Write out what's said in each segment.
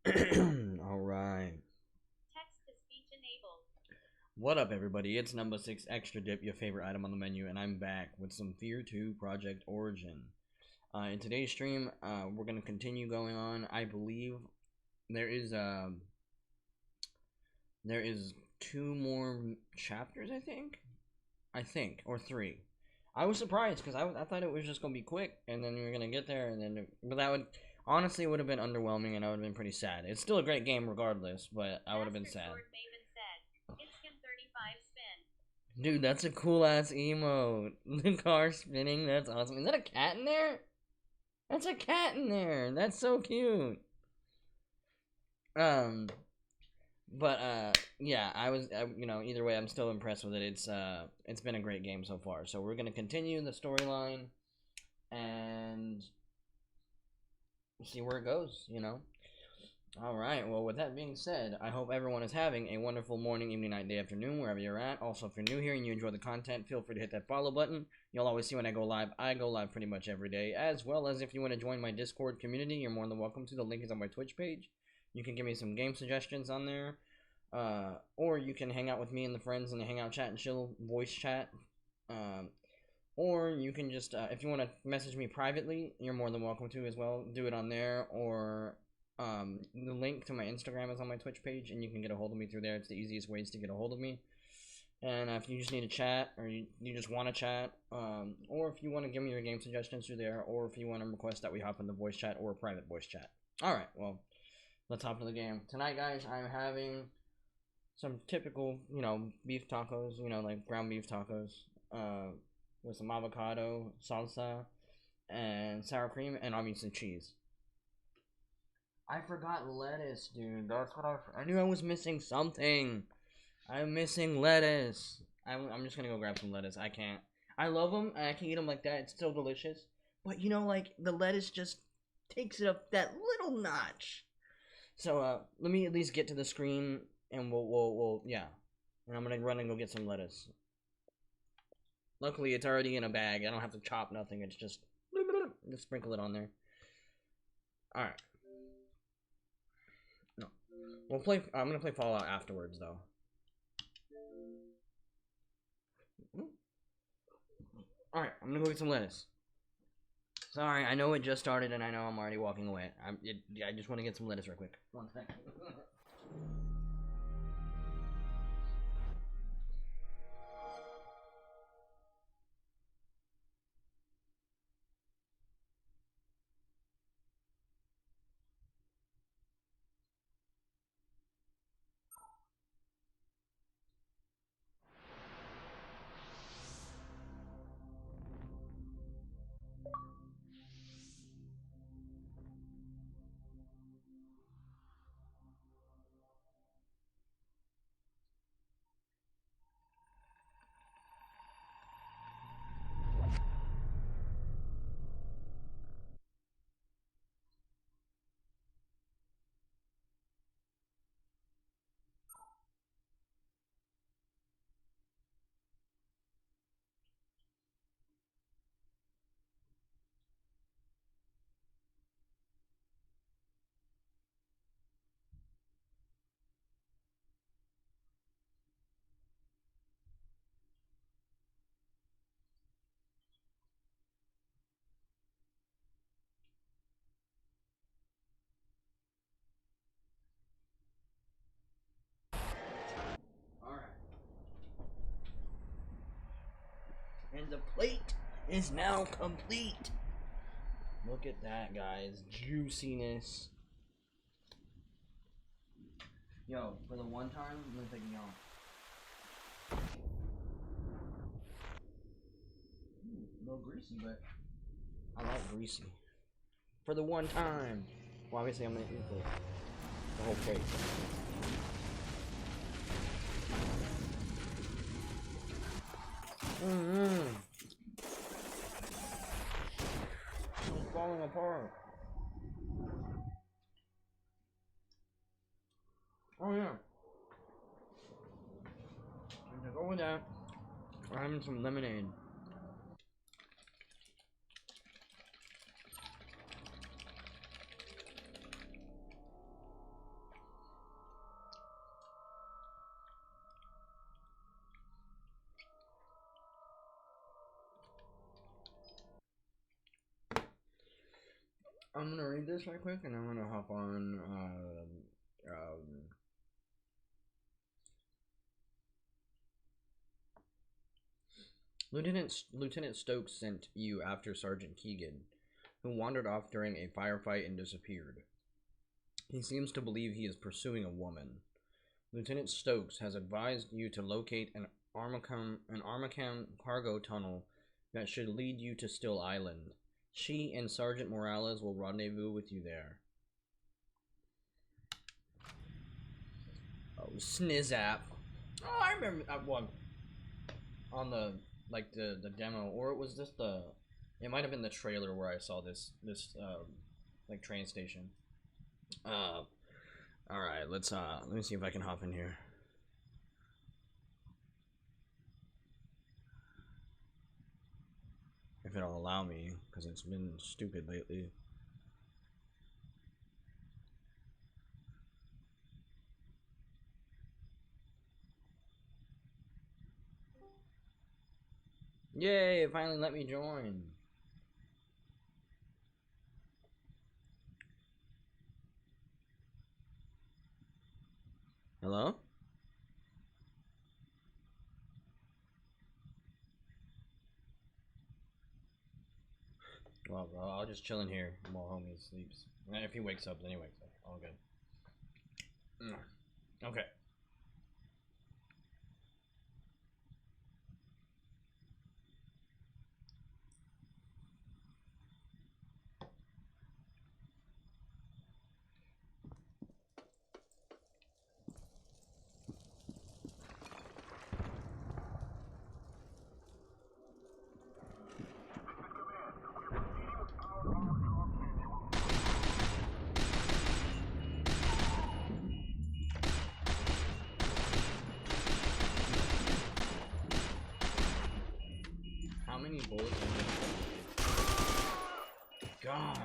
All right. Text to speech enabled. What up, everybody? It's number 6 Extra Dip, your favorite item on the menu, and I'm back with some Fear 2 Project Origin. In today's stream, we're gonna continue going on. I believe there is two more chapters. I think, or three. I was surprised because I thought it was just gonna be quick, and then we were gonna get there, and then but that would honestly would have been underwhelming, and I would have been pretty sad. It's still a great game regardless, but I would have been sad. Maven said, Instant 35 spin. Dude, that's a cool ass emote. The car spinning, that's awesome. Is that a cat in there? That's a cat in there. That's so cute. Yeah, either way, I'm still impressed with it. It's been a great game so far. So we're gonna continue the storyline and see where it goes. All right. Well, with that being said, I hope everyone is having a wonderful morning, evening, night, day, afternoon, wherever you're at. Also, if you're new here and you enjoy the content, feel free to hit that follow button. You'll always see when I go live. I go live pretty much every day, as well as if you want to join my Discord community, you're more than welcome to. The link is on my Twitch page. You can give me some game suggestions on there, or you can hang out with me and the friends in the Hangout chat and chill voice chat. Or you can just, if you want to message me privately, you're more than welcome to as well. Do it on there, or the link to my Instagram is on my Twitch page, and you can get a hold of me through there. It's the easiest ways to get a hold of me. And if you just need to chat, or you just want to chat, or if you want to give me your game suggestions through there, or if you want to request that we hop in the voice chat or private voice chat. Alright, well, let's hop into the game. Tonight, guys, I'm having some typical, beef tacos, like ground beef tacos, with some avocado, salsa, and sour cream, and obviously cheese. I forgot lettuce, dude. That's what I knew I was missing something. I'm missing lettuce. I'm just gonna go grab some lettuce. I can't. I love them, and I can eat them like that. It's still delicious. But, like, the lettuce just takes it up that little notch. So, let me at least get to the screen, and yeah. And I'm gonna run and go get some lettuce. Luckily, it's already in a bag. I don't have to chop nothing. It's just sprinkle it on there. Alright. No. I'm gonna play Fallout afterwards, though. Alright, I'm gonna go get some lettuce. Sorry, I know it just started, and I know I'm already walking away. I just want to get some lettuce real quick. One second. And the plate is now complete. Look at that, guys. Juiciness. Yo, for the one time, I'm gonna take me off. A little greasy, but I like greasy. For the one time. Well, obviously I'm gonna eat the whole cake. It's falling apart. Oh yeah. And to go with that, we're having some lemonade. I'm gonna read this right quick, and I'm gonna hop on. Lieutenant Stokes sent you after Sergeant Keegan, who wandered off during a firefight and disappeared. He seems to believe he is pursuing a woman. Lieutenant Stokes has advised you to locate an Armacam cargo tunnel that should lead you to Still Island. She and Sergeant Morales will rendezvous with you there. Oh, Snizzap. Oh, I remember that one. On the demo, or it was just it might have been the trailer where I saw this like train station. All right, let me see if I can hop in here. If it'll allow me, because it's been stupid lately. Yay, it finally let me join. Hello? Well, I'll just chill in here while homie sleeps. If he wakes up, then he wakes up. All good. Okay. How many bullets are there? God.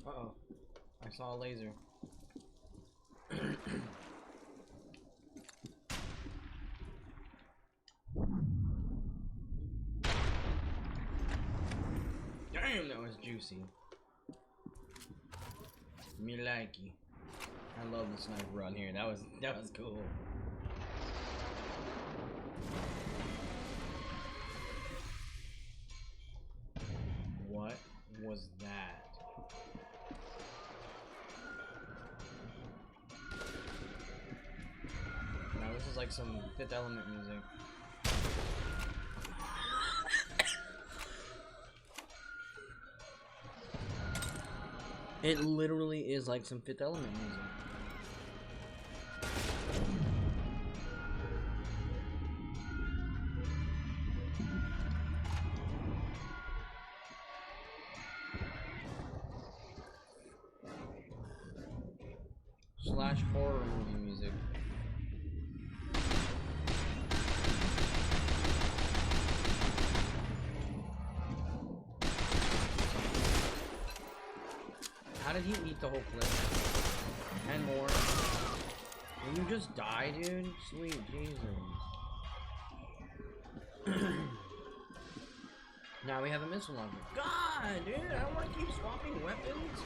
Uh-oh. I saw a laser. Damn, that was juicy. Me likey. I love the sniper on here. That was cool. What was that? Now this is like some Fifth Element music. It literally is like some Fifth Element music. Slash horror movie music. How did he eat the whole clip? And more. Will you just die, dude? Sweet Jesus. Now we have a missile launcher. God, dude, I don't want to keep swapping weapons.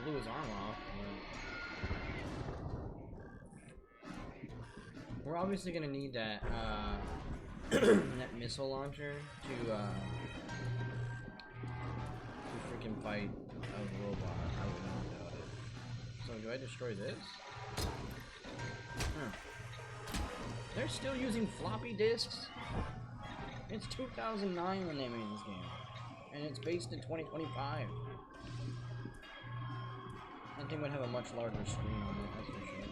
blew his arm off. But we're obviously gonna need that that missile launcher to freaking fight a robot. I would not doubt it. So do I destroy this? They're still using floppy disks? It's 2009 when they made this game. And it's based in 2025. That thing would have a much larger screen on it, that's for sure.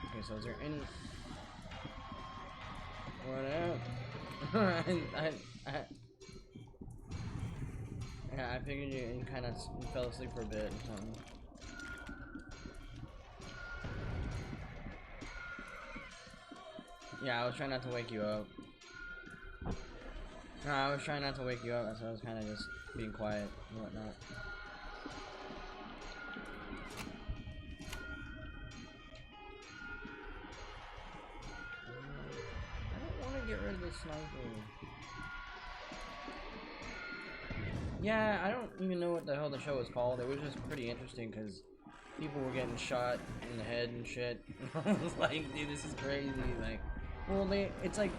Okay, so is there any... What up? Yeah, I figured you kind of fell asleep for a bit or something. Yeah, I was trying not to wake you up. No, I was trying not to wake you up, so I was kind of just being quiet and whatnot. I don't want to get rid of the sniper. Yeah, I don't even know what the hell the show is called. It was just pretty interesting because people were getting shot in the head and shit. I was like, dude, this is crazy. Like, well, it's like,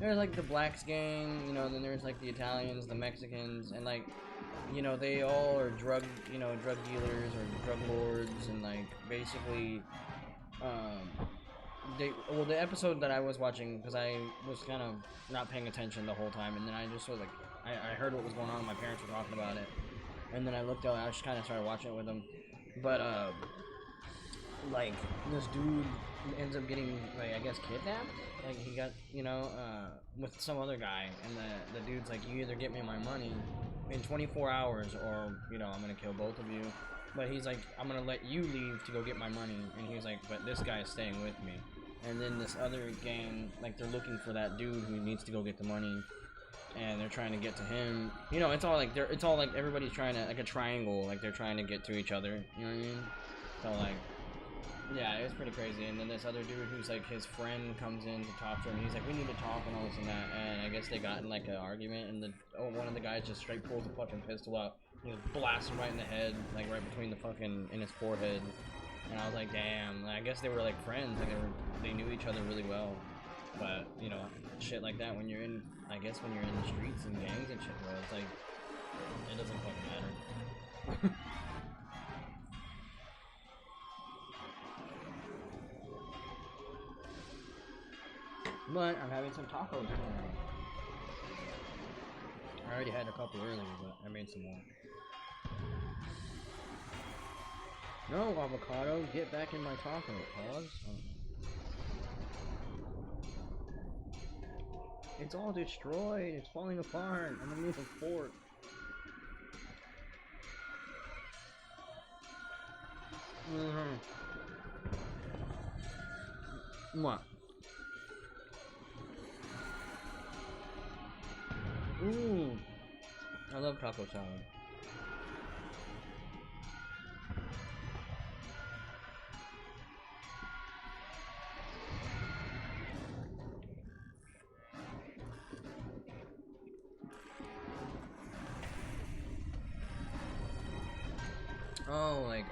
there's like the Blacks gang, you know, then there's like the Italians, the Mexicans, and like, you know, they all are drug dealers or drug lords, and like, basically, the episode that I was watching, because I was kind of not paying attention the whole time, and then I just was like, I heard what was going on, my parents were talking about it, and then I looked out, I just kind of started watching it with them, but, like, this dude ends up getting, like, I guess kidnapped, like, he got, you know, with some other guy, and the dude's like, you either get me my money in 24 hours, or, you know, I'm gonna kill both of you, but he's like, I'm gonna let you leave to go get my money, and he's like, but this guy's staying with me, and then this other gang, like, they're looking for that dude who needs to go get the money, and they're trying to get to him, you know, it's all like, everybody's trying to, like, a triangle, like, they're trying to get to each other, you know what I mean, so, like, yeah, it was pretty crazy, and then this other dude who's, like, his friend comes in to talk to him, and he's like, we need to talk and all this and that, and I guess they got in, like, an argument, and one of the guys just straight pulls a fucking pistol out, and he blasts him right in the head, like, right between the fucking, in his forehead, and I was like, damn, I guess they were, like, friends, like, they knew each other really well, but, you know, shit like that, when you're in, I guess when you're in the streets and gangs and shit, bro, it's like, it doesn't fucking matter. But I'm having some tacos tomorrow. I already had a couple earlier, but I made some more. No, avocado, get back in my taco. Pause. It's all destroyed. It's falling apart. I'm gonna move a fort. What? Ooh, I love taco salad. Oh, like,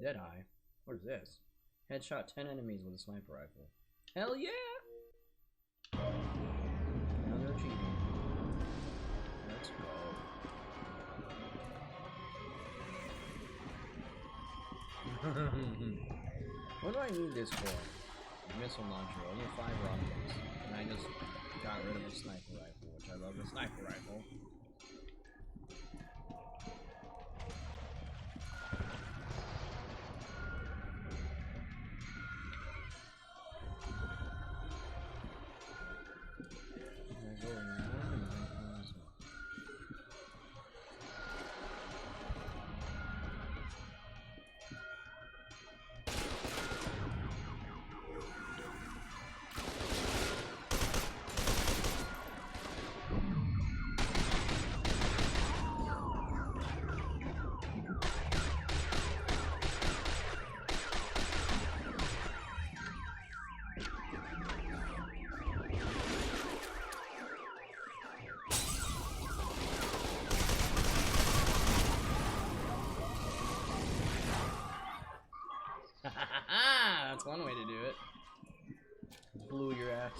Deadeye? What is this? Headshot 10 enemies with a sniper rifle. Hell yeah! Another achievement. Let's go. What do I need this for? Missile launcher, only 5 rockets. And I just got rid of a sniper rifle, which I love the sniper rifle.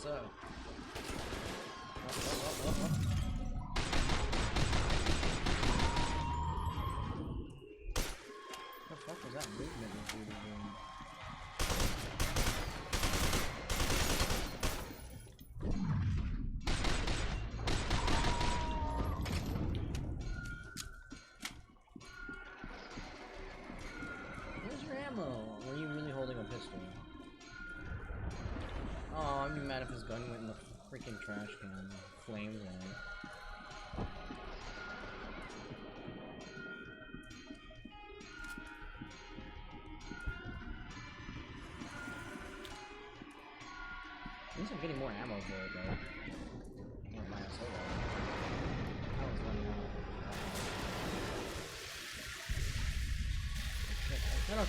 So. What the fuck was that movement this dude was doing? Where's your ammo? Were you really holding a pistol? Oh, I'd be mad if his gun went in the freaking trash can. Flames in it. At least I'm getting more ammo for it though. Can't buy a solo. I was running out. Shut up.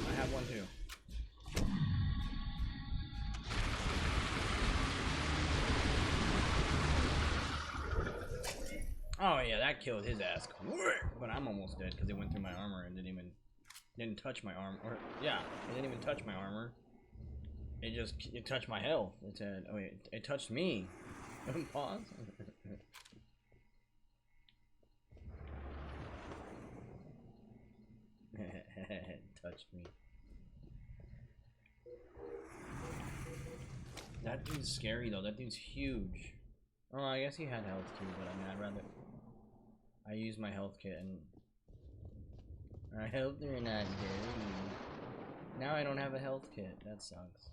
I have one too. Oh yeah, that killed his ass. But I'm almost dead because it went through my armor and didn't touch my armor. Or yeah, it didn't even touch my armor. It touched my health. It said, oh wait, it touched me. Pause. It touched me. That dude's scary though. That dude's huge. Oh, I guess he had health too, but I mean, I use my health kit and I hope they're not dirty. Now I don't have a health kit. That sucks.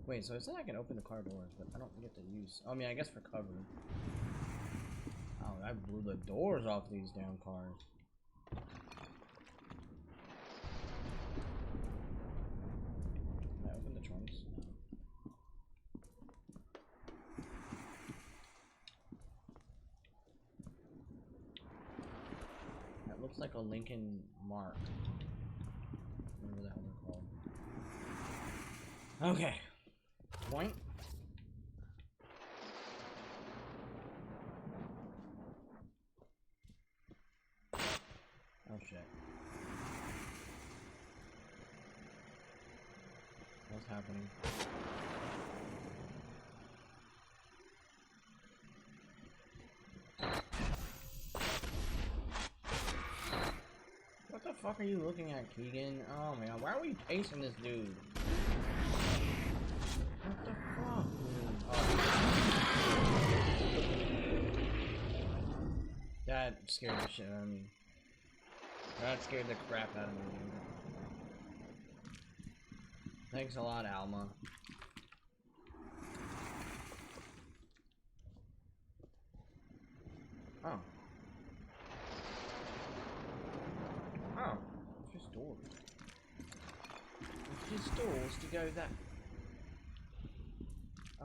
Wait, so it said I can open the car doors, but I don't get to use. I mean, I guess for cover. Oh, I blew the doors off these damn cars. Can I open the trunks? No. That looks like a Lincoln Mark. Whatever the hell they're called. Okay. Point. Oh shit. What's happening? What the fuck are you looking at, Keegan? Oh my god, why are we chasing this dude? What the fuck, dude? Oh. That scared the shit out of me. That scared the crap out of me, dude. Thanks a lot, Alma. Oh. Oh. It's just doors. It's just doors to go that.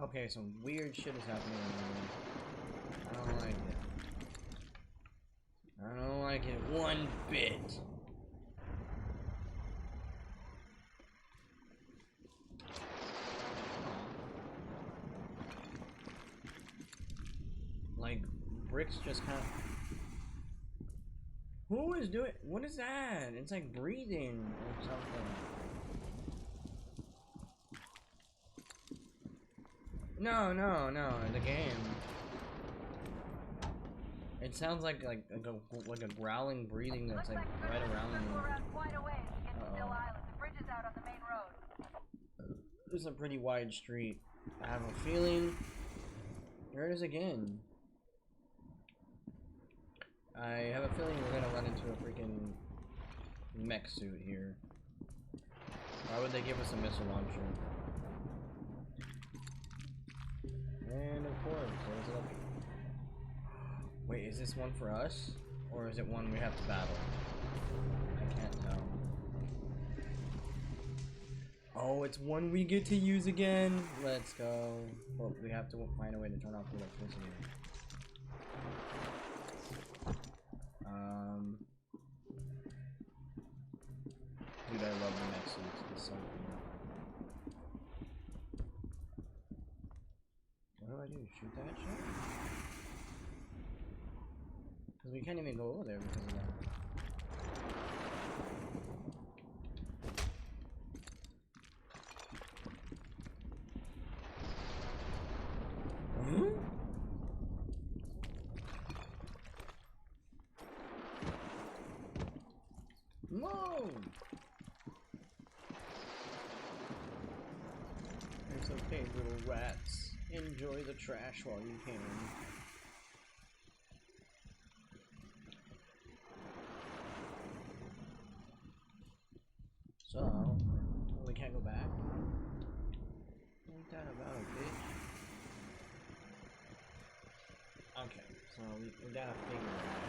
Okay, some weird shit is happening around me. I don't like it. I don't like it one bit. Like, bricks just kind of... Who is doing... What is that? It's like breathing or something. No, the game. It sounds like a growling breathing that's like right around me. This is a pretty wide street. I have a feeling. There it is again. I have a feeling we're gonna run into a freaking mech suit here. Why would they give us a missile launcher? And of course, there's a... Wait, is this one for us? Or is it one we have to battle? I can't tell. Oh, it's one we get to use again! Let's go. Well, we have to find a way to turn off the electricity. Dude, I love the mech suits. It's so cool. What do I do? Shoot that shit? Because we can't even go over there because of that. Whoa! It's okay, little rats. Enjoy the trash while you can. So, we can't go back? Ain't that about it, bitch? Okay, so we gotta figure it out.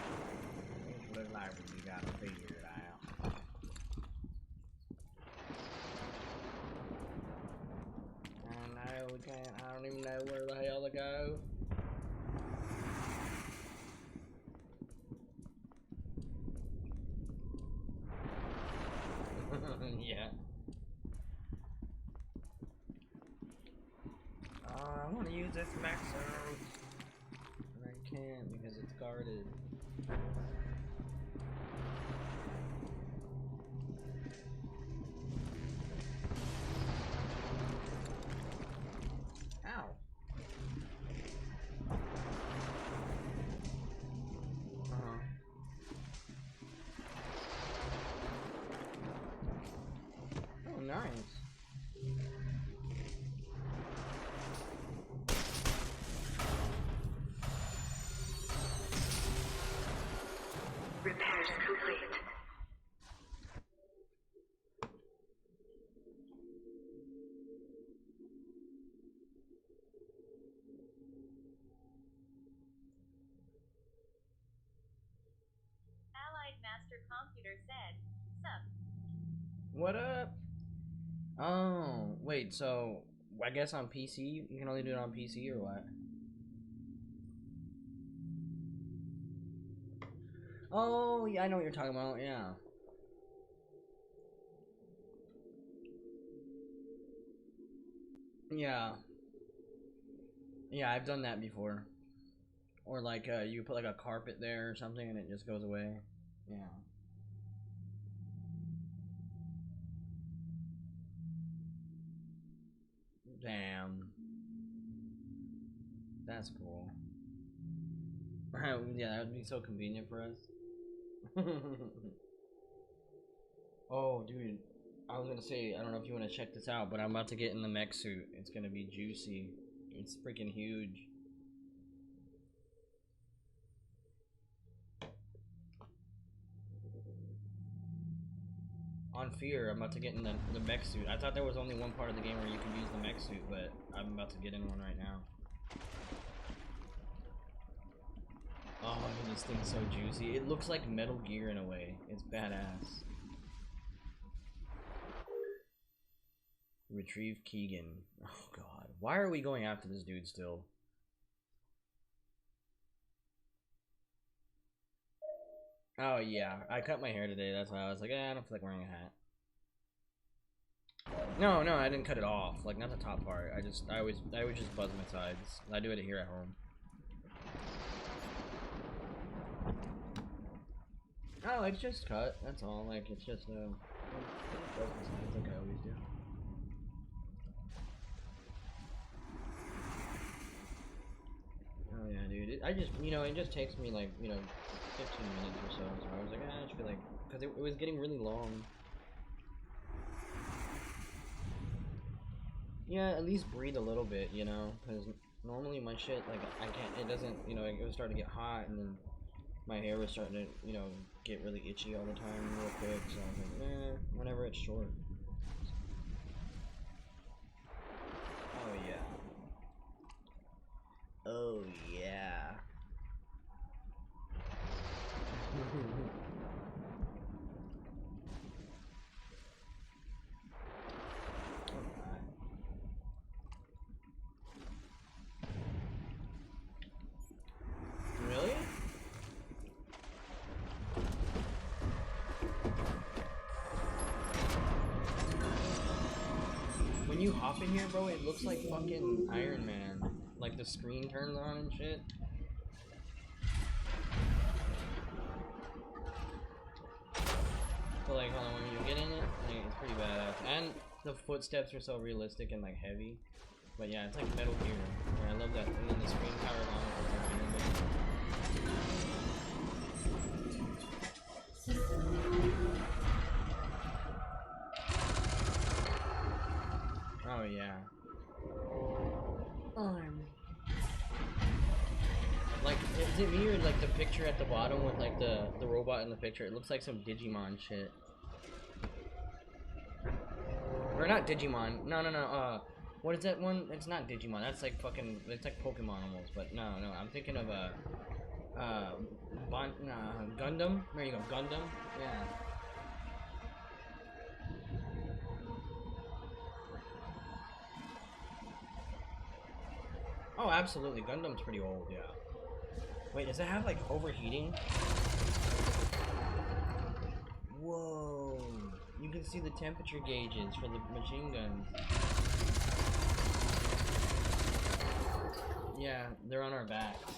It looks like we gotta figure it out. I know we can't, I don't even know where the hell to go. Yeah. I want to use this maximum. But I can't because it's guarded. Ow. Oh, nice. Repairs complete. Allied Master Computer said, "Sup." What up? Oh, wait, so I guess on PC, you can only do it on PC or what? Oh, yeah, I know what you're talking about, yeah. Yeah. Yeah, I've done that before. Or like, you put like a carpet there or something and it just goes away. Yeah. Damn. That's cool. Yeah, that would be so convenient for us. Oh, dude. I was gonna say, I don't know if you want to check this out, but I'm about to get in the mech suit. It's gonna be juicy. It's freaking huge. On Fear, I'm about to get in the mech suit. I thought there was only one part of the game where you could use the mech suit, but I'm about to get in one right now. Oh, this thing's so juicy. It looks like Metal Gear in a way. It's badass. Retrieve Keegan. Oh god. Why are we going after this dude still? Oh yeah, I cut my hair today, that's why I was like, I don't feel like wearing a hat. No, I didn't cut it off. Like, not the top part. I always just buzz my sides. I do it here at home. Oh, it's just cut. That's all. Like, it's just I just buzz my sides like I always do. Oh yeah, dude. I just, it just takes me like, 15 minutes or so. So I was like, I just feel like, because it was getting really long. Yeah, at least breathe a little bit, because normally my shit, like, I can't, it doesn't, it was starting to get hot, and then my hair was starting to, get really itchy all the time real quick, so I was like, whenever it's short. Oh yeah. Oh yeah. Really? When you hop in here, bro, it looks like fucking Iron Man. Like the screen turns on and shit. So like, hold on, when you get in it, like, it's pretty badass. And the footsteps are so realistic and like heavy. But yeah, it's like Metal Gear. And I love that. And then the screen powered on it was like oh yeah. Arm. Like, is it me or like the picture at the bottom with like the robot in the picture? It looks like some Digimon shit. Or not Digimon. No. What is that one? It's not Digimon. That's like fucking. It's like Pokemon almost. But no. I'm thinking of Gundam. There you go, Gundam. Yeah. Oh, absolutely. Gundam's pretty old. Yeah. Wait, does it have like overheating? Whoa. You can see the temperature gauges for the machine guns. Yeah, they're on our backs.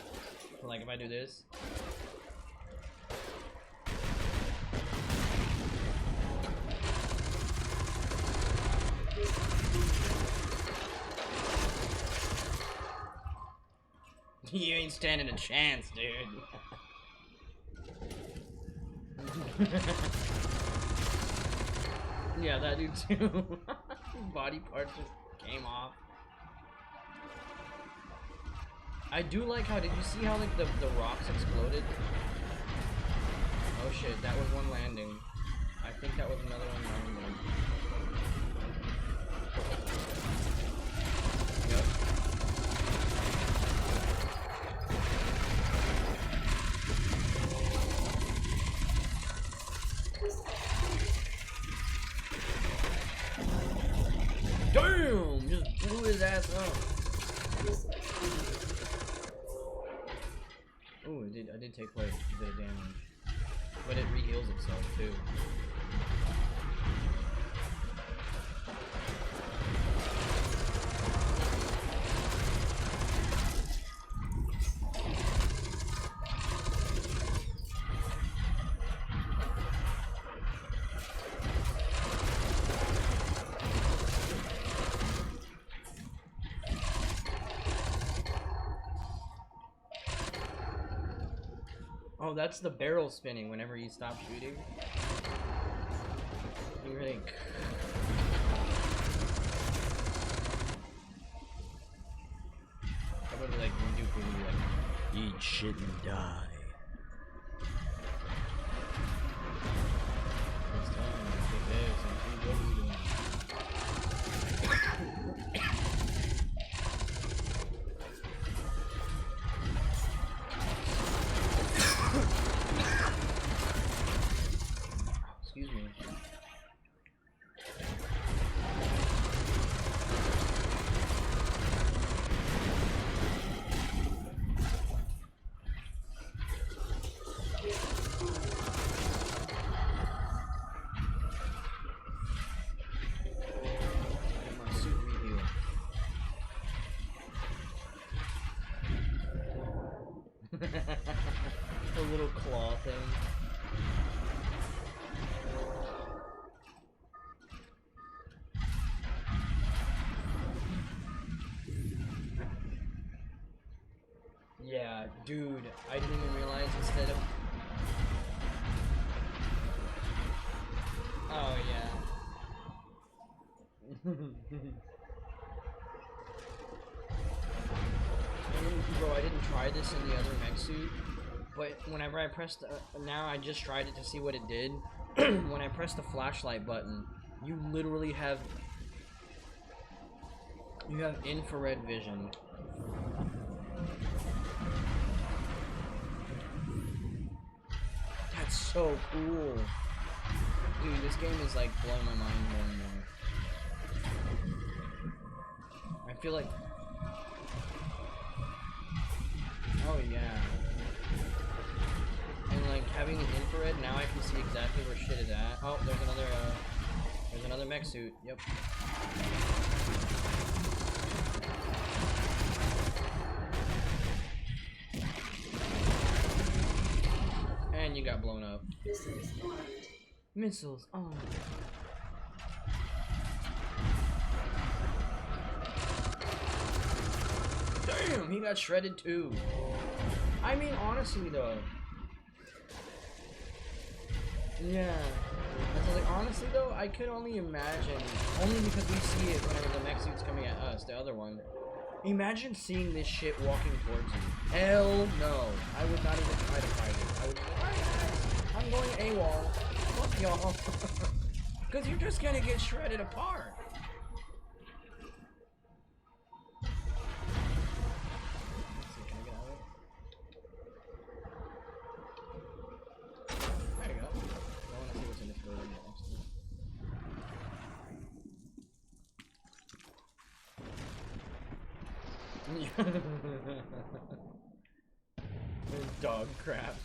So like if I do this. You ain't standing a chance, dude. Yeah, that dude too. Body parts just came off. I do like how, did you see how like the rocks exploded? Oh shit, that was one landing. I think that was another one landing. Yep. Damn! Just blew his ass up. Ooh, I did take quite a bit of damage. But it re-heals itself too. Oh, that's the barrel spinning whenever you stop shooting. You really... How about like when you do like, eat shit and die. Next time, take this and keep going. Excuse me. My suit reheal. The little claw thing. Yeah, dude, I didn't even realize instead of... Oh, yeah. Bro, I didn't try this in the other mech suit, but whenever I pressed... now I just tried it to see what it did. When I press the flashlight button, you literally have... You have infrared vision. That's so cool. Dude, this game is like blowing my mind more and more. I feel like... Oh yeah. And like having the infrared, now I can see exactly where shit is at. Oh, there's another mech suit. Yep. And you got blown up. Missiles. Oh. Damn, he got shredded too. I mean, honestly though. Yeah. So, like, honestly though, I could only imagine, only because we see it whenever the next suit's coming at us, the other one. Imagine seeing this shit walking towards you. Hell no. I would not even try to fight it. I would be like, I'm going AWOL. Fuck y'all. Because you're just gonna get shredded apart. Let's see, can I get out of it? There you go. I want to see what's in this building next. Dog crap.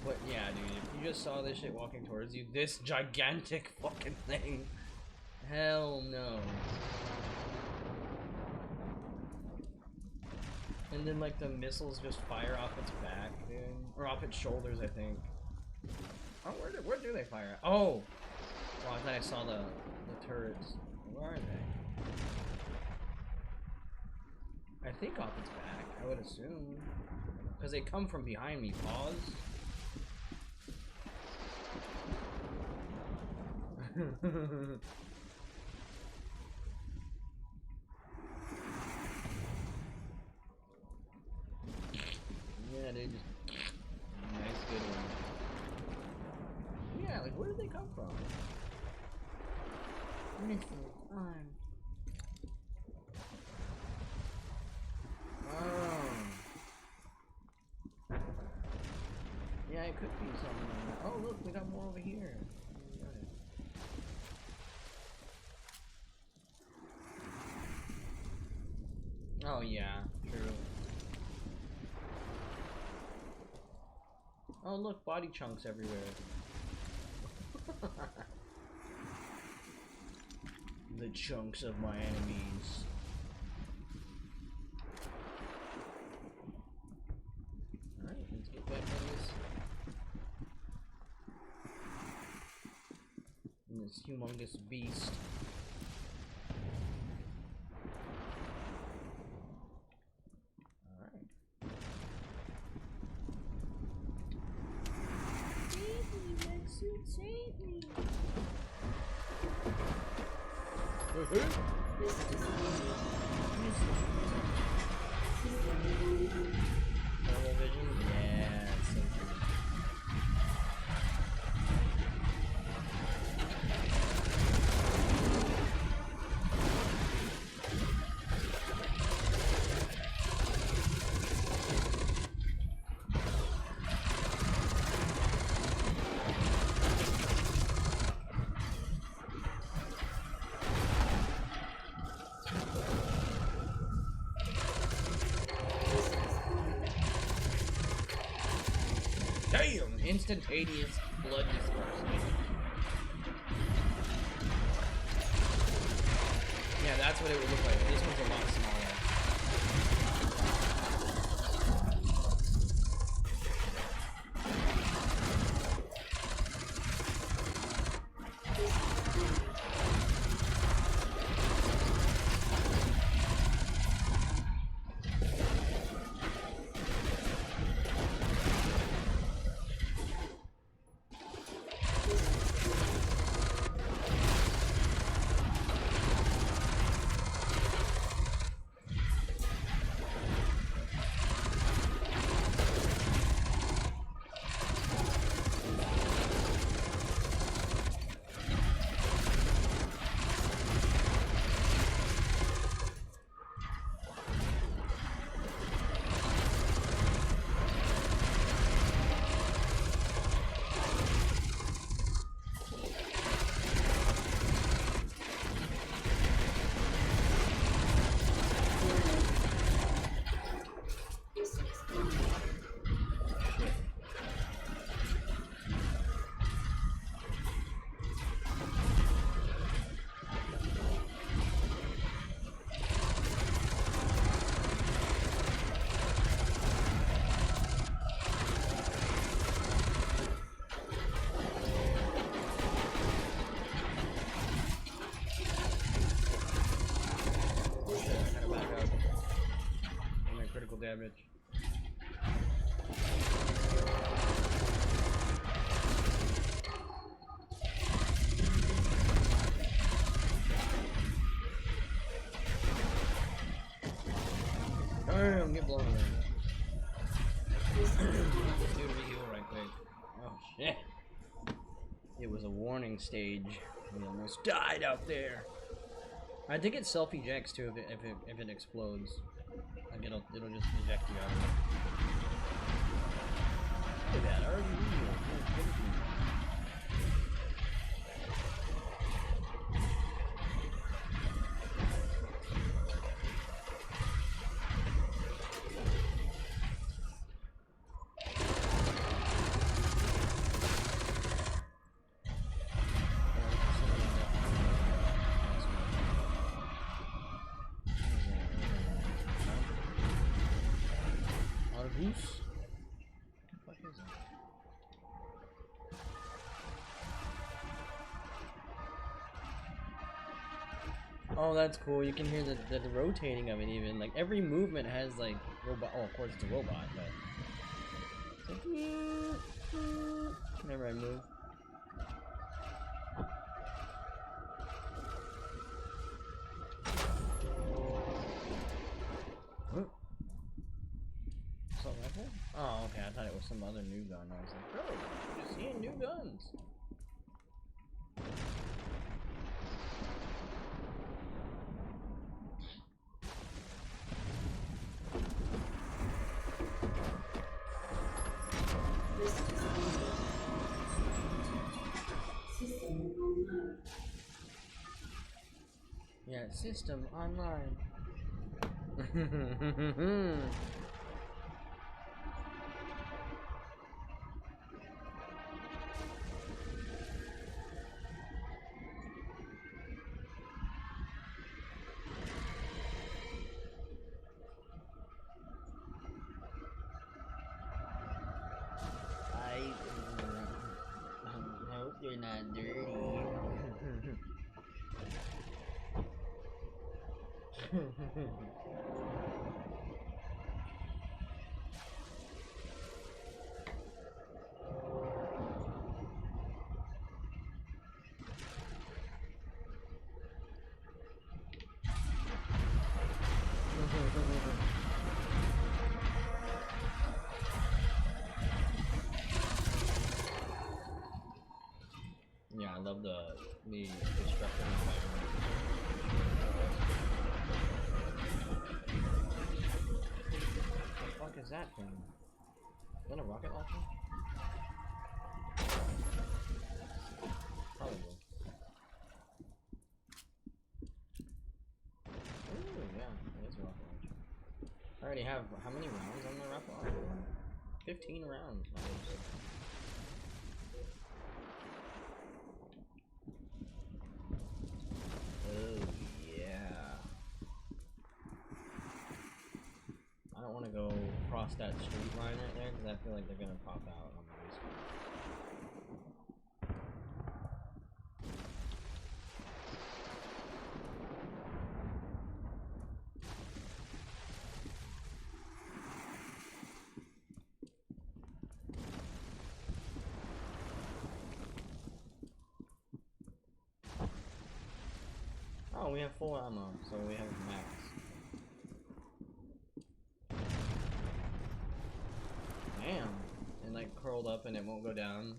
But yeah, dude, if you just saw this shit walking towards you, this gigantic fucking thing, hell no. And then like the missiles just fire off its back, dude, or off its shoulders, I think. Oh, where do they fire at? Oh! Oh, I thought I saw the turrets. Where are they? I think off its back, I would assume. Because they come from behind me. Pause. Yeah, they just... Nice, good one. Yeah, like, where did they come from? Missile arm. Oh. Yeah, it could be something like that. Oh, look, we got more over here. Oh, yeah, true. Oh, look, body chunks everywhere. The chunks of my enemies. Alright, let's get back on this humongous beast. Alright. Save me, Red Suit, save me. Thermal vision? Yeah, so true. Damn! Instantaneous blood dispersal. Yeah, that's what it would look like. This one's a lot smaller. damage. Damn, get blown away. Dude, re-heal right quick. Oh shit. It was a warning stage. We almost died out there. I think it self-ejects too if it explodes. Like it'll just eject you out of it. Look at that, I already re-healed. Give it to me. What the fuck is that? Oh, that's cool. You can hear the rotating of it even. Like, every movement has, like, robot. Oh, of course it's a robot, but. It's like, whenever I move. Rifle? Oh, okay. I thought it was some other new gun. I was like, bro, you're seeing new guns. Yeah, system online. I hope you're not dirty. Yeah, I love the destructive environment. What the fuck is that thing? Is that a rocket launcher? Probably. Ooh, yeah, it is a rocket launcher. I already have how many rounds on the rocket launcher? 15 rounds. Oh yeah. I don't want to go across that street line right there because I feel like they're gonna pop out on the respawn. Oh, we have full ammo, so we have max. Damn. And like curled up and it won't go down.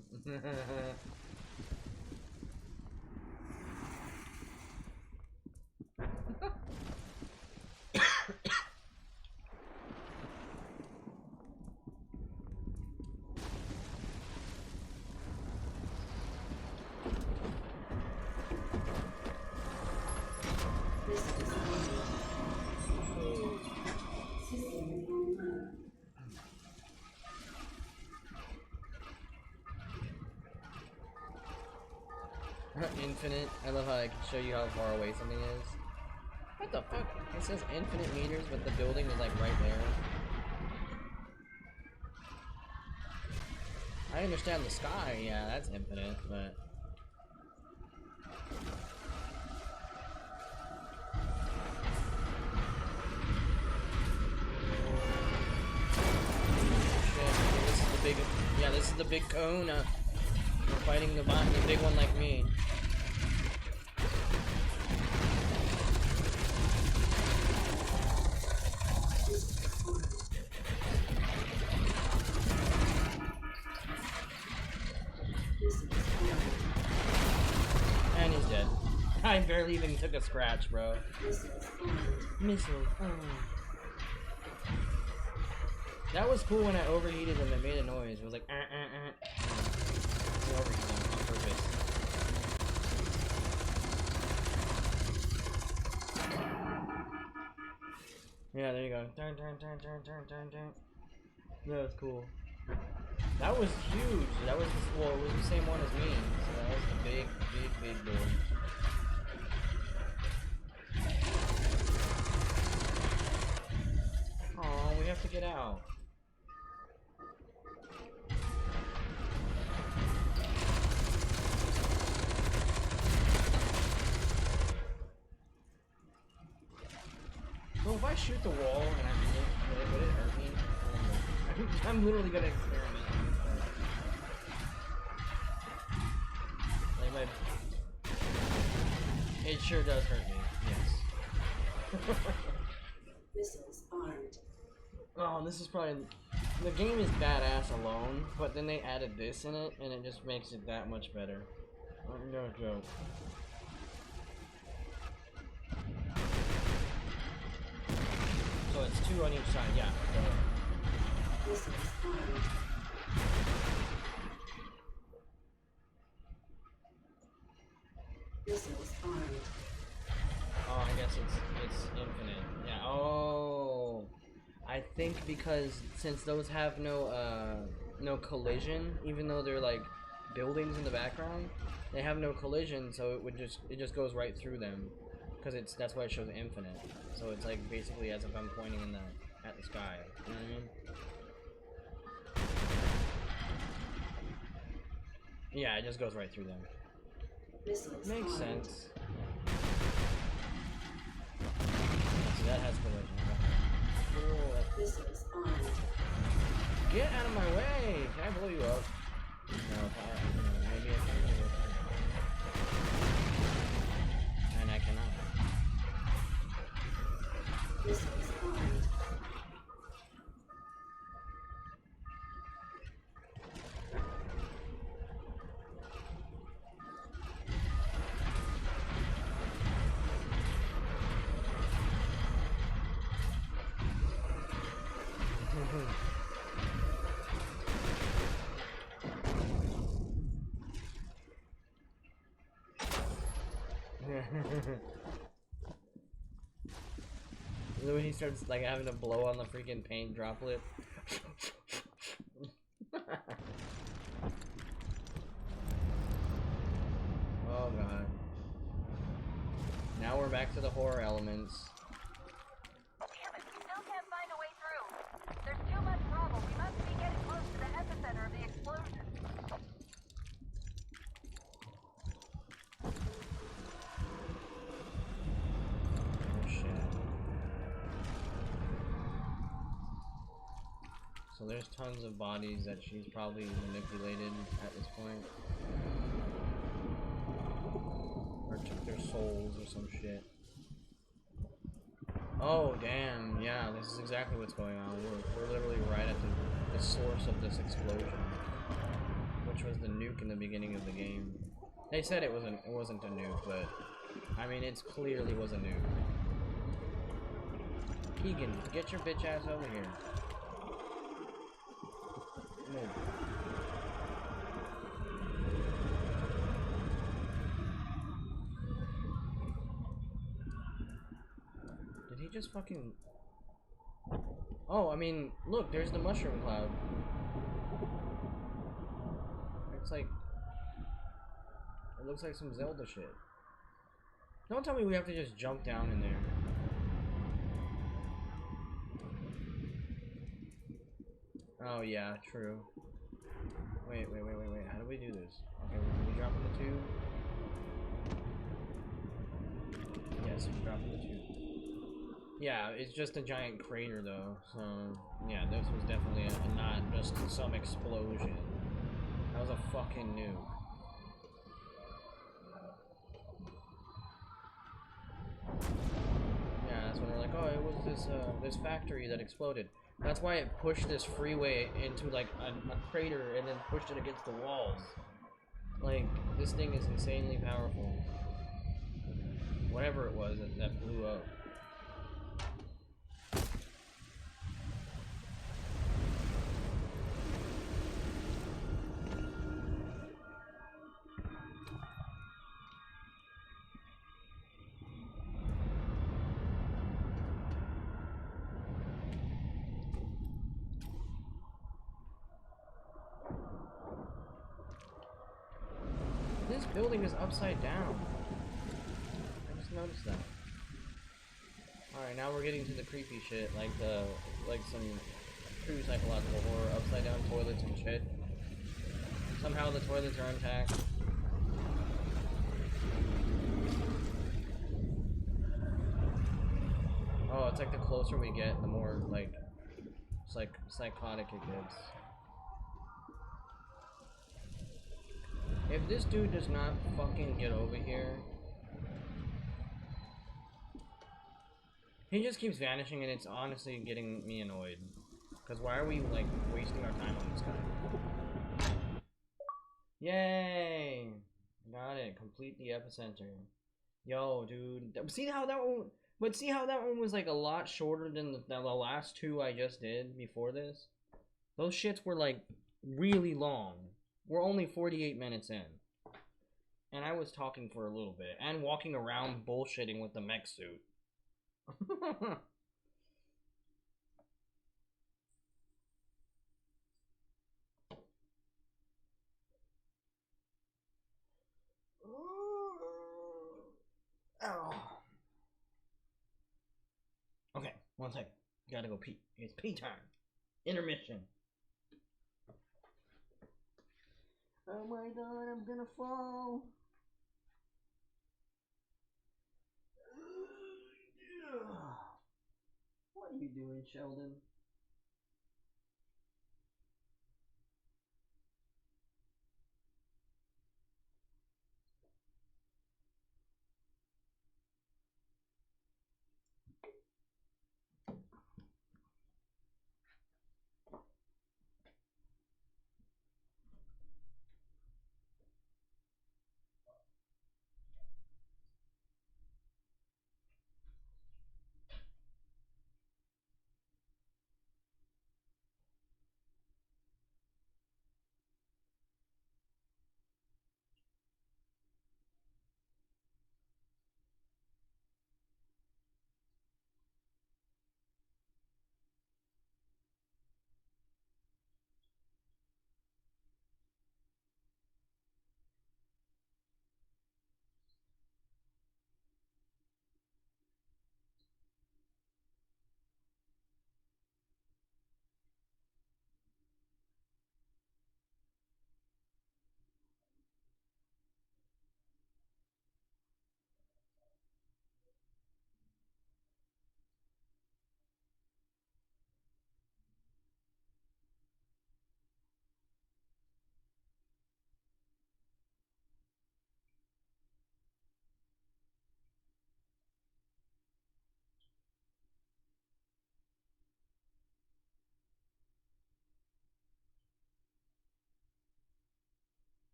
Infinite. I love how I can show you how far away something is. What the fuck? It says infinite meters, but the building is like right there. I understand the sky, yeah, that's infinite, but... Kahuna. We're fighting the big one like me. And he's dead. I barely even took a scratch, bro. Missile. Oh. That was cool when I overheated and it made a noise. It was like, It's overheating on purpose. Yeah, there you go. Turn. That was cool. That was huge. That was well, it was the same one as me. So that was the big board. Oh, we have to get out. So if I shoot the wall and I would it hurt me? I'm literally gonna experiment. Like it sure does hurt me. Yes. Missiles armed. Oh, this is probably the game is badass alone, but then they added this in it, and it just makes it that much better. No joke. So it's 2 on each side, yeah. Missiles armed. Missiles armed. Oh, I guess it's infinite. Yeah. Oh, I think because since those have no collision, even though they're like buildings in the background, they have no collision, so it just goes right through them, because that's why it shows infinite. So it's like basically as if I'm pointing at the sky. You know what I mean? Yeah, it just goes right through them. Missiles Makes armed. sense. So that has collision. Cool. Missiles armed. Get out of my way! Can I blow you up? No, maybe I can. And I cannot. Missiles armed. When he starts like having to blow on the freaking paint droplet. Oh god. Now we're back to the horror elements. Damn it, we still can't find a way through. There's too much rubble. We must be getting close to the epicenter of the explosion. Oh shit. So there's tons of bodies that she's probably manipulated at this point. Or took their souls or some shit. Oh damn, yeah, this is exactly what's going on. We're literally right at the source of this explosion. Which was the nuke in the beginning of the game. They said it wasn't a nuke, but I mean it clearly was a nuke. Keegan, get your bitch ass over here. Move. Did he just fucking... Oh, I mean, look, there's the mushroom cloud. It's like... It looks like some Zelda shit. Don't tell me we have to just jump down in there. Oh yeah, true. Wait. How do we do this? Okay, we drop in the tube. Yes, we drop in the tube. Yeah, it's just a giant crater though. So yeah, this was definitely not just some explosion. That was a fucking nuke. Yeah, that's when we're like, oh, it was this factory that exploded. That's why it pushed this freeway into like a crater and then pushed it against the walls. Like, this thing is insanely powerful. Whatever it was that blew up. This building is upside down. I just noticed that. Alright, now we're getting to the creepy shit, like some true psychological horror, upside down toilets and shit. Somehow the toilets are intact. Oh, it's like the closer we get, the more like psychotic it gets. If this dude does not fucking get over here, he just keeps vanishing, and it's honestly getting me annoyed. Cause why are we like wasting our time on this guy? Yay! Got it. Complete the epicenter. Yo, dude. See how that one? But see how that one was like a lot shorter than the last two I just did before this? Those shits were like really long. We're only 48 minutes in. And I was talking for a little bit. And walking around bullshitting with the mech suit. Oh. Okay, one second. Gotta go pee. It's pee time. Intermission. Oh my god, I'm gonna fall. What are you doing, Sheldon?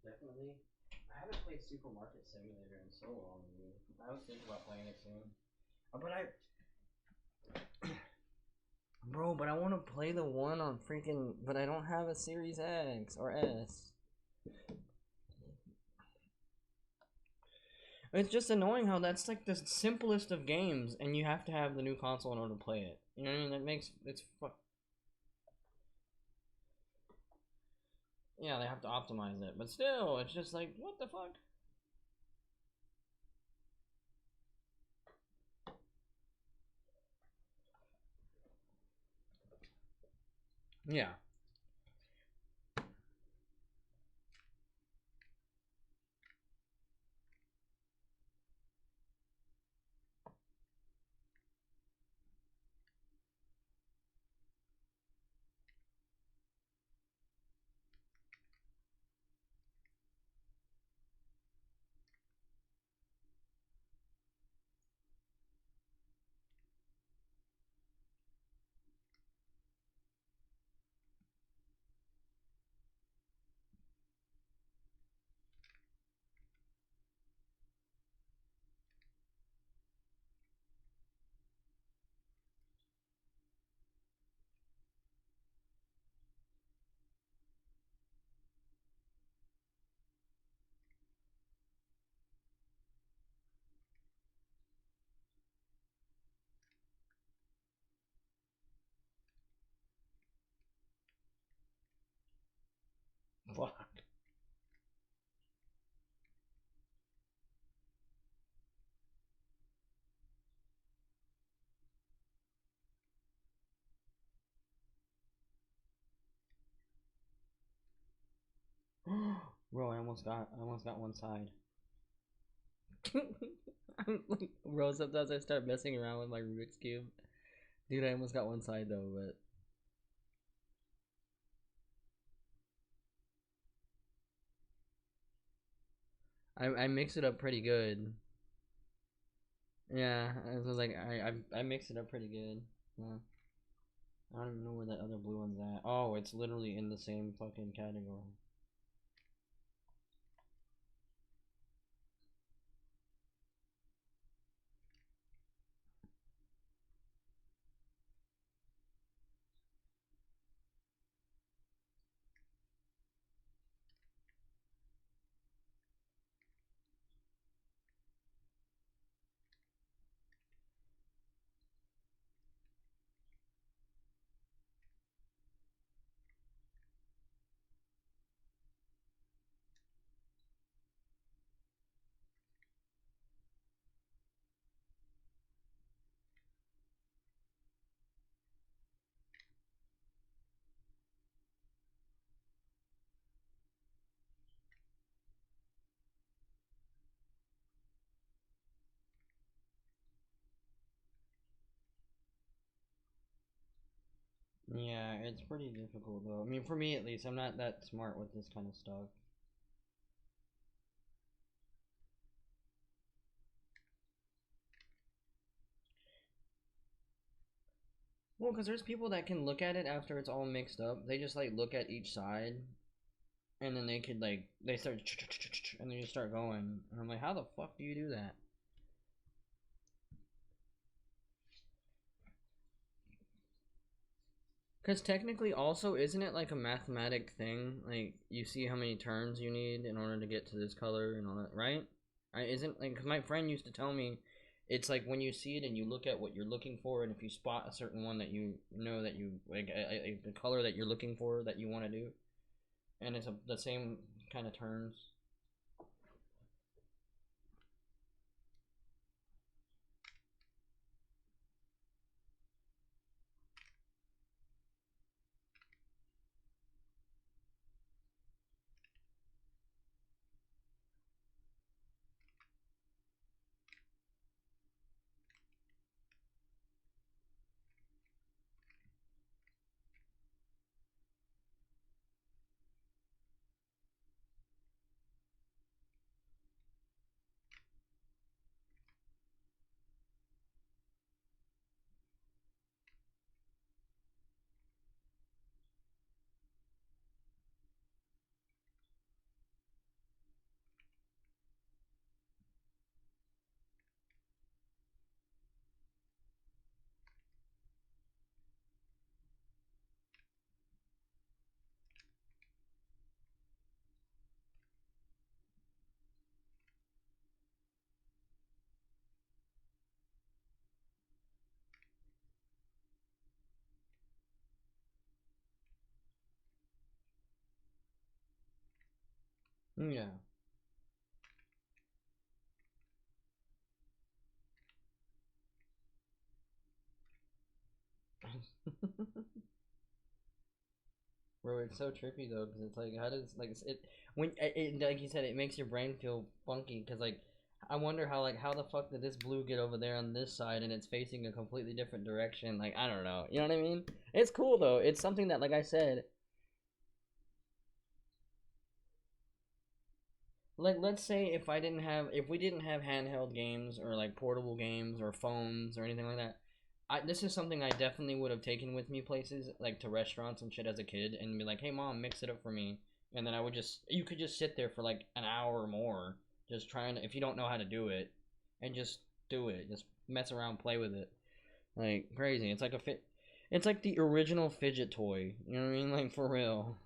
definitely. I haven't played Supermarket Simulator in so long, dude. I was thinking about playing it soon. But bro, but I want to play the one on freaking. But I don't have a Series X or S. It's just annoying how that's like the simplest of games, and you have to have the new console in order to play it. You know what I mean? That makes it's fuck. Yeah, they have to optimize it, but still, it's just like what the fuck. Yeah. Fuck. Bro, I almost got one side. Bro, sometimes I start messing around with my Rubik's Cube. Dude, I almost got one side though, but I mix it up pretty good. Yeah, I was like, I mix it up pretty good. Yeah. I don't even know where that other blue one's at. Oh, it's literally in the same fucking category. Yeah, it's pretty difficult though. I mean, for me at least, I'm not that smart with this kind of stuff. Well, because there's people that can look at it after it's all mixed up. They just like look at each side, and then they could like they start and then you start going. And I'm like, how the fuck do you do that? Because technically, also, isn't it like a mathematic thing? Like you see how many turns you need in order to get to this color and all that, right? I isn't like because my friend used to tell me it's like when you see it and you look at what you're looking for, and if you spot a certain one that you know that you like the color that you're looking for that you want to do, and it's the same kind of turns. Yeah. Bro, it's so trippy though, because it's like, how does like it when like you said, it makes your brain feel funky, because like I wonder how the fuck did this blue get over there on this side and it's facing a completely different direction? Like I don't know, you know what I mean? It's cool though. It's something that, like I said, like let's say if we didn't have handheld games or like portable games or phones or anything like that, this is something I definitely would have taken with me places, like to restaurants and shit as a kid, and be like, hey mom, mix it up for me. And then you could just sit there for like an hour or more just trying to, if you don't know how to do it, and just do it, just mess around, play with it like crazy. It's like the original fidget toy, you know what I mean, like for real.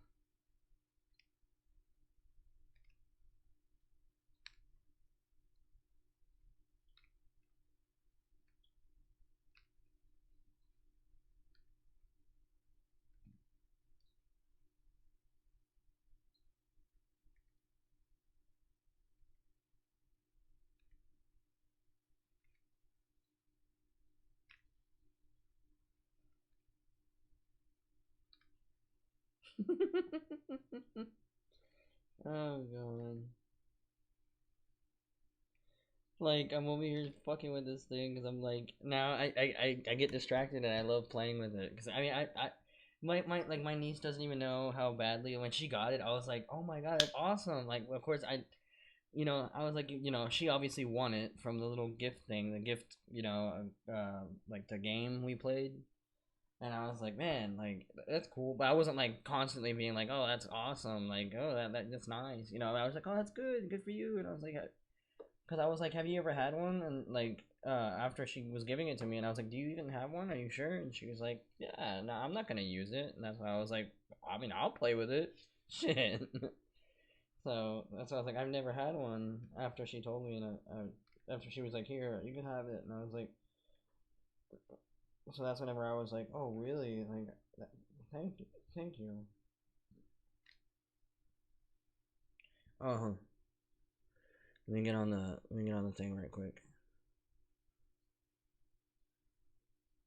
Oh god. Like I'm over here fucking with this thing because I'm like now I get distracted and I love playing with it because I mean I my niece doesn't even know how badly when she got it I was like, oh my god, it's awesome. Like of course I was like, she obviously won it from the little gift thing, the gift, like the game we played. And I was like, man, like that's cool, but I wasn't like constantly being like, oh, that's awesome, like, oh, that's nice, I was like, oh, that's good for you. And I was like, because I was like, have you ever had one? And like, after she was giving it to me, and I was like, do you even have one? Are you sure? And she was like, yeah, no, I'm not gonna use it. And that's why I was like, I mean, I'll play with it. Shit. So that's why I was like, I've never had one. After she told me, and after she was like, here, you can have it, and I was like, so that's whenever I was like, oh, really? Like, thank you, thank you. Uh huh. Let me get on the thing right quick.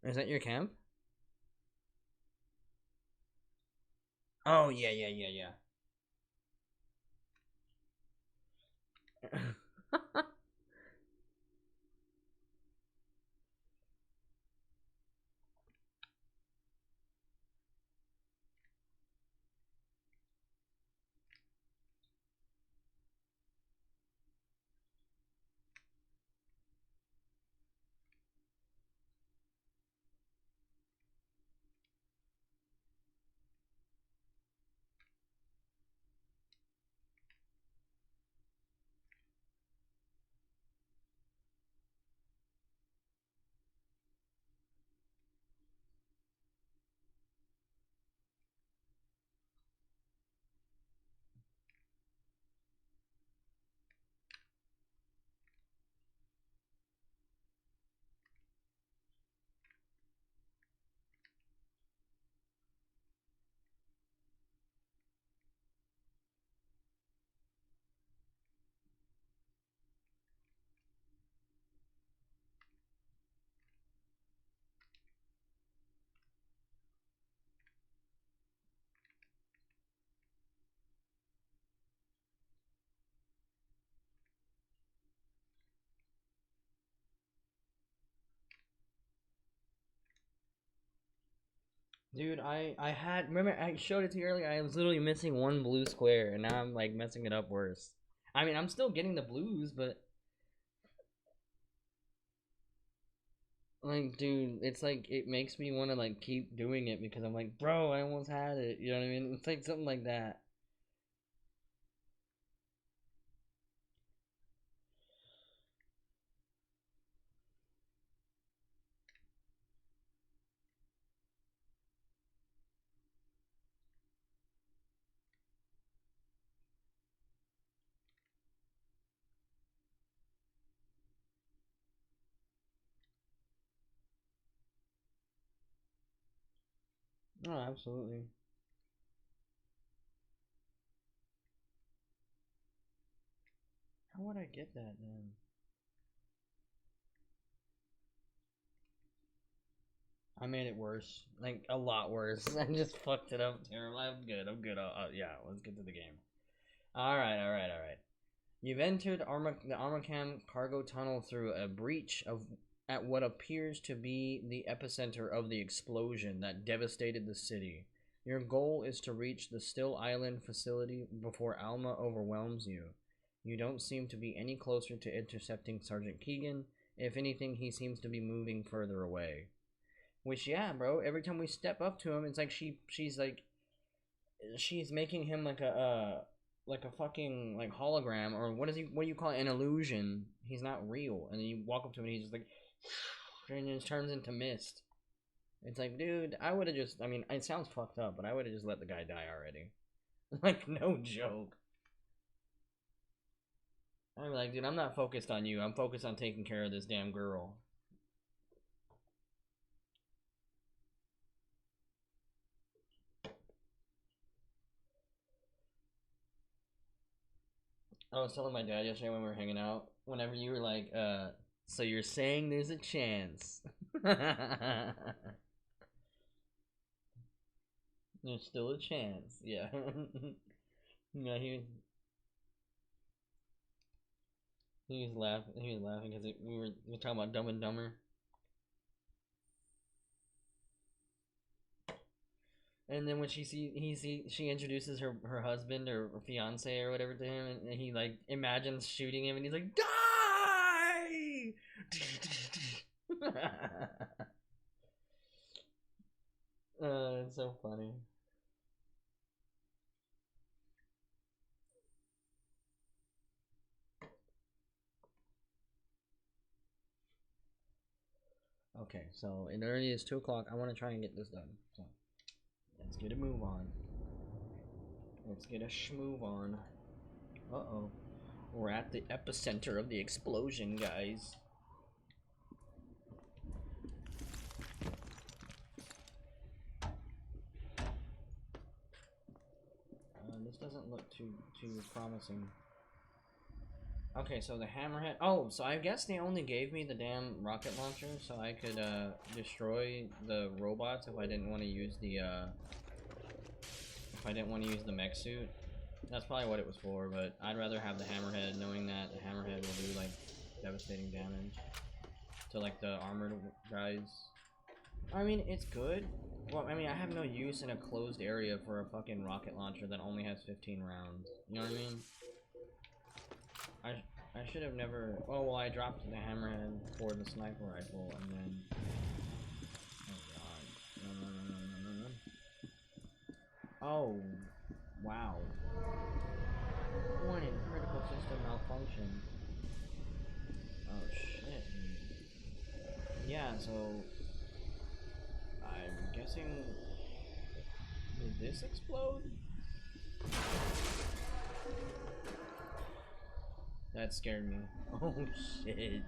Is that your camp? Oh yeah, yeah, yeah, yeah. Dude, I had, remember I showed it to you earlier. I was literally missing one blue square, and now I'm like messing it up worse. I mean, I'm still getting the blues, but like, dude, it's like it makes me want to like keep doing it because I'm like, bro, I almost had it. You know what I mean? It's like something like that. Oh, absolutely. would I get that then? I made it worse, like a lot worse. I just fucked it up terrible. I'm good. I'm good. Yeah, let's get to the game. All right. You've entered the Armacam cargo tunnel through a breach at what appears to be the epicenter of the explosion that devastated the city. Your goal is to reach the Still Island facility before Alma overwhelms you. You don't seem to be any closer to intercepting Sergeant Keegan. If anything, he seems to be moving further away. Which, yeah, bro, every time we step up to him, it's like she's making him like a fucking like hologram, or what do you call it, an illusion. He's not real. And then you walk up to him and he's just like and it just turns into mist. It's like, dude, I would have just, I mean, it sounds fucked up, but I would have just let the guy die already. Like, no joke. I'm like, dude, I'm not focused on you. I'm focused on taking care of this damn girl. I was telling my dad yesterday when we were hanging out, whenever you were like, so you're saying there's a chance. There's still a chance, yeah. Yeah, he was laughing. He was laughing because we were talking about Dumb and Dumber. And then when she introduces her husband or fiance or whatever to him, and he like imagines shooting him, and he's like, die! It's so funny. Okay, so it already is 2 o'clock. I want to try and get this done. So let's get a move on. Let's get a schmove on. Uh-oh. We're at the epicenter of the explosion, guys. This doesn't look too promising. Okay, so the hammerhead. Oh, so I guess they only gave me the damn rocket launcher so I could destroy the robots if I didn't want to use the mech suit. That's probably what it was for, but I'd rather have the hammerhead, knowing that the hammerhead will do like devastating damage to like the armored guys. I mean, it's good. Well, I mean, I have no use in a closed area for a fucking rocket launcher that only has 15 rounds. You know what I mean? I should have never. Oh well, I dropped the hammerhead for the sniper rifle, and then. Oh god! No. Oh, wow! Warning: critical system malfunction. Oh shit! Yeah, so I'm guessing. Did this explode? That scared me. Oh shit.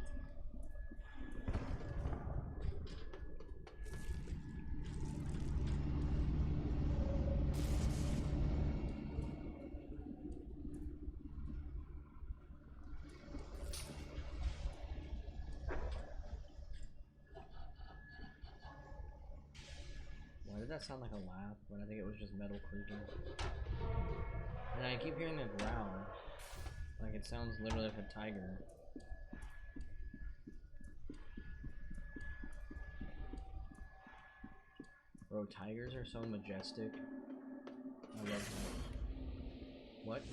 Why did that sound like a laugh? But I think it was just metal creaking. And I keep hearing a growl. Like it sounds literally like a tiger. Bro, tigers are so majestic. I love that. What?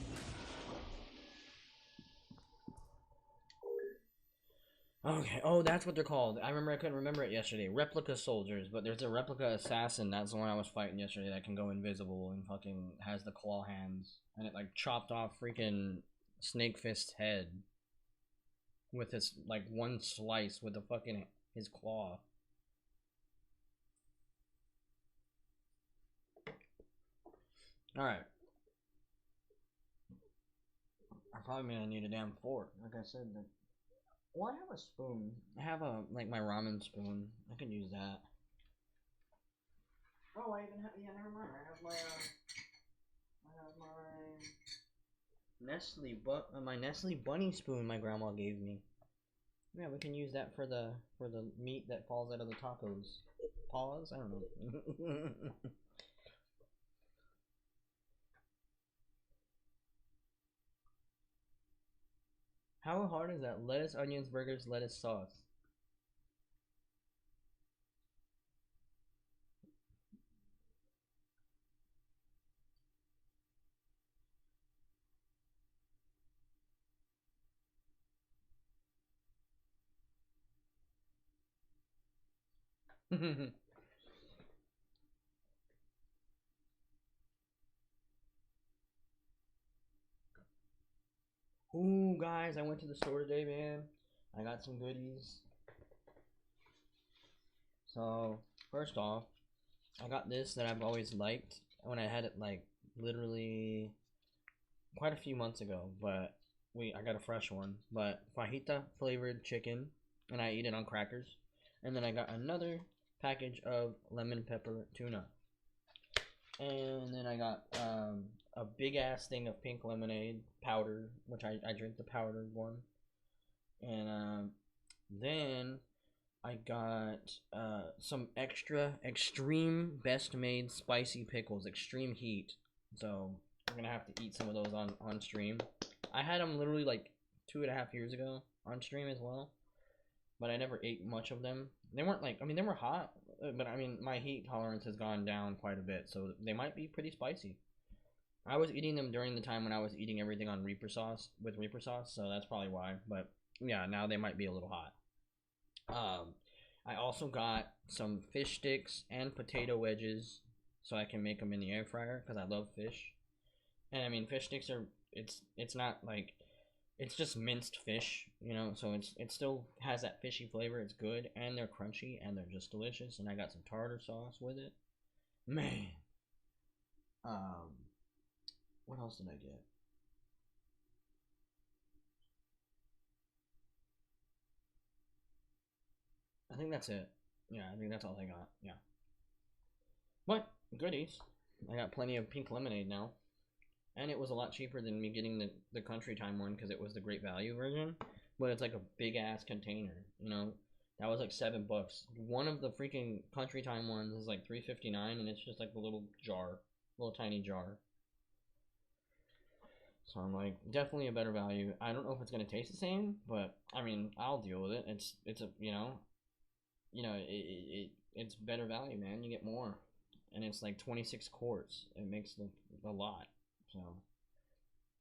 Okay, oh, that's what they're called. I remember I couldn't remember it yesterday. Replica soldiers, but there's a replica assassin. That's the one I was fighting yesterday that can go invisible and fucking has the claw hands. And it like chopped off freaking Snake Fist's head with his like one slice with the fucking his claw. All right. I probably may need a damn fork. Like I said, well, I have a spoon. I have a like my ramen spoon. I can use that. Oh, I even have, yeah, never mind. I have my My Nestle bunny spoon my grandma gave me. Yeah, we can use that for the meat that falls out of the tacos. Paws? I don't know. How hard is that? Lettuce, onions, burgers, lettuce, sauce. Ooh, guys, I went to the store today, man. I got some goodies. So, first off, I got this that I've always liked when I had it like literally quite a few months ago, but I got a fresh one. But fajita flavored chicken, and I eat it on crackers. And then I got another package of lemon pepper tuna. And then I got a big ass thing of pink lemonade powder, which I drink the powdered one. And then I got some extra extreme best made spicy pickles, extreme heat. So I'm gonna have to eat some of those on stream. I had them literally like 2.5 years ago on stream as well, but I never ate much of them. They weren't like, I mean, they were hot, but I mean, my heat tolerance has gone down quite a bit, so they might be pretty spicy. I was eating them during the time when I was eating everything on Reaper sauce, with Reaper sauce, so that's probably why. But yeah, now they might be a little hot. I also got some fish sticks and potato wedges, so I can make them in the air fryer because I love fish. And I mean, fish sticks are it's not like, it's just minced fish, you know, so it still has that fishy flavor. It's good, and they're crunchy, and they're just delicious. And I got some tartar sauce with it. Man. What else did I get? I think that's it. Yeah, I think that's all I got. Yeah. But goodies. I got plenty of pink lemonade now. And it was a lot cheaper than me getting the Country Time one because it was the Great Value version. But it's like a big ass container, you know? That was like $7. One of the freaking Country Time ones is like $3.59, and it's just like the little jar. Little tiny jar. So I'm like, definitely a better value. I don't know if it's gonna taste the same, but I mean, I'll deal with it. It's a it's better value, man. You get more, and it's like 26 quarts. It makes a lot. So,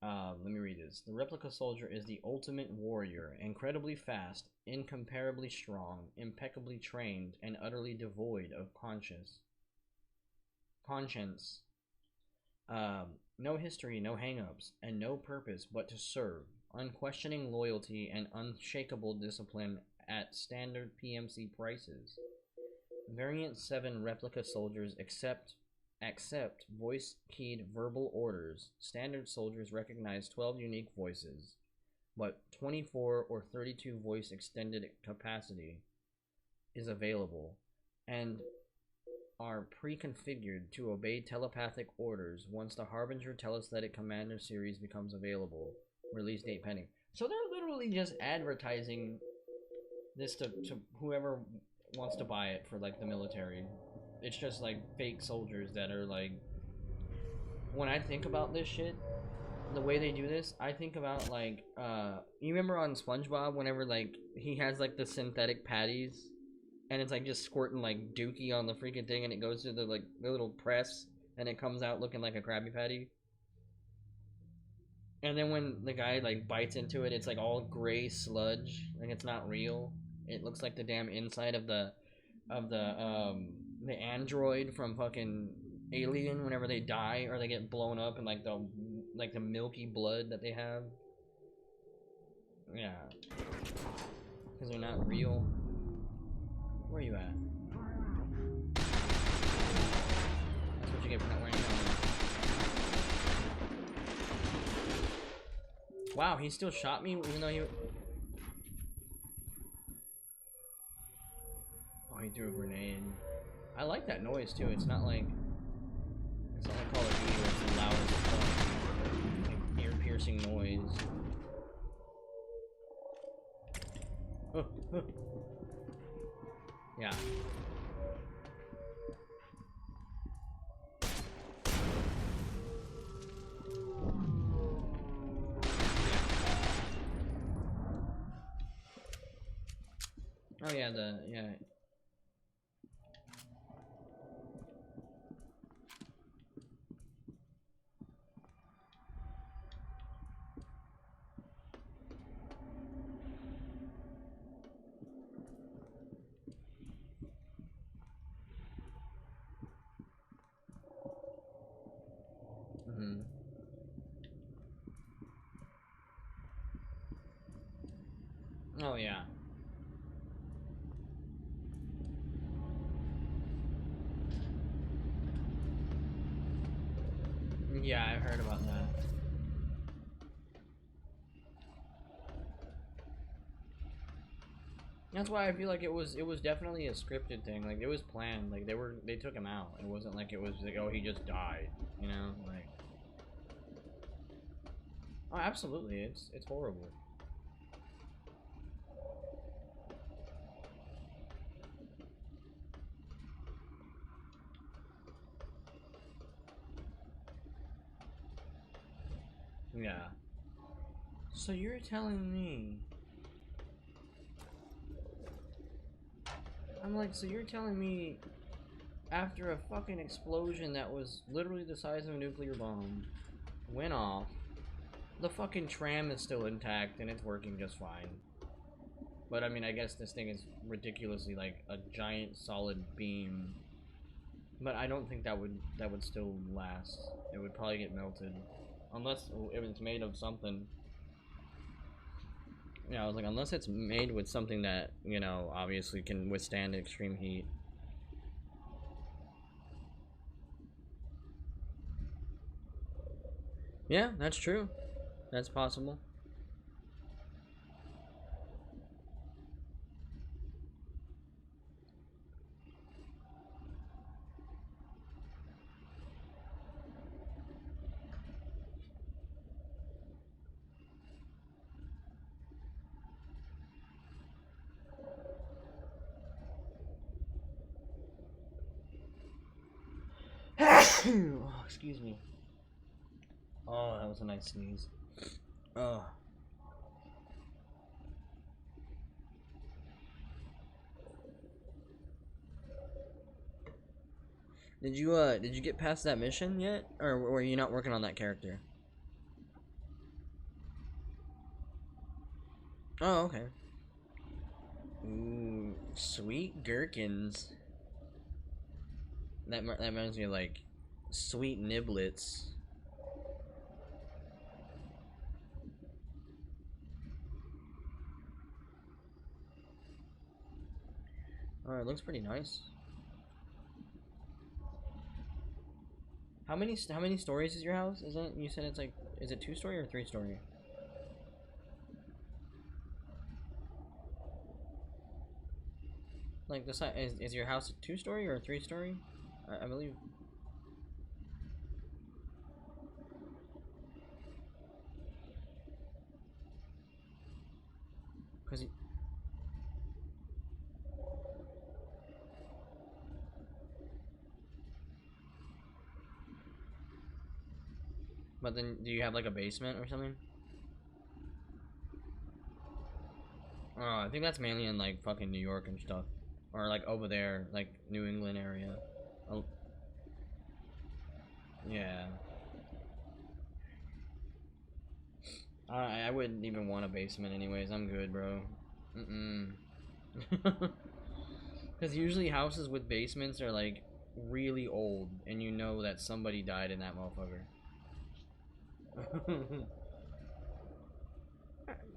let me read this. The replica soldier is the ultimate warrior, incredibly fast, incomparably strong, impeccably trained, and utterly devoid of conscience. No history, no hang-ups, and no purpose but to serve. Unquestioning loyalty and unshakable discipline at standard PMC prices. Variant 7 replica soldiers accept voice-keyed verbal orders. Standard soldiers recognize 12 unique voices, but 24 or 32 voice extended capacity is available, and are pre-configured to obey telepathic orders once the Harbinger Telesthetic Commander series becomes available. Release date pending. So they're literally just advertising this to whoever wants to buy it for like the military. It's just like fake soldiers that are like, when I think about this shit, the way they do this, I think about like, you remember on SpongeBob whenever like he has like the synthetic patties, and it's like just squirting like dookie on the freaking thing, and it goes to the like the little press, and it comes out looking like a Krabby Patty. And then when the guy like bites into it, it's like all gray sludge, like it's not real. It looks like the damn inside of the android from fucking Alien whenever they die or they get blown up, and like the milky blood that they have. Yeah, because they're not real. Where are you at? That's what you get for not wearing helmet. Wow, he still shot me even though he... Oh, he threw a grenade. I like that noise too. It's not like Call of Duty where it's the loudest, like, ear-piercing noise. Yeah. Oh yeah, yeah. Mhm. Oh yeah. Yeah, I heard about that. That's why I feel like it was definitely a scripted thing. Like it was planned. Like they took him out. It wasn't like it was like, oh, he just died. You know, like, oh, absolutely. It's horrible. Yeah. So you're telling me, I'm like, so you're telling me after a fucking explosion that was literally the size of a nuclear bomb went off, the fucking tram is still intact and it's working just fine. But I mean, I guess this thing is ridiculously like a giant solid beam. But I don't think that would still last. It would probably get melted, unless if it's made of something. Yeah, I was like, unless it's made with something that, obviously can withstand extreme heat. Yeah, that's true. That's possible. Oh, excuse me. Oh, that was a nice sneeze. Oh. Did you get past that mission yet? Or were you not working on that character? Oh, okay. Ooh, sweet gherkins. That reminds me of like sweet niblets. Oh, it looks pretty nice. How many stories is your house? Is it, you said it's like, is it 2-story or 3-story? Like the size is your house a 2-story or a 3-story? I believe. Cause but then do you have like a basement or something? Oh, I think that's mainly in like fucking New York and stuff, or like over there, like New England area. Oh, yeah. I wouldn't even want a basement anyways. I'm good, bro. Mm-mm. Because usually houses with basements are like really old, and you know that somebody died in that motherfucker.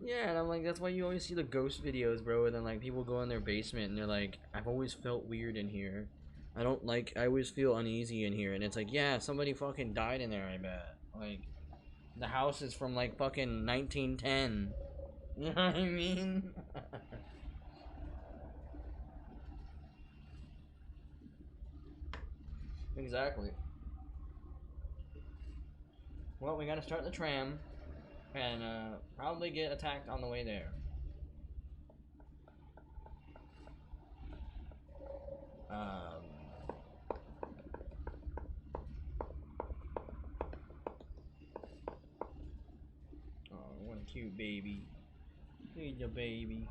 Yeah, and I'm like, that's why you always see the ghost videos, bro. And then like people go in their basement and they're like, I've always felt weird in here. I always feel uneasy in here. And it's like, yeah, somebody fucking died in there, I bet. Like, the house is from like fucking 1910. You know what I mean? Exactly. Well, we gotta start the tram and probably get attacked on the way there. Oh, what a cute baby. Here's your baby.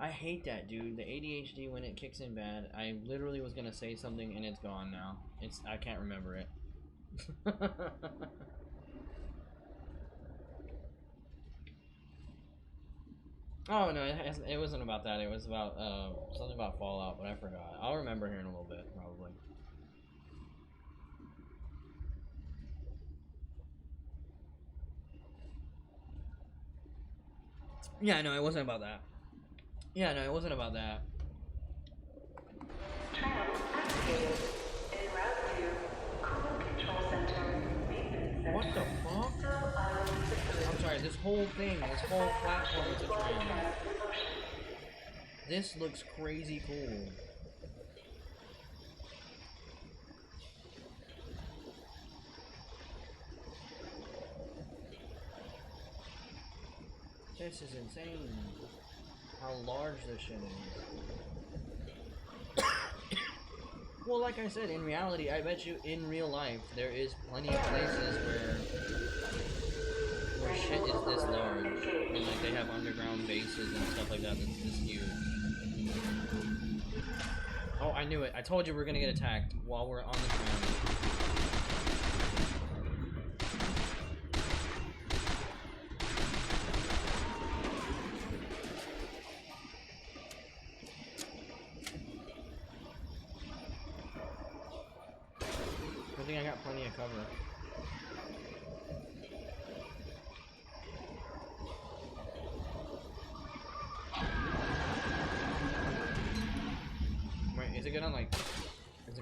I hate that, dude. The ADHD when it kicks in bad. I literally was gonna say something and it's gone now. I can't remember it. Oh no, it wasn't about that. It was about something about Fallout, but I forgot. I'll remember here in a little bit, probably. Yeah, no, it wasn't about that. Yeah, no, it wasn't about that. What the fuck? I'm sorry, this whole thing, this whole platform is a tram. This looks crazy cool. This is insane. How large this shit is. Well, like I said, in reality, I bet you in real life there is plenty of places where shit is this large, and like they have underground bases and stuff like that that's this huge. Oh, I knew it. I told you we're gonna get attacked while we're on the ground. I think I got plenty of cover. Wait, is it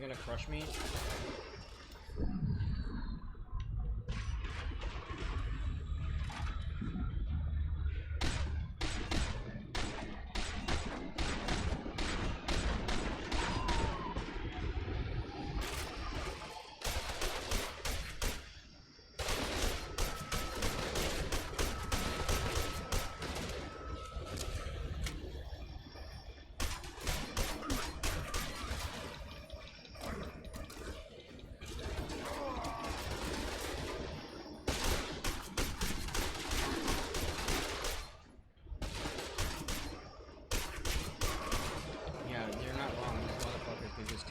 gonna crush me?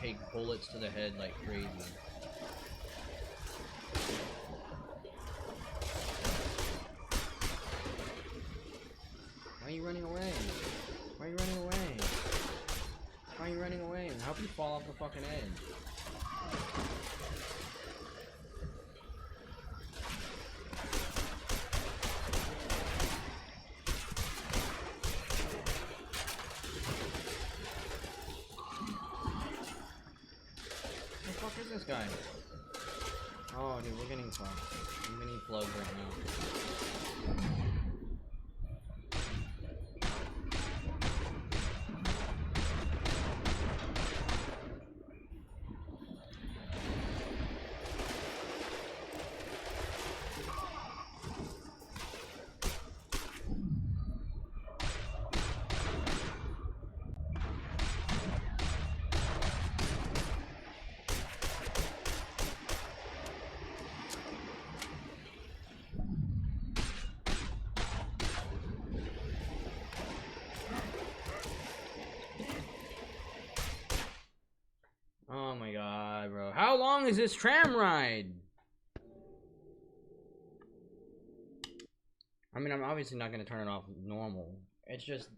Take bullets to the head like crazy. Why are you running away? Why are you running away? Why are you running away? How can you fall off the fucking edge? This guy. Oh, dude, we're getting fucked. I'm getting plugged right now. Oh my god, bro. How long is this tram ride? I mean, I'm obviously not going to turn it off normal. It's just,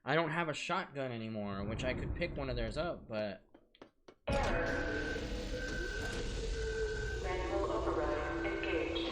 I don't have a shotgun anymore, which I could pick one of theirs up, but... Manual override engaged.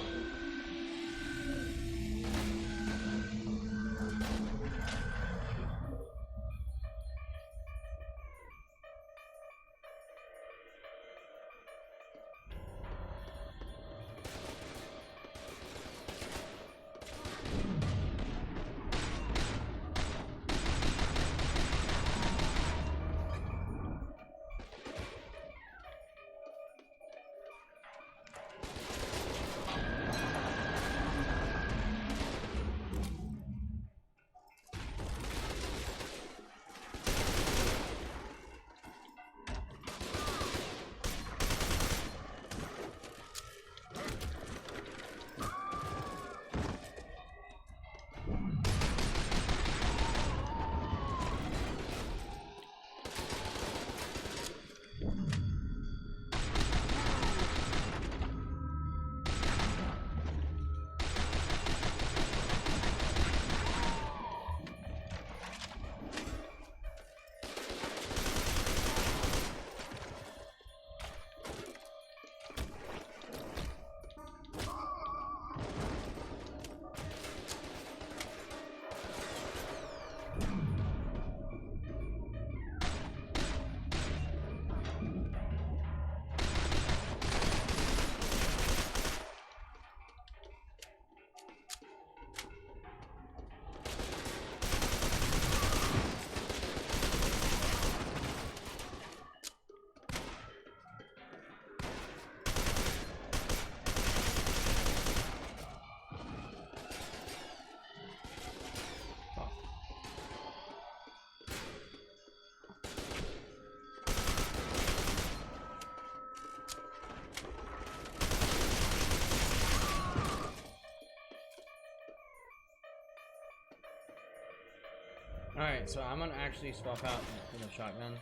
Alright, so I'm gonna actually swap out for the shotgun.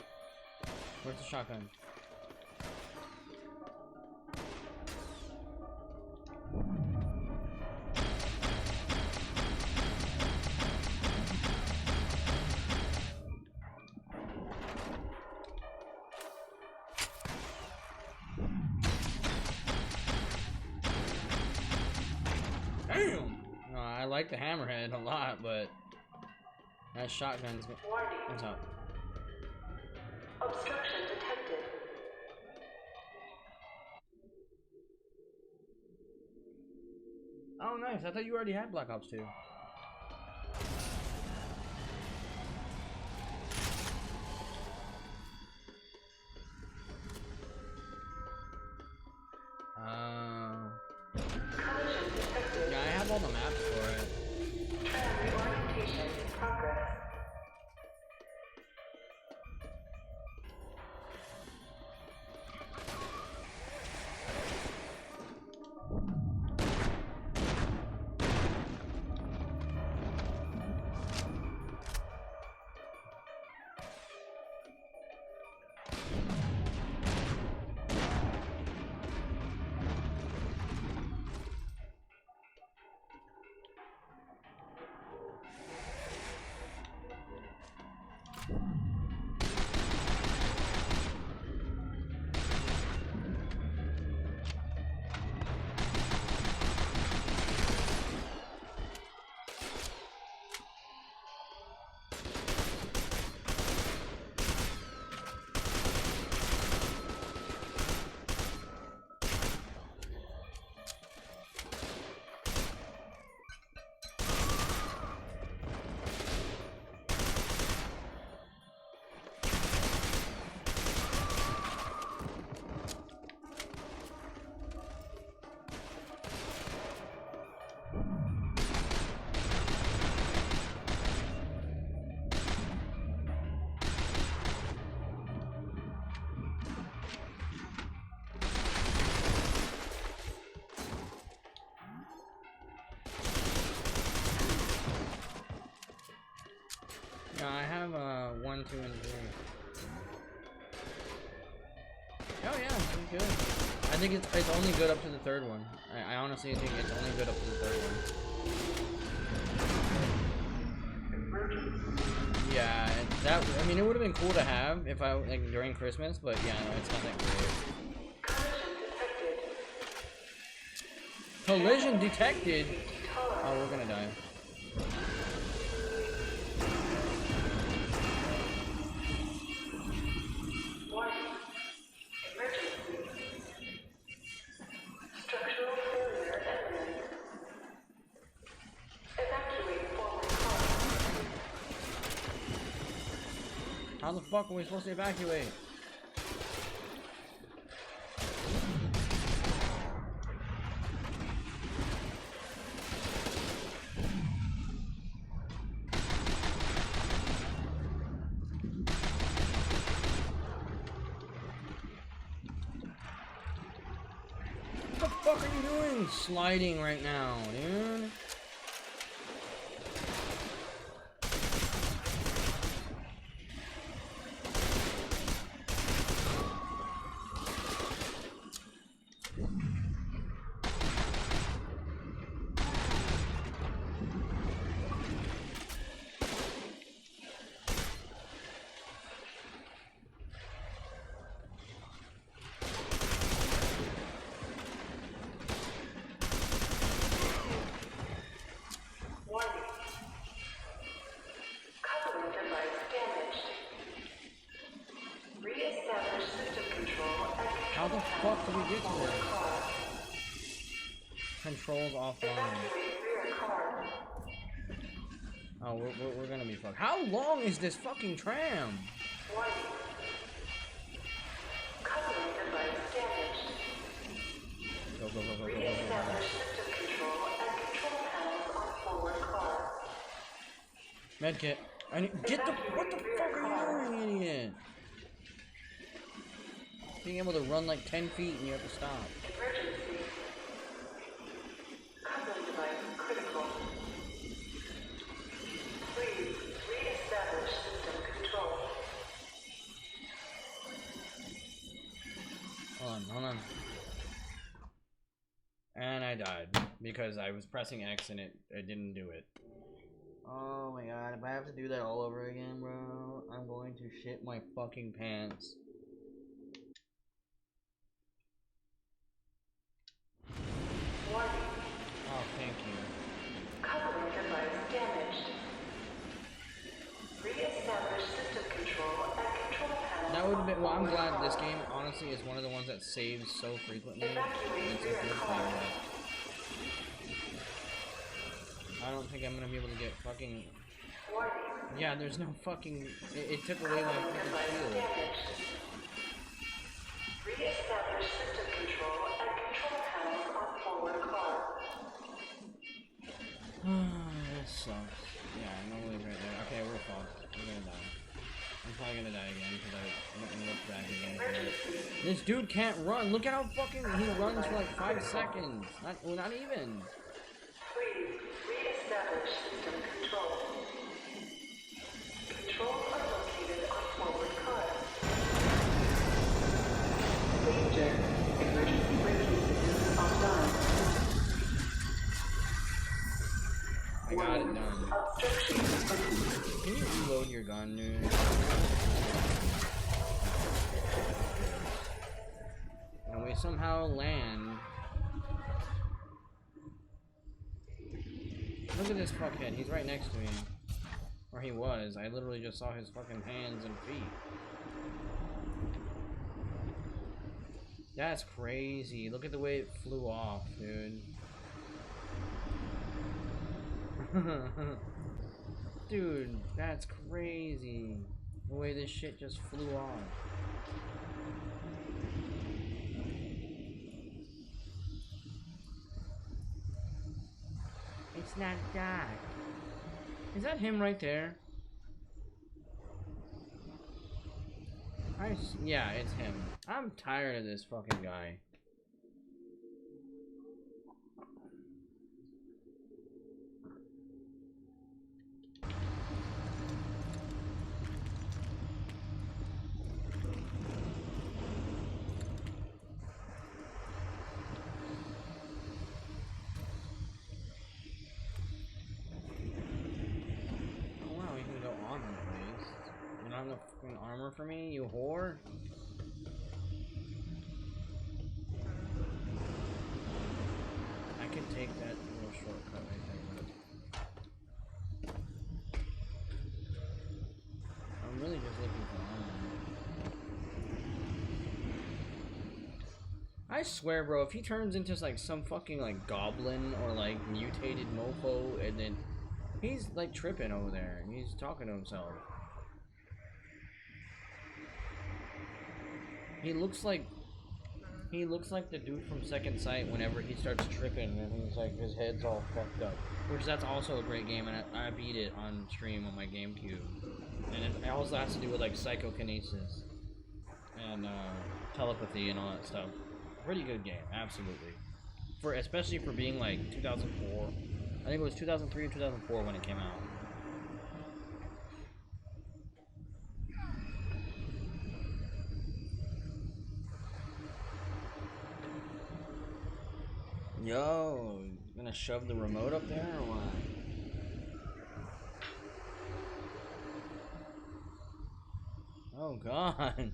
Where's the shotgun? Damn! No, I like the hammerhead a lot, but that shotgun's Warning. what's up? Obstruction detected. Oh, nice. I thought you already had Black Ops 2. Collision detected. Yeah, I have all the maps for it. Tram reorientation in progress. Yeah, I have 1, 2, and 3. Oh yeah, it's good. I think it's only good up to the third one. I honestly think it's only good up to the third one. Yeah, that I mean it would have been cool to have if I like during Christmas, but yeah, no, it's not that great. Collision detected. Oh, we're gonna die. Structural failure imminent. Evacuate forward car. How the fuck are we supposed to evacuate? What the fuck are you doing? Sliding right now, dude. Warning. Coupling device damaged. Re-establish system control and How the fuck did we get to forward this? car. Controls offline. Evacuate rear car. Oh, we're gonna be fucked. How long is this fucking tram? Warning. Coupling device damaged. Go, go, go, go, go, go, go, go. Re-establish system control and control panels on forward car. Medkit. I need, get the. What the fuck are you doing, idiot? Being able to run like 10 feet and you have to stop. Emergency. Coupling device critical. Please re-establish because I was pressing X and it didn't do it. Oh my god, if I have to do that all over again, bro, I'm going to shit my fucking pants. Warning. Oh, thank you. Coupling device damaged. Re-establish system control at control panel. That would have been. Well, I'm forward glad car. this game, honestly, is one of the ones that saves so frequently. Evacuate It's a rear good car. thing. I don't think I'm gonna be able to get fucking. Warning. Yeah, there's no fucking. It took away my Coupling fucking device shield. damaged. Re-establish system control at control panels on forward car. This sucks. Yeah, no way right there. Okay, we're fucked. We're gonna die. I'm probably gonna die again because I didn't look back again. Emergency. This dude can't run. Look at how fucking he runs for like 5 seconds. Not even. Please re-establish system control. Controls are located on forward car. Danger. Emergency braking system offline. I got it done. Obstruction. Can you reload your gun, dude? And we somehow land. Look at this fuckhead. He's right next to me. Or he was. I literally just saw his fucking hands and feet. That's crazy. Look at the way it flew off, dude. Dude, that's crazy. The way this shit just flew off. It's not dark. Is that him right there? Yeah, it's him. I'm tired of this fucking guy. Oh wow, we can go on him at least. You don't have no fucking armor for me, you whore? I could take that little shortcut right there, but I'm really just looking for armor. I swear, bro, if he turns into like some fucking like goblin or like mutated mofo, and then he's like tripping over there and he's talking to himself. He looks like the dude from Second Sight whenever he starts tripping and he's like his head's all fucked up. Which that's also a great game, and I beat it on stream on my GameCube. And it also has to do with like psychokinesis and telepathy and all that stuff. Pretty good game, absolutely. Especially for being like 2004. I think it was 2003 or 2004 when it came out. Yo, gonna shove the remote up there or what? Oh god.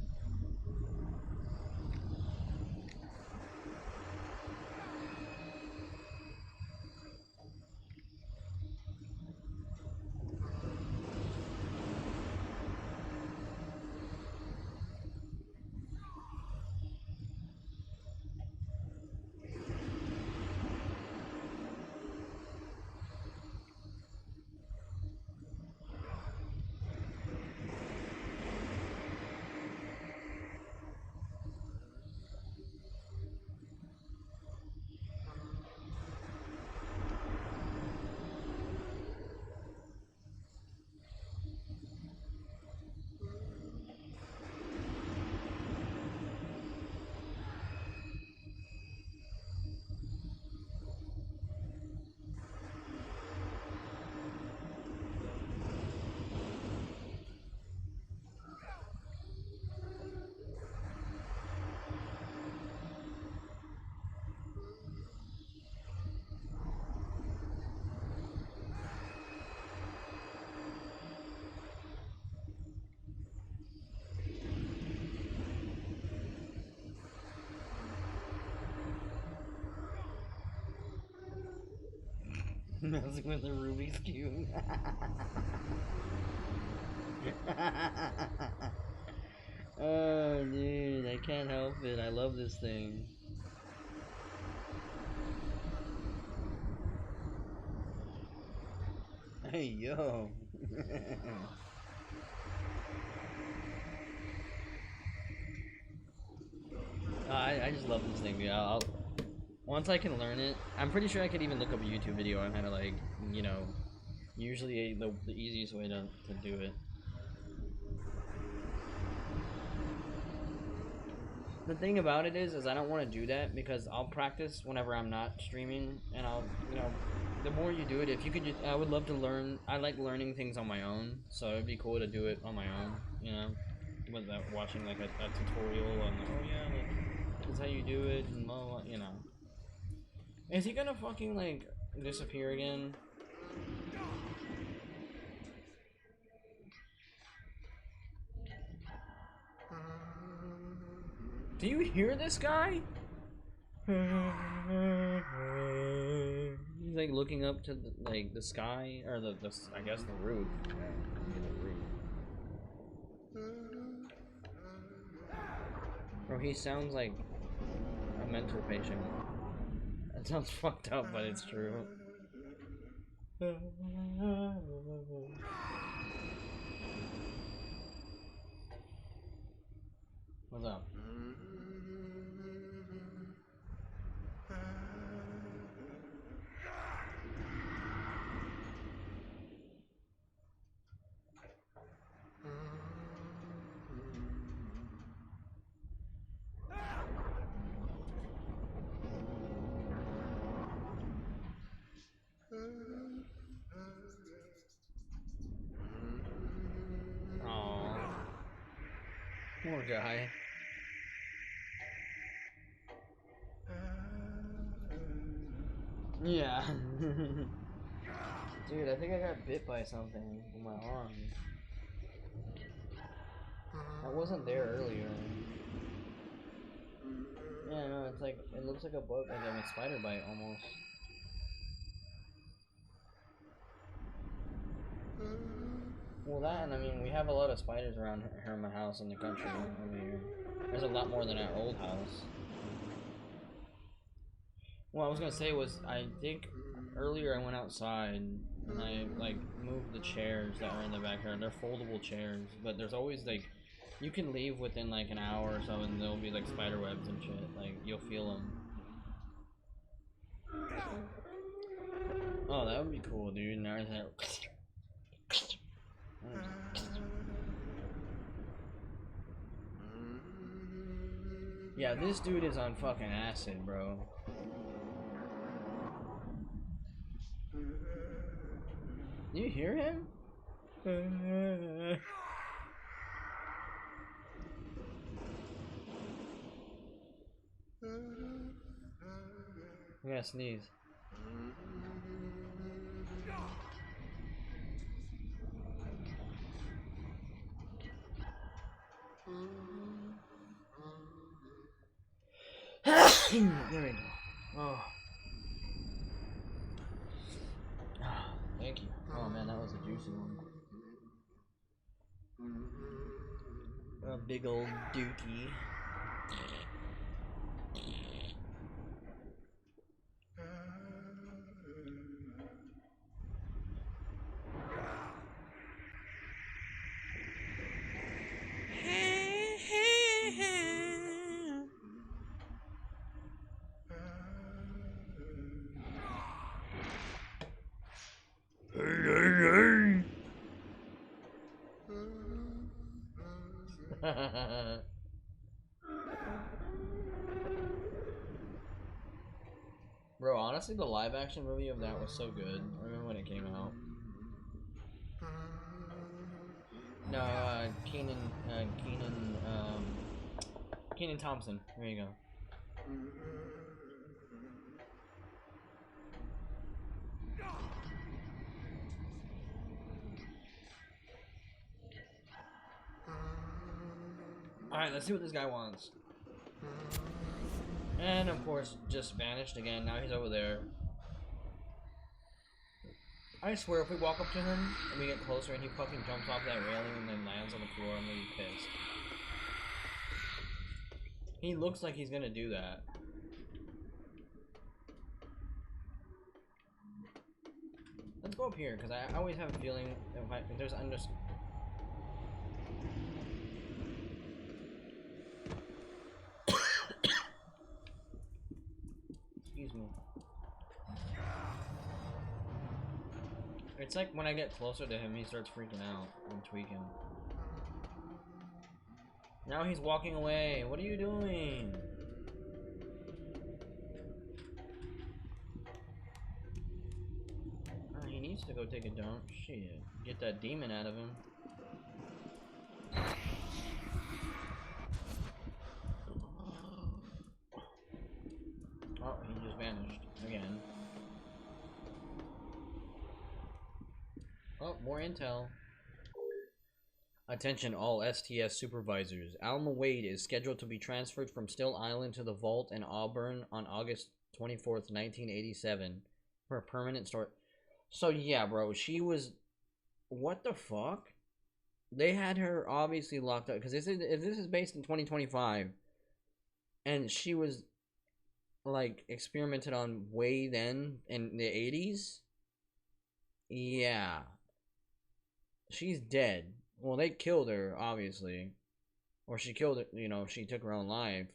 Messing with the Rubik's Cube. Oh, dude, I can't help it. I love this thing. Hey, yo. I just love this thing, dude. Once I can learn it, I'm pretty sure I could even look up a YouTube video on how to, like, you know, usually the easiest way to do it. The thing about it is I don't want to do that because I'll practice whenever I'm not streaming, and I'll, you know, the more you do it, if you could just, I would love to learn, I like learning things on my own, so it'd be cool to do it on my own, you know, without watching, like, a tutorial on, oh yeah, like, this is how you do it, and blah, blah, you know. Is he gonna fucking, like, disappear again? Do you hear this guy? He's like looking up to the, like the sky or the I guess the roof. Bro, he sounds like a mental patient. That sounds fucked up, but it's true. What's up? Aww. Poor guy. Yeah. Dude, I think I got bit by something in my arm. That wasn't there earlier. Yeah, no, it's like, it looks like a bug, like a spider bite almost. Well, that, and I mean, we have a lot of spiders around here in my house in the country over here. There's a lot more than our old house. What I was gonna say was, I think earlier I went outside and I like moved the chairs that were in the backyard. They're foldable chairs, but there's always like, you can leave within like an hour or so and there'll be like spider webs and shit. Like, you'll feel them. Oh, that would be cool, dude. Now it's like, yeah, this dude is on fucking acid, bro. You hear him? I'm gonna sneeze. There we go. Oh. Thank you. Oh man, that was a juicy one. A big old dookie. Bro, honestly, the live action movie of that was so good. I remember when it came out. No, Kenan Thompson. There you go. Alright, let's see what this guy wants. And of course, just vanished again. Now he's over there. I swear, if we walk up to him and we get closer and he fucking jumps off that railing and then lands on the floor, I'm gonna be pissed. He looks like he's gonna do that. Let's go up here, because I always have a feeling if there's Excuse me. It's like when I get closer to him, he starts freaking out and tweaking. Now he's walking away. What are you doing? He needs to go take a dump. Shit. Get that demon out of him. Oh, he just vanished again. Oh, more intel. Attention all STS supervisors. Alma Wade is scheduled to be transferred from Still Island to the Vault in Auburn on August 24th, 1987 for a permanent store. So yeah, bro, she was... What the fuck? They had her obviously locked up, because this is based in 2025, and she was, like, experimented on way then, in the 80s? Yeah. She's dead. Well, they killed her, obviously. Or she killed her, you know, she took her own life,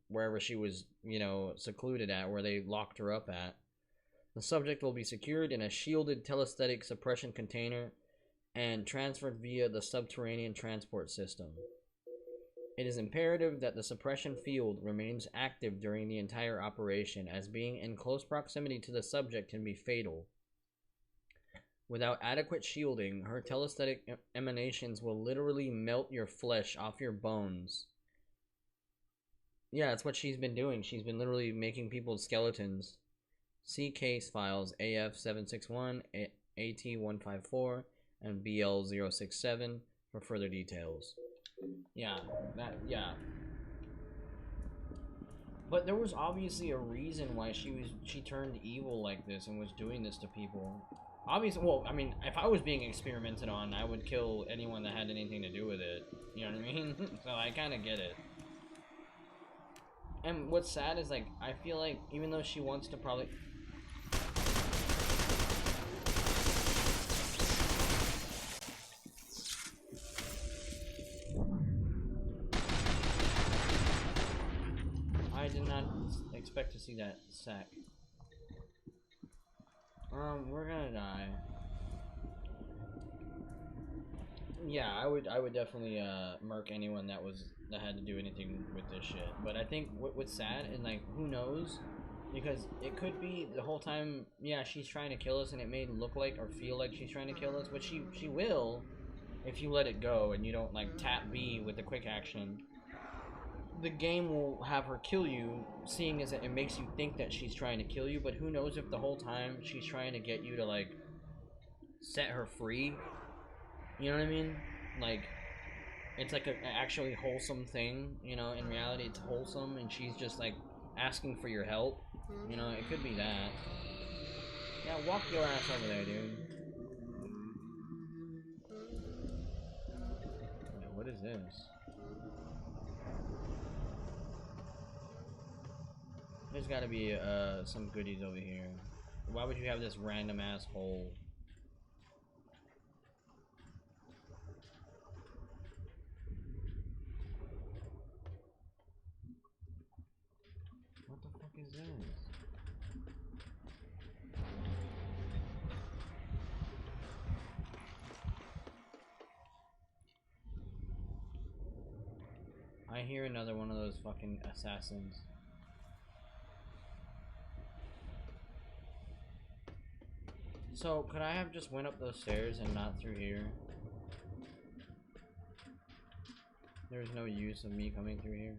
wherever she was, you know, secluded at, where they locked her up at. The subject will be secured in a shielded telesthetic suppression container and transferred via the subterranean transport system. It is imperative that the suppression field remains active during the entire operation, as being in close proximity to the subject can be fatal. Without adequate shielding, her telesthetic emanations will literally melt your flesh off your bones. Yeah, that's what she's been doing. She's been literally making people's skeletons. See case files AF761, AT154, and BL067 for further details. Yeah. But there was obviously a reason why she turned evil like this and was doing this to people. Obviously, well, I mean, if I was being experimented on, I would kill anyone that had anything to do with it. You know what I mean? So I kind of get it. And what's sad is, like, I feel like even though she wants to probably... I did not expect to see that sack. We're gonna die. Yeah, I would definitely murk anyone that had to do anything with this shit. But I think what's sad, and like, who knows, because it could be the whole time, yeah, she's trying to kill us, and it may look like or feel like she's trying to kill us, but she will, if you let it go and you don't like tap B with the quick action. The game will have her kill you, seeing as it makes you think that she's trying to kill you, but who knows if the whole time she's trying to get you to, like, set her free. You know what I mean? Like, it's like an actually wholesome thing, you know, in reality it's wholesome, and she's just, like, asking for your help. You know, it could be that. Yeah, walk your ass over there, dude. Yeah, what is this? There's gotta be some goodies over here. Why would you have this random ass hole? What the fuck is this? I hear another one of those fucking assassins. So, could I have just went up those stairs and not through here? There's no use of me coming through here.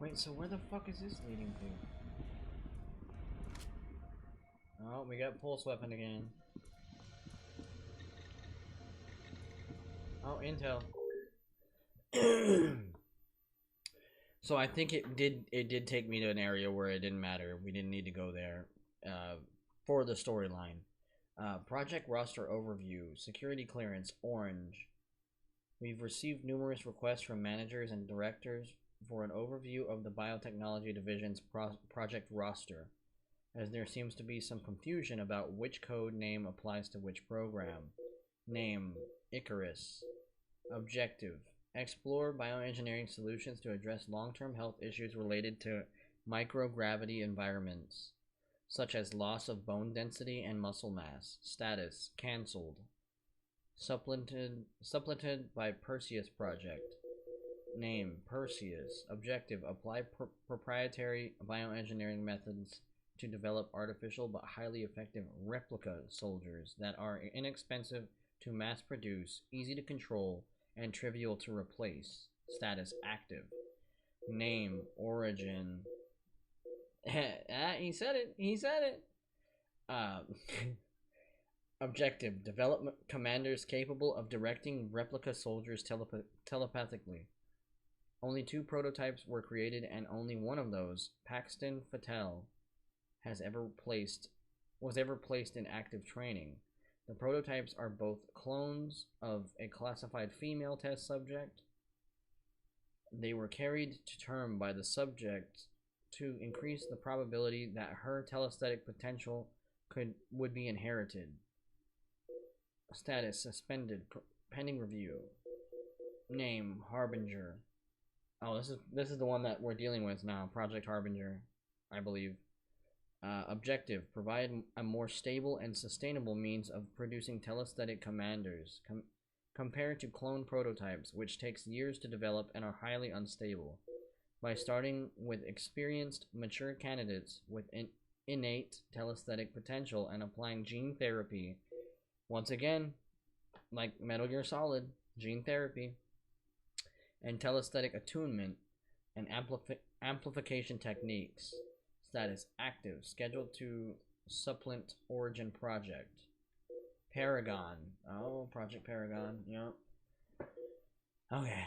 Wait, so where the fuck is this leading to? Oh, we got pulse weapon again. Oh, intel. So I think it did take me to an area where it didn't matter. We didn't need to go there for the storyline. Project roster overview. Security clearance orange. We've received numerous requests from managers and directors for an overview of the biotechnology division's project roster, as there seems to be some confusion about which code name applies to which program. Name: Icarus. Objective: explore bioengineering solutions to address long-term health issues related to microgravity environments, such as loss of bone density and muscle mass. Status: cancelled. Supplemented by Perseus Project. Name: Perseus. Objective: apply proprietary bioengineering methods to develop artificial but highly effective replica soldiers that are inexpensive to mass produce, easy to control, and trivial to replace. Status: active. Name: Origin. He said it. Objective: development commanders capable of directing replica soldiers telepathically. Only 2 prototypes were created, and only one of those, Paxton Fatel, was ever placed in active training. The prototypes are both clones of a classified female test subject. They were carried to term by the subject to increase the probability that her telesthetic potential would be inherited. Status: suspended, pending review. Name: Harbinger. Oh, this is the one that we're dealing with now, Project Harbinger, I believe. Objective: provide a more stable and sustainable means of producing telesthetic commanders, compared to clone prototypes, which takes years to develop and are highly unstable. By starting with experienced, mature candidates with innate telesthetic potential and applying gene therapy, once again, like Metal Gear Solid, gene therapy, and telesthetic attunement and amplification techniques. Status: active. Scheduled to supplement Origin Project. Paragon. Oh, Project Paragon. Yep. Okay.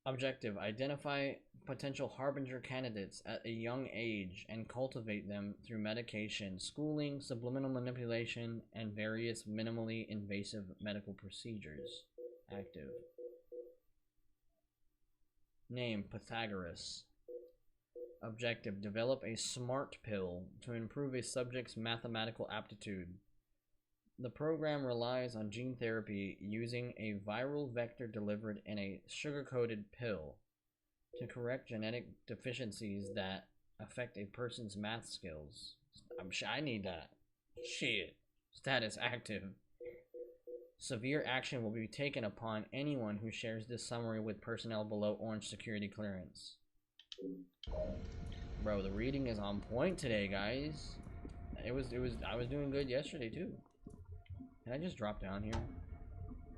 Objective: identify potential Harbinger candidates at a young age and cultivate them through medication, schooling, subliminal manipulation, and various minimally invasive medical procedures. Active. Name: Pythagoras. Objective: develop a smart pill to improve a subject's mathematical aptitude. The program relies on gene therapy using a viral vector delivered in a sugar-coated pill to correct genetic deficiencies that affect a person's math skills. I need that. Shit. Status: active. Severe action will be taken upon anyone who shares this summary with personnel below orange security clearance. Bro, the reading is on point today, guys. I was doing good yesterday too. Can I just drop down here?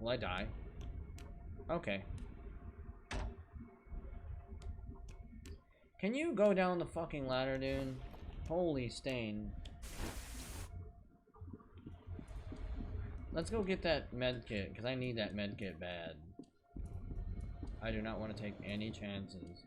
Will I die? Okay. Can you go down the fucking ladder, dude? Holy stain. Let's go get that med kit, because I need that med kit bad. I do not want to take any chances.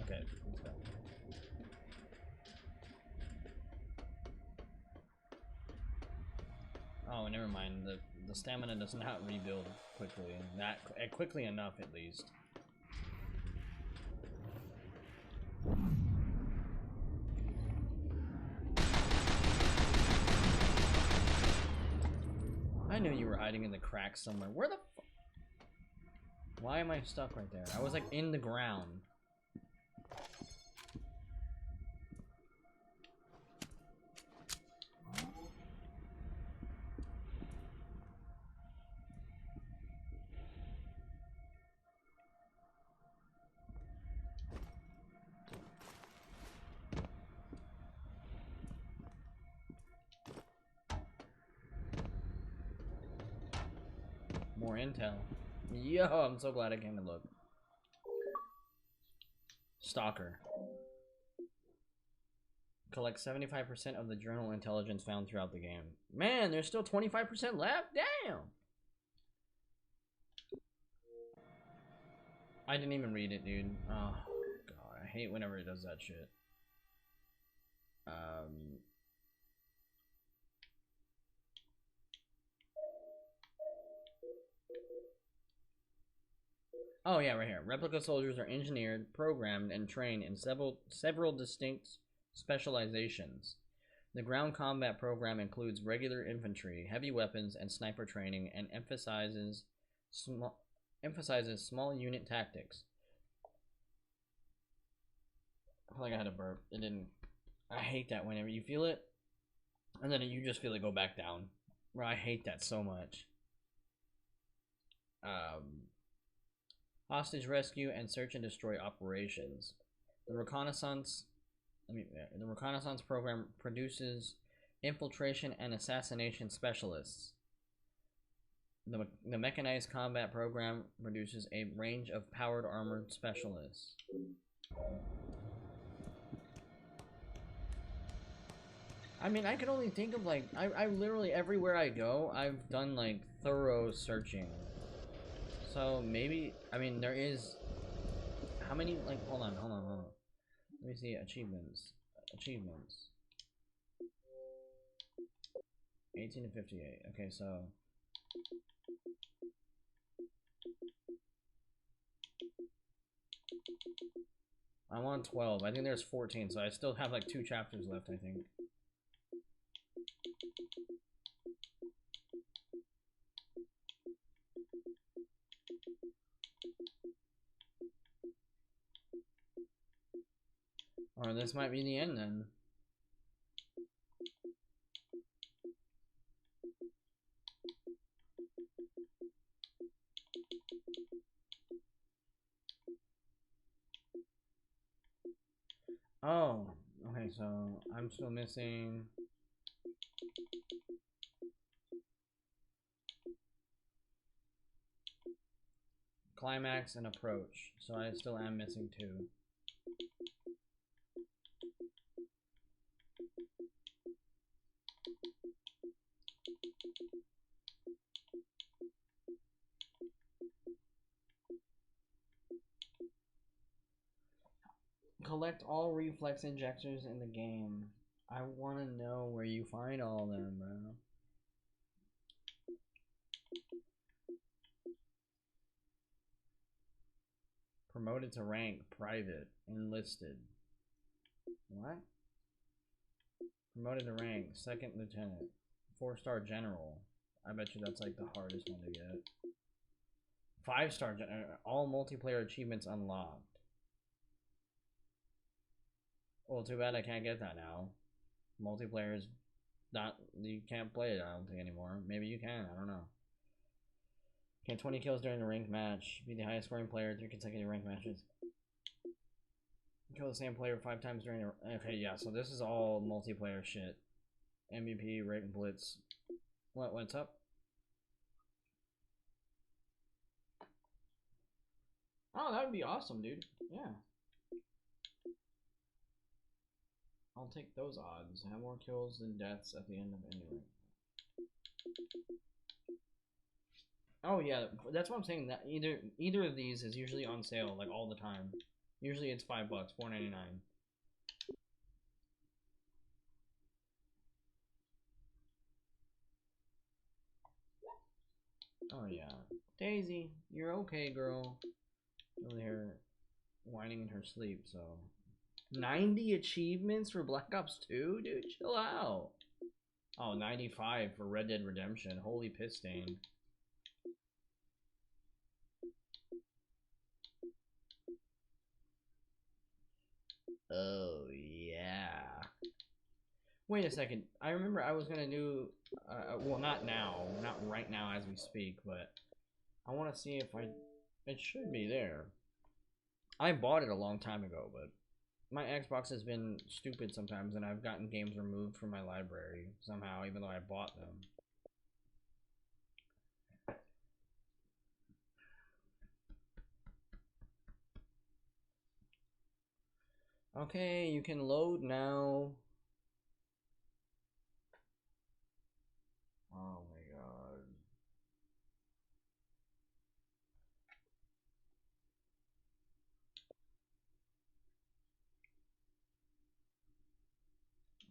Okay, let's go. Oh, never mind. The stamina does not rebuild quickly. Not quickly enough, at least. I knew you were hiding in the cracks somewhere. Where the f- Why am I stuck right there? I was like in the ground. More intel. Yo, I'm so glad I came to look. Stalker. Collect 75% of the journal intelligence found throughout the game. Man, there's still 25% left? Damn! I didn't even read it, dude. Oh, God. I hate whenever it does that shit. Oh yeah, right here. Replica soldiers are engineered, programmed, and trained in several distinct specializations. The ground combat program includes regular infantry, heavy weapons, and sniper training, and emphasizes small unit tactics. I feel like I had a burp. It didn't. I hate that whenever you feel it, and then you just feel it go back down. Bro, I hate that so much. Hostage rescue and search and destroy operations. The reconnaissance program produces infiltration and assassination specialists. The mechanized combat program produces a range of powered armored specialists. I mean, I can only think of like I literally everywhere I go, I've done like thorough searching. So maybe, I mean, there is, how many, like, hold on. Let me see, achievements. 18 to 58, okay, so. I'm on 12, I think there's 14, so I still have like 2 chapters left, I think. Or this might be the end then. Oh, okay, so I'm still missing. Climax and approach, so I still am missing 2. Collect all reflex injectors in the game. I want to know where you find all of them, bro. Promoted to rank, private, enlisted. What? Promoted to rank, 2nd lieutenant, 4-star general. I bet you that's like the hardest one to get. 5-star general, all multiplayer achievements unlocked. Well, too bad I can't get that now. Multiplayer is not, you can't play it, I don't think, anymore. Maybe you can, I don't know. Get 20 kills during a ranked match. Be the highest scoring player 3 consecutive ranked matches. Kill the same player 5 times during a... Okay, yeah, so this is all multiplayer shit. MVP, rank blitz. What's up? Oh, that would be awesome, dude. Yeah. I'll take those odds. Have more kills than deaths at the end of any rank. Oh yeah, that's what I'm saying. That either of these is usually on sale, like all the time. Usually it's $5, $4.99. Oh yeah, Daisy, you're okay, girl. Over here, whining in her sleep. So, 90 achievements for Black Ops 2, dude. Chill out. Oh, 95 for Red Dead Redemption. Holy piss stain. Oh, yeah. Wait a second. I remember I was gonna do, well, not now, not right now as we speak, but I want to see if it should be there. I bought it a long time ago, but my Xbox has been stupid sometimes, and I've gotten games removed from my library somehow, even though I bought them. Okay, you can load now. Oh my god.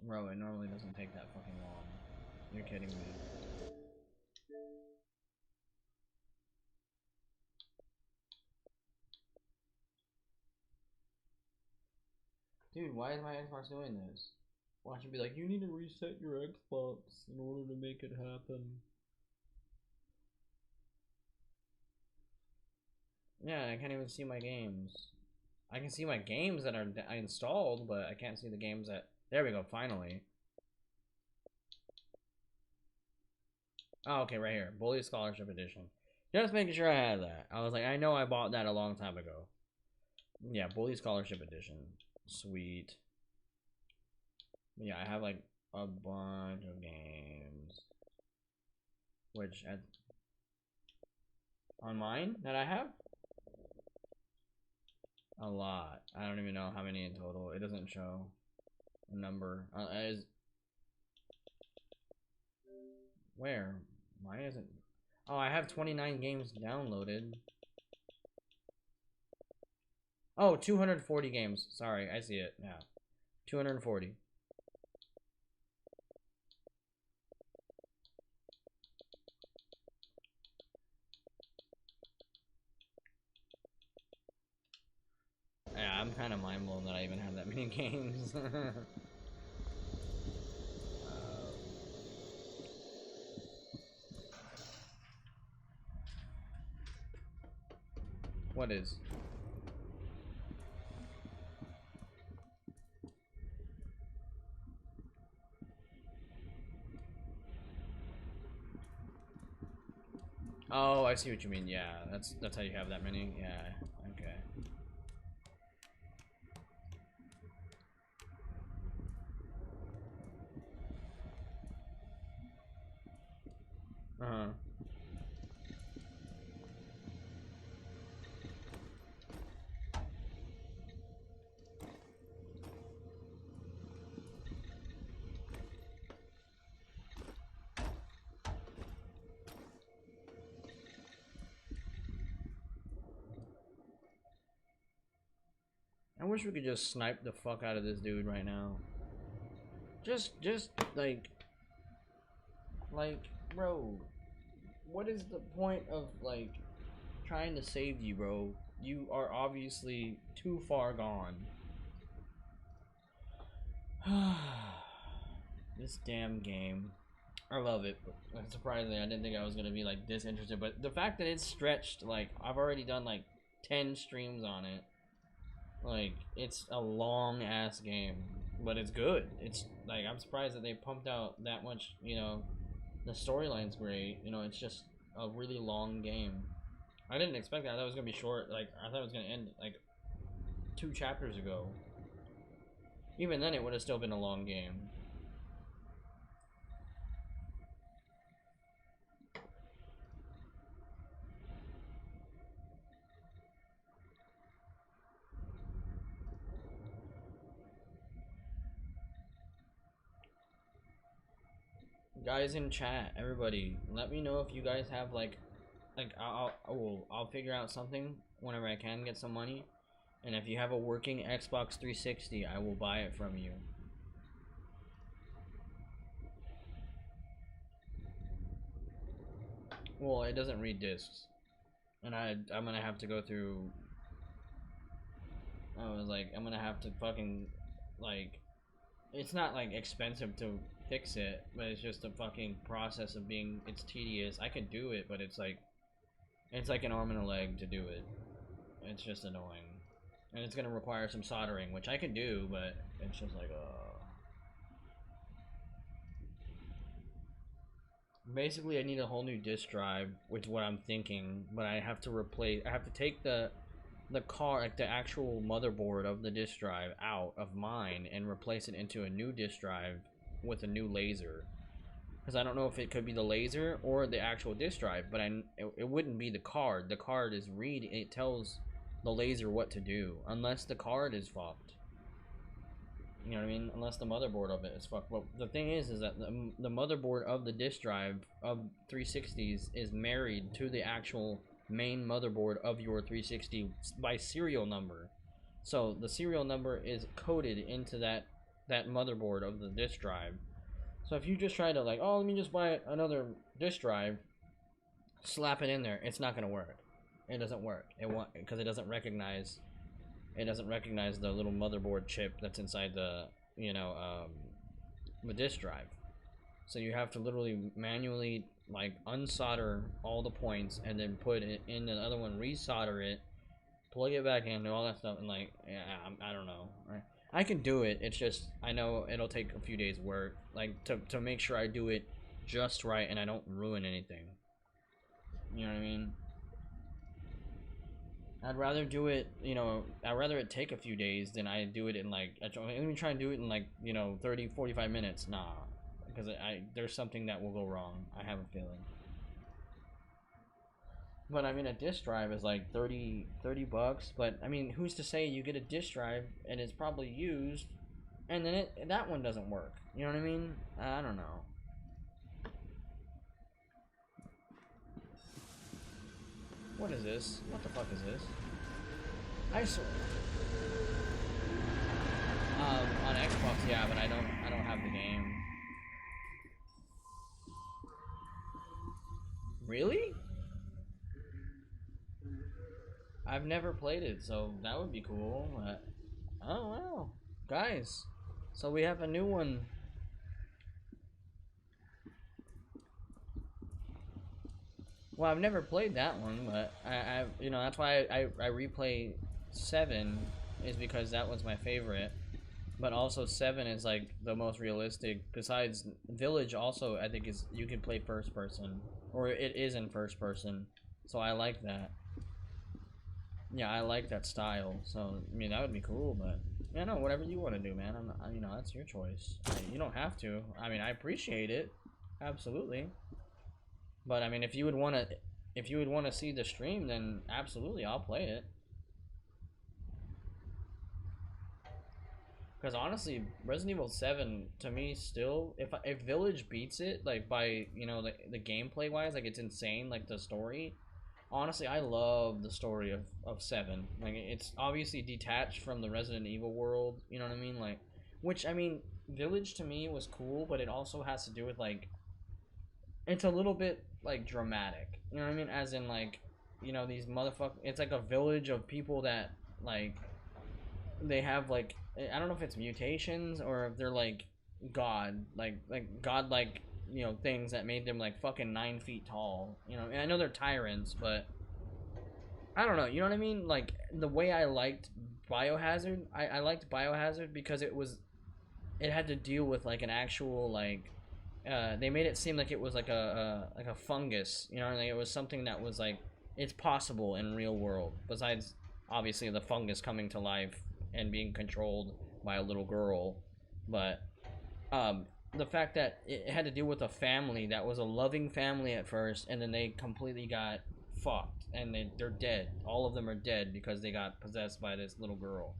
Bro, it normally doesn't take that fucking long. You're kidding me. Dude, why is my Xbox doing this? Watch it be like, you need to reset your Xbox in order to make it happen. Yeah, I can't even see my games. I can see my games that are I installed, but I can't see the games that... There we go, finally. Oh, okay, right here. Bully Scholarship Edition. Just making sure I had that. I was like, I know I bought that a long time ago. Yeah, Bully Scholarship Edition. Sweet. Yeah, I have like a bunch of games. Which, on mine that I have? A lot. I don't even know how many in total. It doesn't show a number. Where? Mine isn't. Oh, I have 29 games downloaded. Oh, 240 games. Sorry, I see it. Yeah. 240. Yeah, I'm kind of mind blown that I even have that many games. What is? Oh, I see what you mean. Yeah, that's how you have that many. Yeah, okay. Uh-huh. I wish we could just snipe the fuck out of this dude right now. Just like, bro, what is the point of like trying to save you, bro? You are obviously too far gone. This damn game. I love it. Surprisingly, I didn't think I was gonna be like this interested, but the fact that it's stretched, like I've already done like 10 streams on it. Like, it's a long ass game, but it's good. It's like, I'm surprised that they pumped out that much, you know. The storyline's great, you know, it's just a really long game. I didn't expect that. I thought it was gonna be short. Like, I thought it was gonna end like 2 chapters ago. Even then, it would have still been a long game. Guys in chat, everybody, let me know if you guys have like I'll figure out something whenever I can get some money, and if you have a working Xbox 360, I will buy it from you. Well, it doesn't read discs, and I'm gonna have to go through. I was like, I'm gonna have to fucking like, it's not like expensive to fix it, but it's just a fucking process of being, it's tedious. I can do it, but it's like an arm and a leg to do it. It's just annoying, and it's gonna require some soldering, which I can do, but it's just like basically I need a whole new disk drive, which is what I'm thinking, but I have to take the car, like the actual motherboard of the disk drive out of mine and replace it into a new disk drive with a new laser, because I don't know if it could be the laser or the actual disk drive, but it wouldn't be the card. The card is it tells the laser what to do, unless the card is fucked. You know what I mean? Unless the motherboard of it is fucked. But the thing is that the motherboard of the disk drive of 360s is married to the actual main motherboard of your 360 by serial number. So the serial number is coded into that motherboard of the disk drive. So if you just try to like, oh, let me just buy another disk drive, slap it in there, it's not gonna work. It doesn't work. It won't, because it doesn't recognize the little motherboard chip that's inside the the disk drive. So you have to literally manually like unsolder all the points and then put it in the other one, resolder it, plug it back in, and all that stuff. And like, yeah, I don't know. I can do it. It's just I know it'll take a few days work, like to make sure I do it just right and I don't ruin anything. You know what I mean? I'd rather do it, I'd rather it take a few days than I do it in like, let me try and do it in like, 30, 45 minutes. Nah, because there's something that will go wrong. I have a feeling. But I mean, a disk drive is like 30 bucks. But I mean, who's to say you get a disk drive and it's probably used, and then that one doesn't work? You know what I mean? I don't know. What is this? What the fuck is this? I swear. On Xbox, yeah, but I don't have the game. Really? I've never played it, so that would be cool. But, oh wow, guys! So we have a new one. Well, I've never played that one, but I that's why I replay 7 is because that was my favorite. But also 7 is like the most realistic. Besides Village, also I think you can play first person, or it is in first person. So I like that. Yeah, I like that style. So I mean that would be cool, but yeah, no, whatever you want to do, man. That's your choice. You don't have to. I mean, I appreciate it, absolutely. But I mean, if you would want to see the stream, then absolutely, I'll play it. Because honestly, Resident Evil 7 to me still, if Village beats it, like by the gameplay wise, like it's insane, like the story. Honestly, I love the story of 7. Like it's obviously detached from the Resident Evil world. You know what I mean? Like, which I mean, Village to me was cool, but it also has to do with like. It's a little bit like dramatic, you know what I mean? As in like, these motherfuckers. It's like a village of people that like they have like I don't know if it's mutations or if they're like godlike things that made them like fucking 9 feet tall. And I know they're tyrants, but I don't know. You know what I mean? Like the way I liked Biohazard, I liked Biohazard because it had to deal with like an actual like. They made it seem like it was like a fungus, like it was something that was like it's possible in real world. Besides, obviously, the fungus coming to life and being controlled by a little girl, but the fact that it had to deal with a family that was a loving family at first, and then they completely got fucked, and they're dead. All of them are dead because they got possessed by this little girl.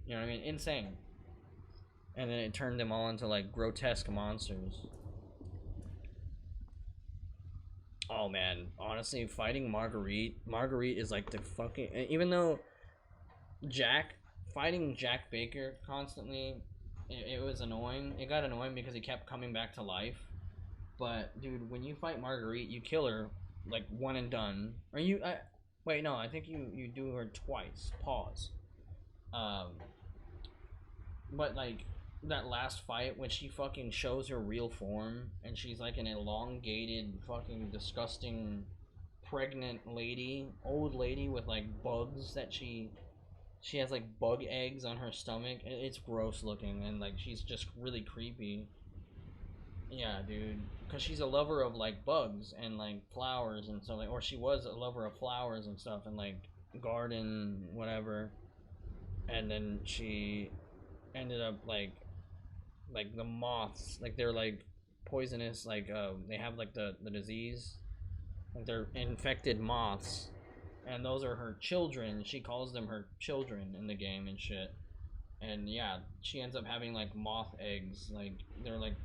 You know what I mean? Insane. And then it turned them all into like grotesque monsters. Oh man, honestly, fighting Marguerite is like the fucking. Even though fighting Jack Baker constantly, it was annoying. It got annoying because he kept coming back to life. But dude, when you fight Marguerite, you kill her like one and done. Or wait, no, I think you do her twice. Pause. But like. That last fight when she fucking shows her real form and she's like an elongated fucking disgusting pregnant old lady with like bugs that she has like bug eggs on her stomach. It's gross looking and like she's just really creepy. Yeah, dude, because she's a lover of like bugs and like flowers and stuff, like, or she was a lover of flowers and stuff and like garden whatever, and then she ended up like the moths, like they're like poisonous, like they have like the disease, like they're infected moths, and those are her children. She calls them her children in the game and shit. and yeah, she ends up having like moth eggs, like they're like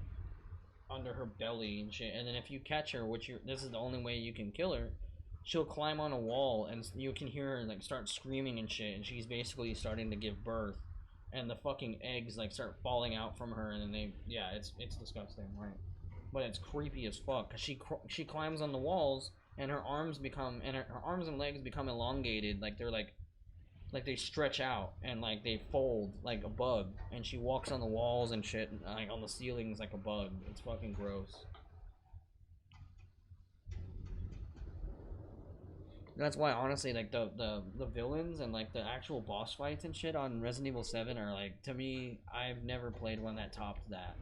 under her belly and shit. And then if you catch her, which this is the only way you can kill her, she'll climb on a wall and you can hear her like start screaming and shit. And she's basically starting to give birth, and the fucking eggs like start falling out from her. And then it's disgusting, right? But it's creepy as fuck because she climbs on the walls and her arms and legs become elongated, like they're like they stretch out and like they fold like a bug, and she walks on the walls and shit, and, like on the ceilings like a bug. It's fucking gross. That's why honestly, like the villains and like the actual boss fights and shit on Resident Evil 7 are like, to me, I've never played one that topped that.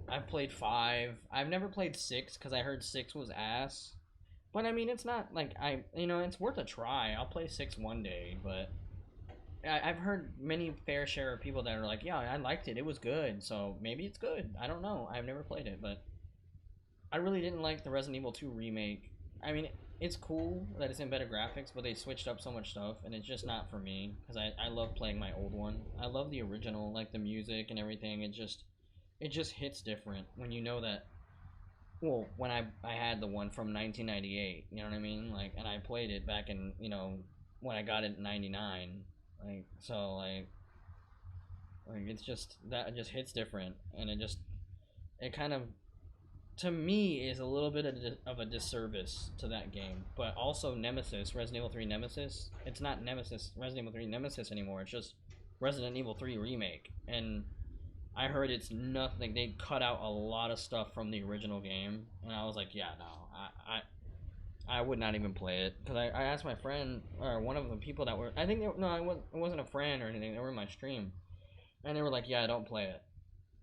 I've played 5. I've never played 6 because I heard 6 was ass. But I mean, it's not like it's worth a try. I'll play 6 one day, but I've heard many fair share of people that are like, yeah, I liked it. It was good. So maybe it's good. I don't know. I've never played it, but I really didn't like the Resident Evil 2 remake. I mean, it's cool that it's in better graphics, but they switched up so much stuff, and it's just not for me because I love playing my old one. I love the original, like the music and everything. It just hits different when you know that. Well, when I had the one from 1998, you know what I mean? Like, and I played it back in, when I got it in 99. Like, so, like it's just, that just hits different. And it kind of, to me, is a little bit of a disservice to that game. But also Nemesis, Resident Evil 3 Nemesis, it's not Resident Evil 3 Nemesis anymore. It's just Resident Evil 3 Remake. And I heard it's nothing. They cut out a lot of stuff from the original game, and I was like, yeah, no, I would not even play it because I asked my friend or one of the people that were, I think it wasn't a friend or anything. They were in my stream, and they were like, yeah, don't play it.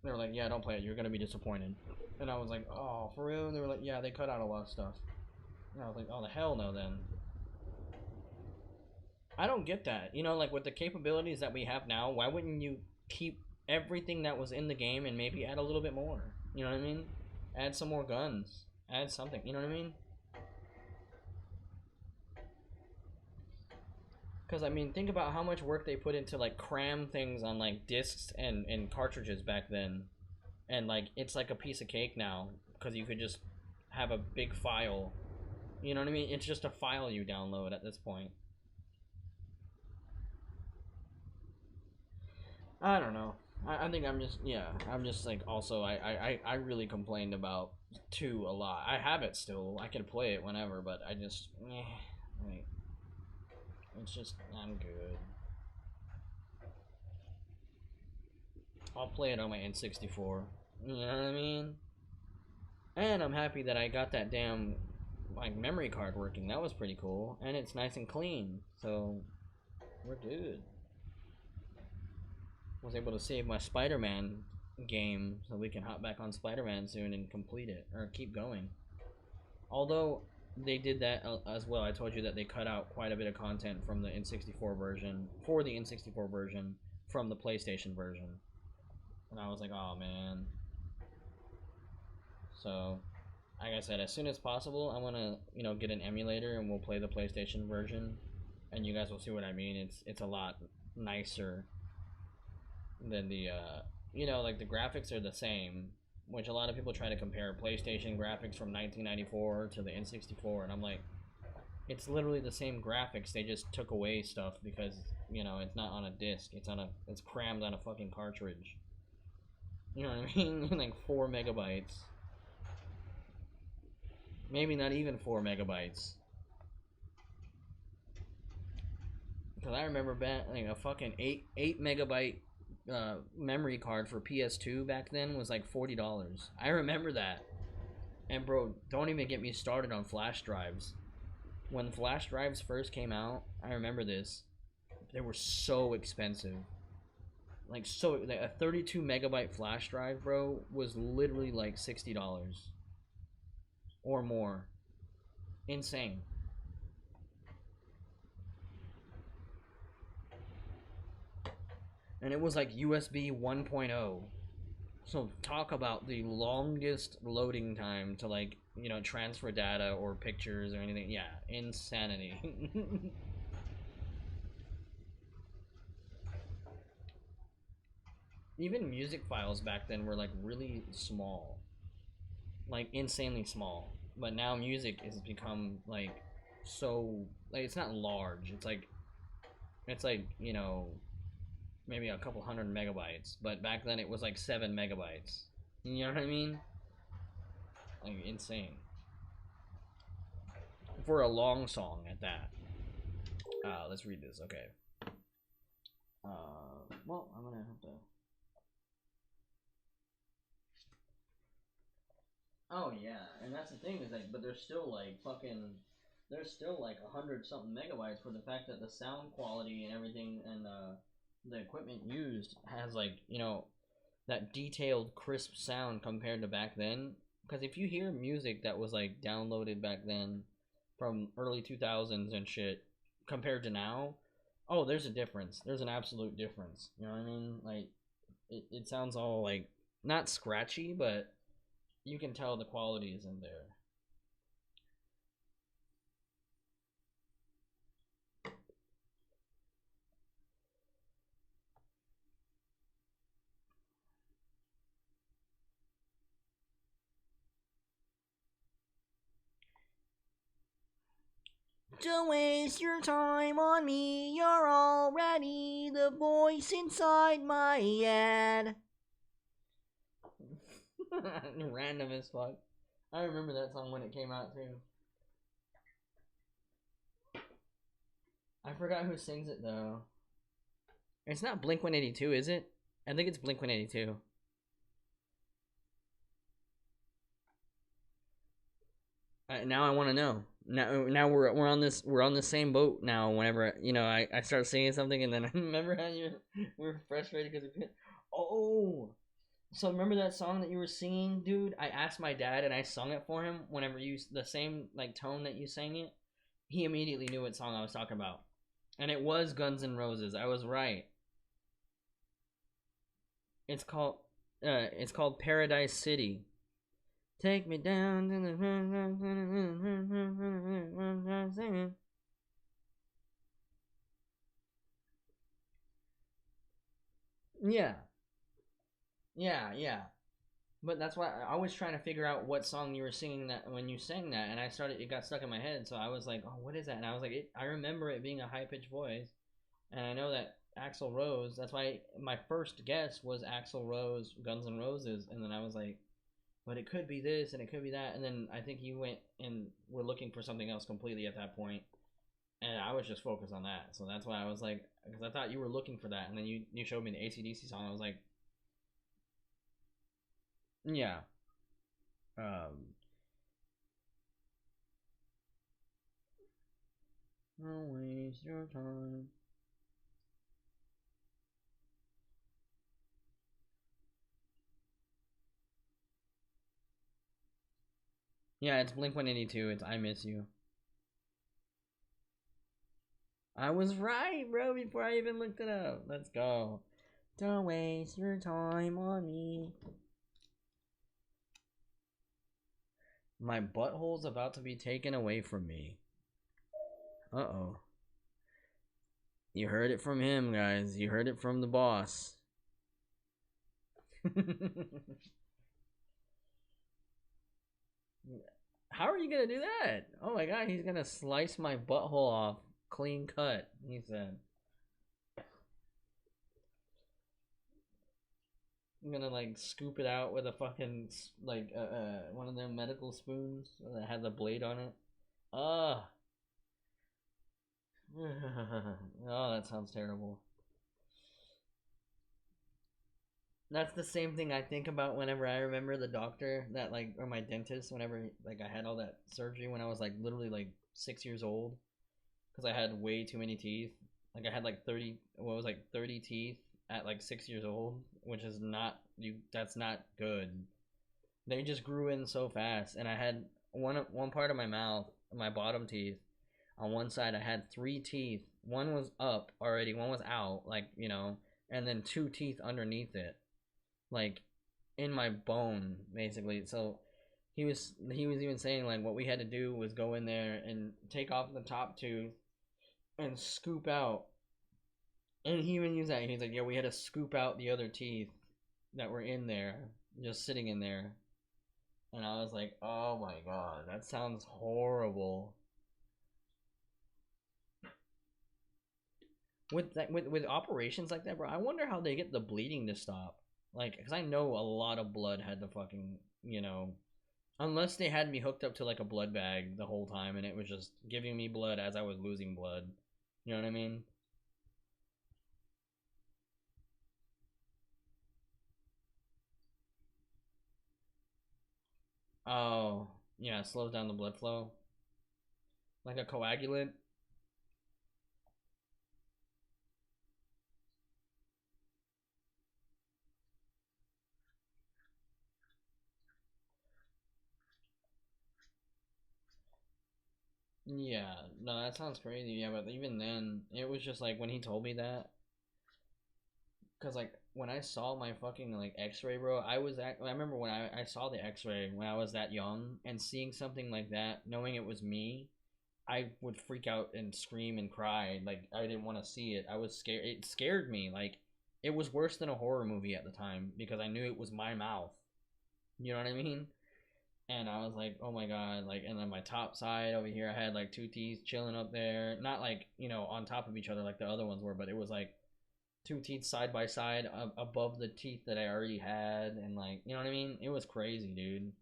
They were like, yeah, don't play it. You're gonna be disappointed. And I was like, oh, for real? And they were like, yeah, they cut out a lot of stuff. And I was like, oh, the hell no, then. I don't get that. Like with the capabilities that we have now, why wouldn't you keep everything that was in the game and maybe add a little bit more? You know what I mean? Add some more guns. Add something. You know what I mean? Because, I mean, think about how much work they put into, like, cram things on, like, discs and cartridges back then. And, like, it's like a piece of cake now. Because you could just have a big file. You know what I mean? It's just a file you download at this point. I don't know. I think I'm just like, also, I really complained about 2 a lot. I have it still. I can play it whenever, but I just, like, it's just, I'm good. I'll play it on my N64. You know what I mean? And I'm happy that I got that damn, like, memory card working. That was pretty cool. And it's nice and clean. So, we're good. Was able to save my Spider-Man game so we can hop back on Spider-Man soon and complete it, or keep going. Although they did that as well. I told you that they cut out quite a bit of content from the N64 version, from the PlayStation version. And I was like, oh man. So, like I said, as soon as possible, I want to, get an emulator and we'll play the PlayStation version. And you guys will see what I mean. It's a lot nicer than the, like the graphics are the same, which a lot of people try to compare PlayStation graphics from 1994 to the N64, and I'm like, it's literally the same graphics. They just took away stuff because, it's not on a disc. It's crammed on a fucking cartridge. You know what I mean? Like 4 megabytes. Maybe not even 4 megabytes. Because I remember back, like, a fucking 8 megabyte memory card for PS2 back then was like $40. I remember that. And bro, don't even get me started on flash drives. When flash drives first came out, I remember this. They were so expensive. Like a 32 megabyte flash drive, bro, was literally like $60 or more. Insane. And it was like USB 1.0. So talk about the longest loading time to, like, transfer data or pictures or anything. Yeah, insanity. even music files back then were like really small, like insanely small. But now music has become like so like it's not large. It's like you know maybe a couple hundred megabytes. But back then it was like 7 megabytes. You know what I mean? Like insane for a long song at that. Let's read this. Okay. Well, I'm gonna have to. Oh yeah, and that's the thing is like, but there's still like fucking, there's still like 100 something megabytes for the fact that the sound quality and everything and the equipment used has like you know that detailed crisp sound compared to back then. Because if you hear music that was like downloaded back then from early 2000s and shit compared to now, oh, there's a difference. There's an absolute difference. You know what I mean? Like, it sounds all like not scratchy, but you can tell the quality isn't there. Don't waste your time on me, you're already the voice inside my head. Random as fuck. I remember that song when it came out too. I forgot who sings it though. It's not Blink 182, is it? I think it's Blink 182. Now I want to know. Now we're on the same boat now. Whenever you know I start singing something and then I remember how we're frustrated because so remember that song that you were singing, dude? I asked my dad and I sung it for him. Whenever you the same like tone that you sang it, he immediately knew what song I was talking about, and it was Guns N' Roses. I was right. It's called Paradise City. Take me down to the yeah. Yeah. But that's why I was trying to figure out what song you were singing that when you sang that, and it got stuck in my head. So I was like, oh, what is that? And I was like, I remember it being a high pitched voice, and I know that Axl Rose. That's why my first guess was Axl Rose, Guns N' Roses, and then I was like, but it could be this and it could be that, and then I think you went and were looking for something else completely at that point, and I was just focused on that. So that's why I was like, because I thought you were looking for that, and then you showed me the AC/DC song. I was like, yeah. Don't waste your time. Yeah, it's Blink 182. It's I Miss You. I was right, bro, before I even looked it up. Let's go. Don't waste your time on me. My butthole's about to be taken away from me. Uh-oh. You heard it from him, guys. You heard it from the boss. How are you gonna do that? Oh my god, he's gonna slice my butthole off. Clean cut, he said. I'm gonna like scoop it out with a fucking like one of them medical spoons that has a blade on it. Ah. Oh, that sounds terrible. That's the same thing I think about whenever I remember the doctor that like or my dentist whenever like I had all that surgery when I was like literally like 6 years old because I had way too many teeth. Like I had like 30 teeth at like 6 years old, which is not that's not good. They just grew in so fast, and I had one part of my mouth, my bottom teeth. On one side, I had 3 teeth. One was up already, one was out, like you know, and then 2 teeth underneath it, like in my bone, basically. So he was even saying like what we had to do was go in there and take off the top tooth and scoop out. And he even used that. He's like, yeah, we had to scoop out the other teeth that were in there, just sitting in there, and I was like, oh my god, that sounds horrible. With operations like that, bro, I wonder how they get the bleeding to stop. Like, because I know a lot of blood had to fucking, unless they had me hooked up to like a blood bag the whole time and it was just giving me blood as I was losing blood. You know what I mean? Oh, yeah, it slows down the blood flow. Like a coagulant. Yeah, no, that sounds crazy. Yeah, but even then, it was just like when he told me that, because like when I saw my fucking like X-ray, bro, I remember when I saw the X-ray when I was that young and seeing something like that, knowing it was me, I would freak out and scream and cry. Like I didn't want to see it. I was scared. It scared me. Like it was worse than a horror movie at the time because I knew it was my mouth. You know what I mean? And I was like, oh my god, like, and then my top side over here, I had like two teeth chilling up there, not like on top of each other like the other ones were, but it was like two teeth side by side above the teeth that I already had, and like, you know what I mean? It was crazy, dude.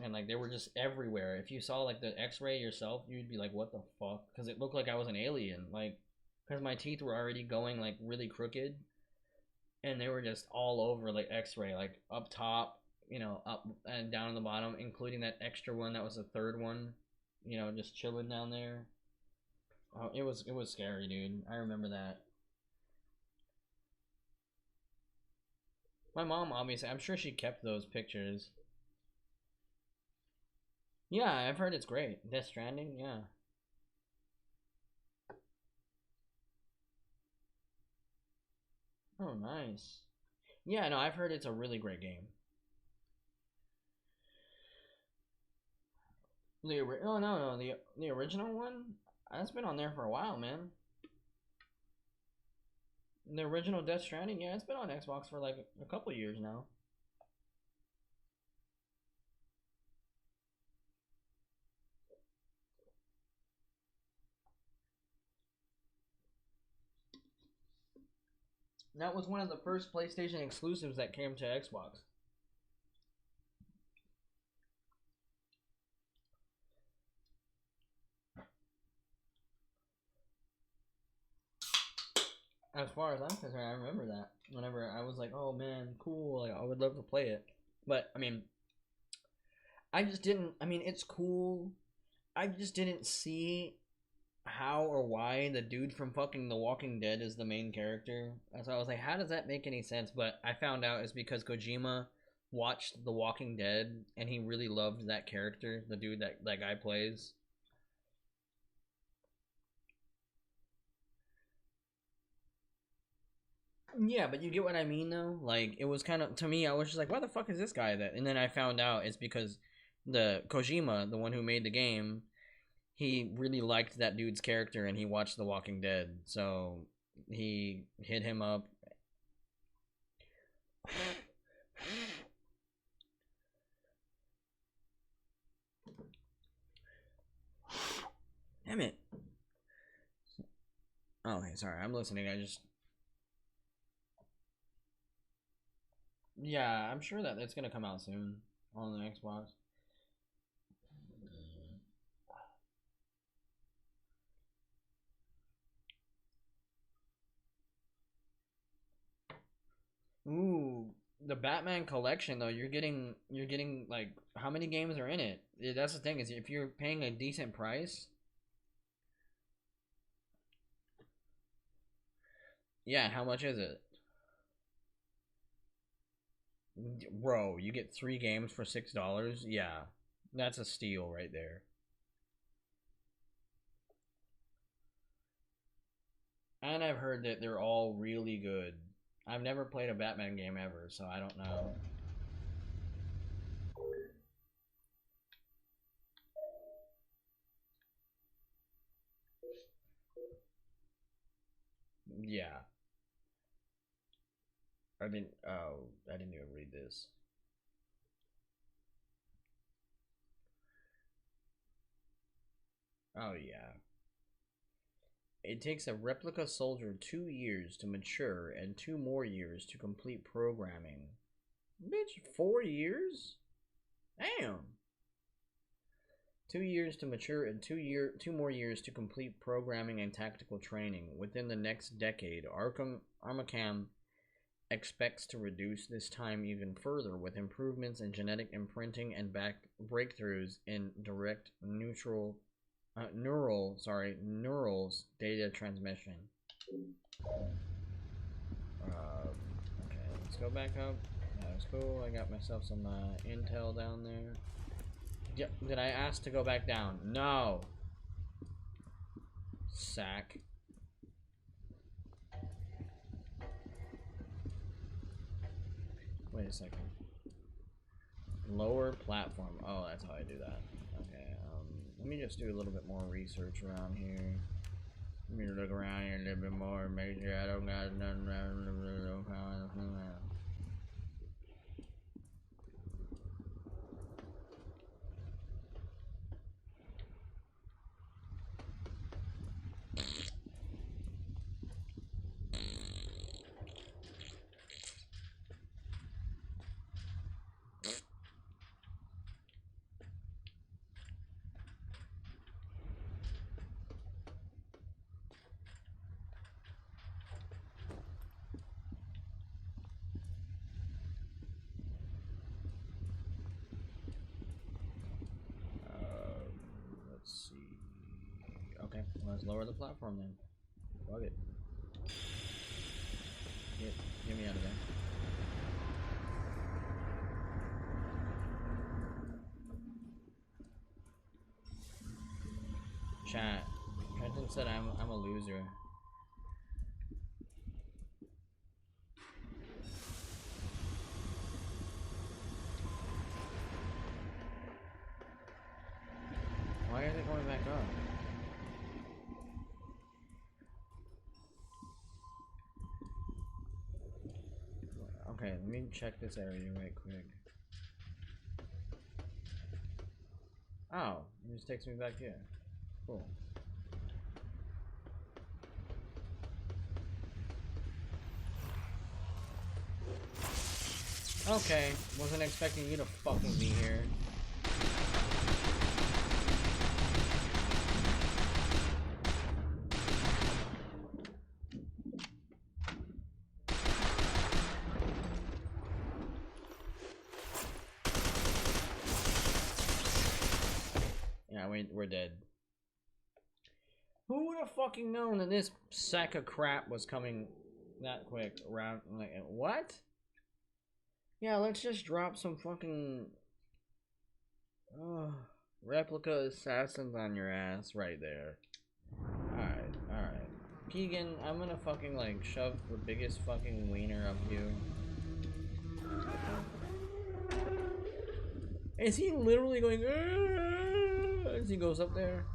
And like they were just everywhere. If you saw like the X-ray yourself, you'd be like, what the fuck? Because it looked like I was an alien, like, because my teeth were already going like really crooked, and they were just all over like X-ray, like up top, up and down on the bottom, including that extra one that was the third one, just chilling down there. Oh, it was scary, dude. I remember that. My mom, obviously, I'm sure she kept those pictures. Yeah, I've heard it's great. Death Stranding, yeah. Oh, nice. Yeah, no, I've heard it's a really great game. Oh no, no, the original one, that's been on there for a while, man. The original Death Stranding, yeah, it's been on Xbox for like a couple years now. That was one of the first PlayStation exclusives that came to Xbox. As far as I'm concerned, I remember that. Whenever I was like, oh man, cool, like I would love to play it. But I mean, I just didn't. I mean, it's cool. I just didn't see how or why the dude from fucking The Walking Dead is the main character. So I was like, how does that make any sense? But I found out it's because Kojima watched The Walking Dead and he really loved that character, the dude that guy plays. Yeah, but you get what I mean though? Like it was kind of, to me, I was just like, why the fuck is this guy that? And then I found out it's because the Kojima, the one who made the game, he really liked that dude's character and he watched The Walking Dead. So he hit him up. Damn it. Oh, okay, sorry. I'm listening. Yeah, I'm sure that it's gonna come out soon on the Xbox. Ooh, the Batman collection though, you're getting like how many games are in it? Yeah, that's the thing, is if you're paying a decent price, yeah, how much is it? Bro, you get 3 games for $6? Yeah. That's a steal right there. And I've heard that they're all really good. I've never played a Batman game ever, so I don't know. Yeah. I didn't. Oh, I didn't even read this. Oh yeah. It takes a replica soldier 2 years to mature and 2 more years to complete programming. Bitch, 4 years? Damn. 2 years to mature and 2 more years to complete programming and tactical training. Within the next decade, Armacam expects to reduce this time even further with improvements in genetic imprinting and breakthroughs in direct neural data transmission. Okay, let's go back up. That was cool. I got myself some intel down there. Yep. Did I ask to go back down? No. Sack. Wait a second. Lower platform. Oh, that's how I do that. Okay. Let me just do a little bit more research around here. Let me look around here a little bit more. Make sure I don't got nothing around. Let's see. Okay, let's lower the platform then. Fuck it. Get me out of there. Chat. Trenton said I'm a loser. Why is it going back up? Okay, let me check this area right quick. Oh, it just takes me back here. Cool. Okay, wasn't expecting you to fucking be here. Yeah, we're dead. Who would have fucking known that this sack of crap was coming that quick around? Like, what? Yeah, let's just drop some fucking replica assassins on your ass right there. Alright, alright. Keegan, I'm gonna fucking like shove the biggest fucking wiener up you. Is he literally going as he goes up there?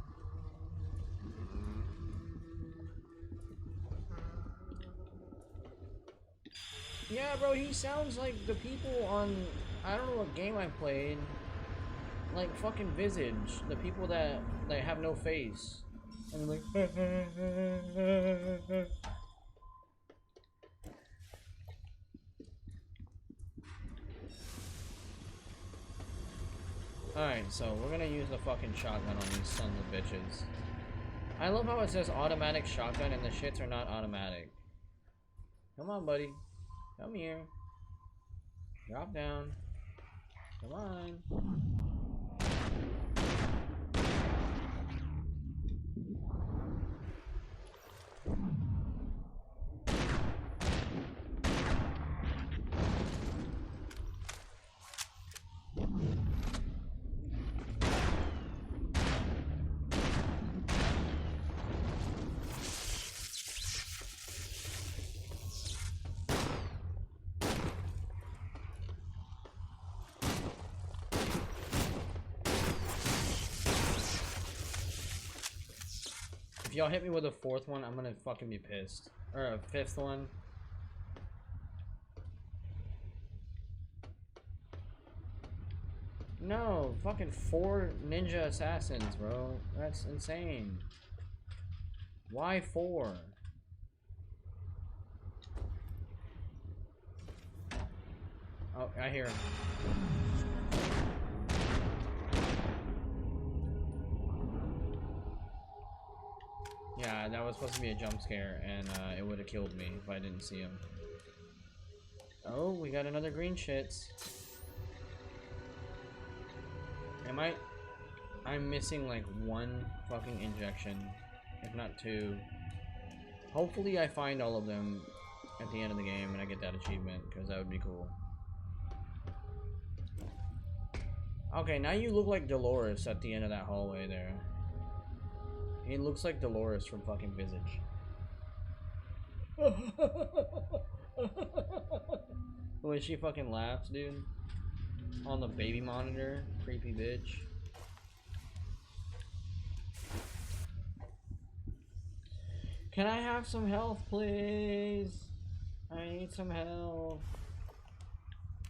Yeah, bro, he sounds like the people on, I don't know what game I played, like fucking Visage, the people that like have no face, and like Alright, so we're gonna use the fucking shotgun on these sons of bitches. I love how it says automatic shotgun and the shits are not automatic. Come on, buddy. Come here. Drop down. Come on. If y'all hit me with a fourth one, I'm gonna fucking be pissed. Or a fifth one. No, fucking 4 ninja assassins, bro. That's insane. Why 4? Oh, I hear him. Yeah, that was supposed to be a jump scare, and it would have killed me if I didn't see him. Oh, we got another green shits. I'm missing like 1 fucking injection, if not 2. Hopefully I find all of them at the end of the game and I get that achievement, because that would be cool. Okay, now you look like Dolores at the end of that hallway there. He looks like Dolores from fucking Visage. The way she fucking laughs, dude. On the baby monitor. Creepy bitch. Can I have some health, please? I need some health.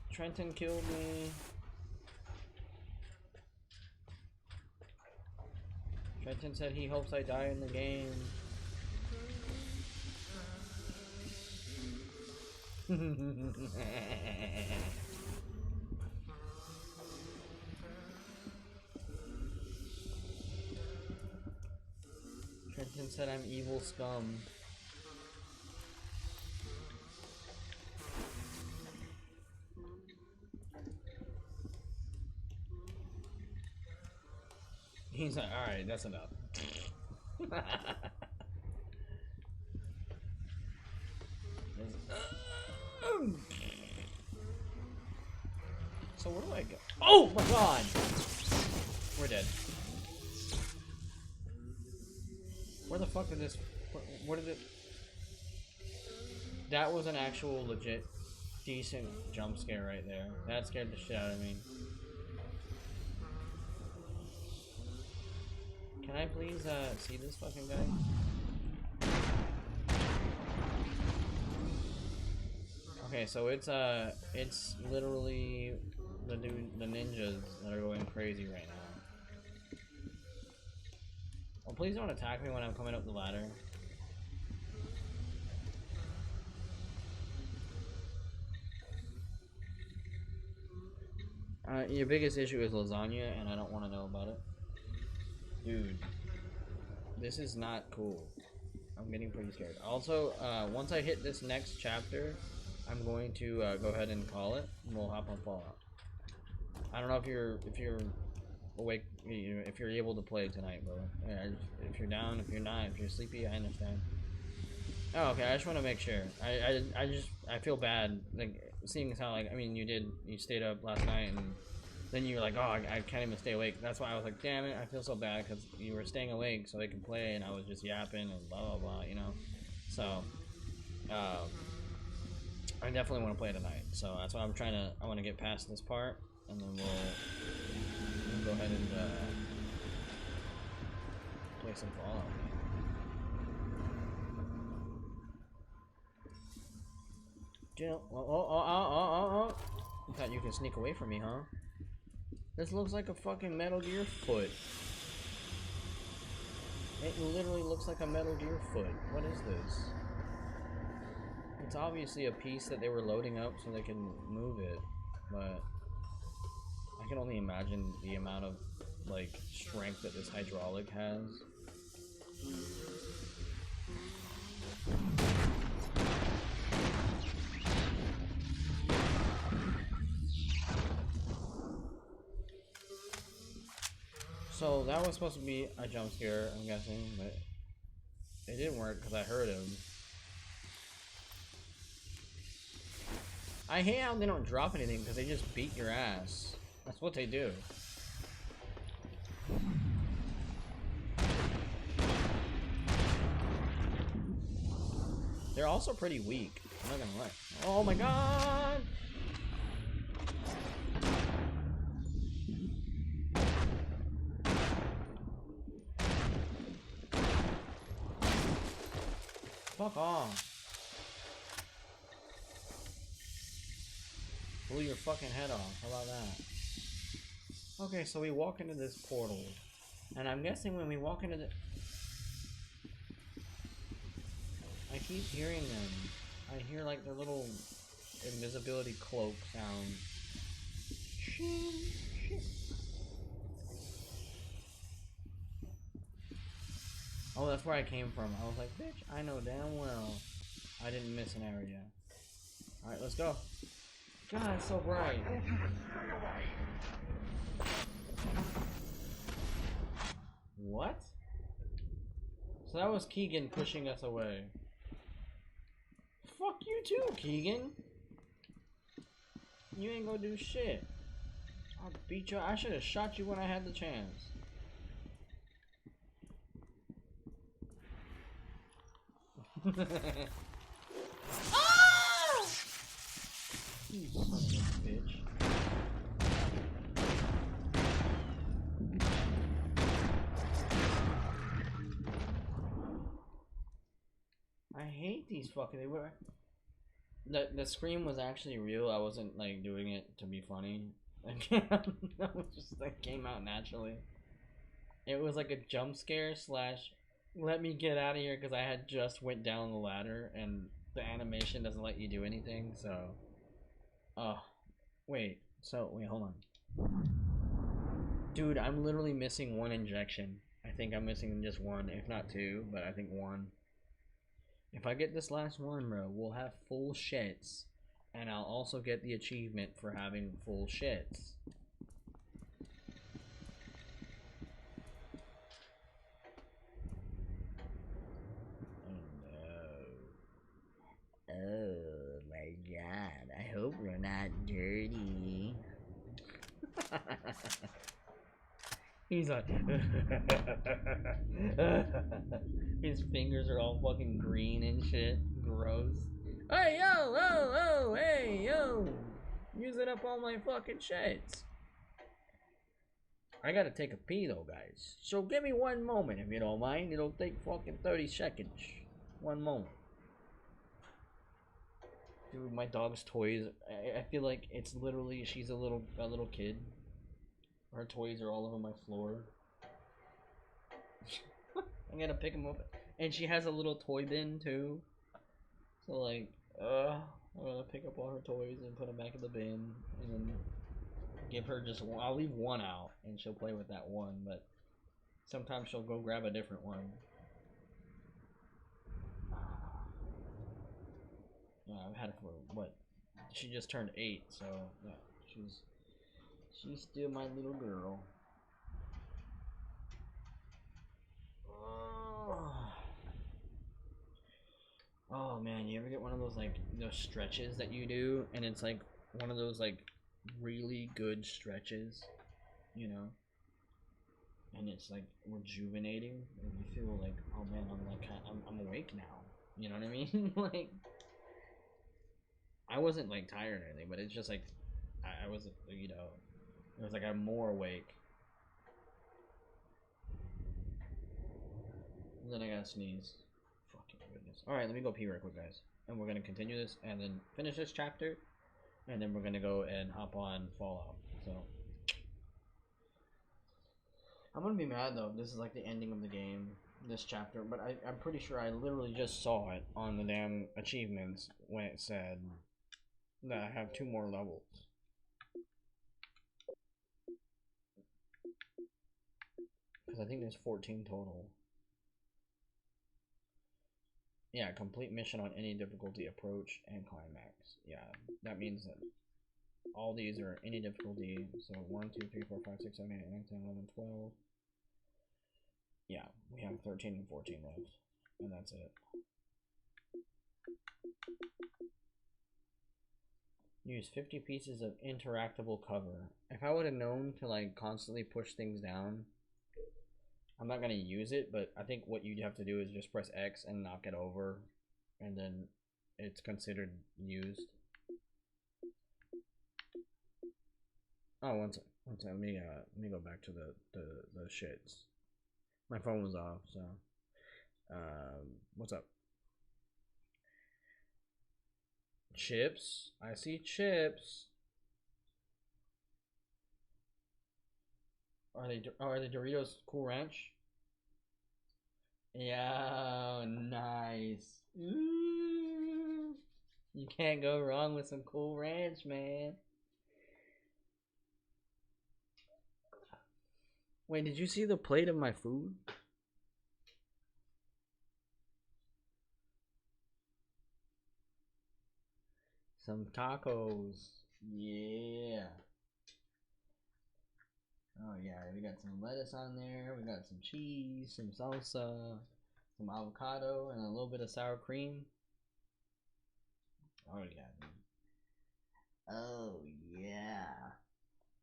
Trenton killed me. Trenton said he hopes I die in the game. Trenton said I'm evil scum. He's like, alright, that's enough. So where do I go? Oh my god! We're dead. Where the fuck did this... Where did it... That was an actual legit decent jump scare right there. That scared the shit out of me. Can I please see this fucking guy? Okay, so it's literally the ninjas that are going crazy right now. Oh, please don't attack me when I'm coming up the ladder. Your biggest issue is lasagna, and I don't want to know about it. Dude, this is not cool. I'm getting pretty scared. Also, once I hit this next chapter, I'm going to go ahead and call it, and we'll hop on Fallout. I don't know if you're awake, if you're able to play tonight, bro. Yeah, if you're down, if you're not, if you're sleepy, I understand. Oh, okay. I just want to make sure. I feel bad, like seeing as how like you stayed up last night and then you were like, oh, I can't even stay awake. That's why I was like, damn it, I feel so bad because you were staying awake so they can play and I was just yapping and blah blah blah, you know. So, I definitely want to play tonight. So that's why I want to get past this part and then we'll go ahead and play some Fallout. Oh. You thought you could sneak away from me, huh? This looks like a fucking Metal Gear foot. It literally looks like a Metal Gear foot. What is this? It's obviously a piece that they were loading up so they can move it, but I can only imagine the amount of like strength that this hydraulic has. So that was supposed to be a jump scare, I'm guessing, but it didn't work because I heard him. I hate how they don't drop anything because they just beat your ass. That's what they do. They're also pretty weak. I'm not gonna lie. Oh my god! Fuck off. Blew your fucking head off. How about that? Okay, so we walk into this portal, and I'm guessing when we walk into the... I keep hearing them. I hear like their little invisibility cloak sound. Oh, that's where I came from. I was like, bitch, I know damn well I didn't miss an area. Alright, let's go. God, it's so bright. What? So that was Keegan pushing us away. Fuck you too, Keegan. You ain't gonna do shit. I'll beat you. I should have shot you when I had the chance. Oh! You son of a bitch. I hate these fucking. They were. The scream was actually real. I wasn't like doing it to be funny. That was just like came out naturally. It was like a jump scare slash let me get out of here because I had just went down the ladder and the animation doesn't let you do anything. So, wait. So wait, hold on, dude. I'm literally missing one injection. I think I'm missing just one, if not two, but I think one. If I get this last one, bro, we'll have full shits. And I'll also get the achievement for having full shits. Oh no. Oh my god. I hope we're not dirty. He's like, his fingers are all fucking green and shit. Gross. Hey yo, oh, hey yo, using up all my fucking shits. I gotta take a pee though, guys. So give me one moment if you don't mind. It'll take fucking 30 seconds. One moment. Dude, my dog's toys. I feel like it's literally she's a little kid. Her toys are all over my floor. I'm gonna pick them up, and she has a little toy bin too. So like, I'm gonna pick up all her toys and put them back in the bin, and then give her just one. I'll leave one out, and she'll play with that one. But sometimes she'll go grab a different one. Yeah, I've had it for what? She just turned 8, so yeah, she's still my little girl. Oh man, you ever get one of those like those stretches that you do, and it's like one of those like really good stretches, you know, and it's like rejuvenating, and you feel like, oh man, I'm awake now. You know what I mean? Like, I wasn't like tired or anything, but it's just like I was, you know, it was like I'm more awake. And then I gotta sneeze. Fucking goodness. Alright, let me go pee real quick, guys. And we're gonna continue this and then finish this chapter. And then we're gonna go and hop on Fallout. So I'm gonna be mad though. This is like the ending of the game, this chapter. But I'm pretty sure I literally just saw it on the damn achievements when it said that I have 2 more levels. Because I think there's 14 total. Yeah, complete mission on any difficulty, approach, and climax. Yeah, that means that all these are any difficulty. So 1, 2, 3, 4, 5, 6, 7, 8, 9, 10, 11, 12. Yeah, we have 13 and 14 left. And that's it. Use 50 pieces of interactable cover. If I would have known to like constantly push things down, I'm not gonna use it, but I think what you have to do is just press X and knock it over, and then it's considered used. Oh, one second. Let me go back to the shits. My phone was off, so what's up? Chips. I see chips. are they Doritos Cool Ranch? Yeah, nice. Ooh, you can't go wrong with some Cool Ranch, man. Wait, did you see the plate of my food? Some tacos. Yeah. Oh yeah, we got some lettuce on there, we got some cheese, some salsa, some avocado, and a little bit of sour cream. Oh yeah, dude. Oh yeah.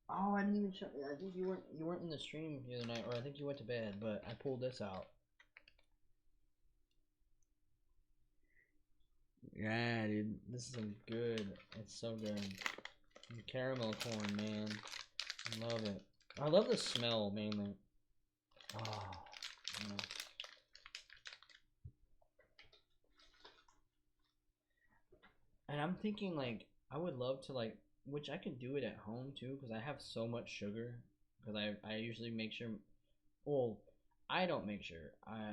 Oh, I didn't even show. I think you weren't in the stream the other night, or I think you went to bed. But I pulled this out. Yeah, dude, this is good. It's so good. The caramel corn, man. I love it. I love the smell mainly. Oh, yeah. And I'm thinking like I would love to like, which I can do it at home too, because I have so much sugar. Because I usually make sure. Well, I don't make sure.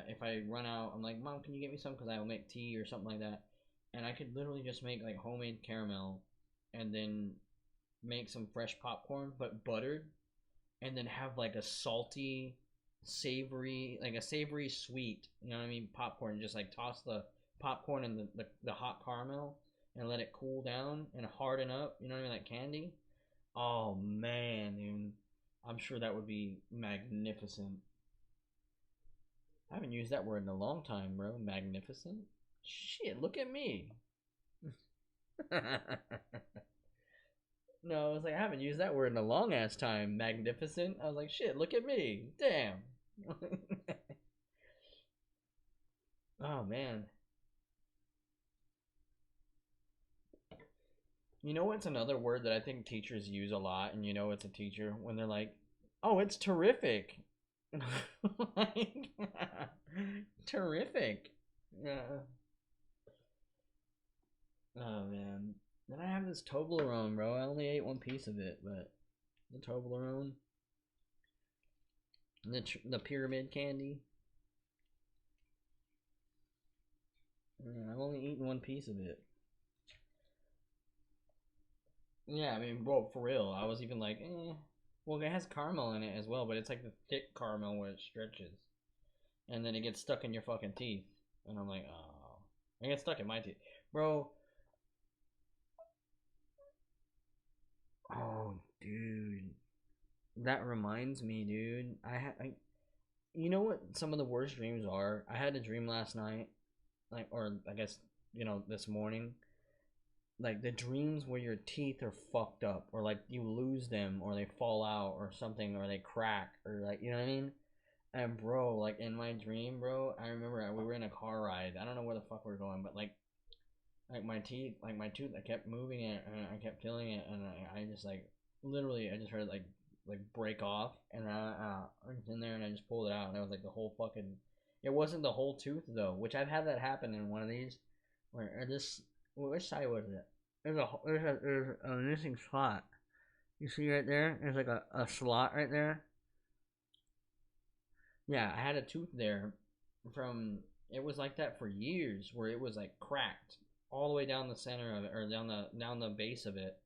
If I run out, I'm like, Mom, can you get me some? Because I'll make tea or something like that. And I could literally just make like homemade caramel, and then make some fresh popcorn, but buttered, and then have like a salty, savory, like a savory sweet. You know what I mean? Popcorn. Just like toss the popcorn in the hot caramel and let it cool down and harden up. You know what I mean? Like candy. Oh man, dude. I'm sure that would be magnificent. I haven't used that word in a long time, bro. Magnificent? Shit, look at me. No, I was like, I haven't used that word in a long ass time. Magnificent? I was like, shit, look at me. Damn. Oh, man. You know what's another word that I think teachers use a lot, and you know it's a teacher when they're like, "Oh, it's terrific." Like, terrific. Yeah. Oh man. Then I have this Toblerone, bro. I only ate one piece of it, but the Toblerone, the pyramid candy. Yeah, I've only eaten one piece of it. Yeah, I mean, well, for real, I was even like, eh. Well, it has caramel in it as well, but it's like the thick caramel where it stretches, and then it gets stuck in your fucking teeth, and I'm like, oh, it gets stuck in my teeth, bro. Oh, dude, that reminds me, dude. You know what? Some of the worst dreams are. I had a dream last night, like, or I guess this morning, like the dreams where your teeth are fucked up, or like you lose them, or they fall out or something, or they crack, or like, you know what I mean. And bro, like in my dream, bro, I remember we were in a car ride. I don't know where the fuck we are going, but like my teeth, like my tooth, I kept moving it and I kept feeling it, and I just like literally I just heard it like break off, and I was in there and I just pulled it out, and I was like the whole fucking. It wasn't the whole tooth though, which I've had that happen in one of these, where this. Which side was it? There's a missing slot. You see right there? There's like a slot right there. Yeah, I had a tooth there from. It was like that for years, where it was like cracked all the way down the center of it, or down the base of it,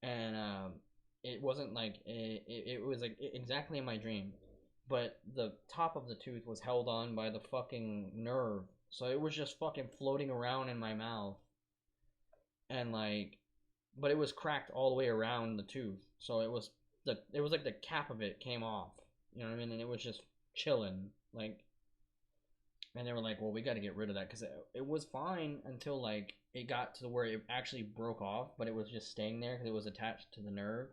and it wasn't like it was like exactly in my dream, but the top of the tooth was held on by the fucking nerve, so it was just fucking floating around in my mouth, and like, but it was cracked all the way around the tooth, so it was like the cap of it came off, you know what I mean, and it was just chilling, like. And they were like, well, we got to get rid of that, because it was fine until like it got to where it actually broke off, but it was just staying there because it was attached to the nerve.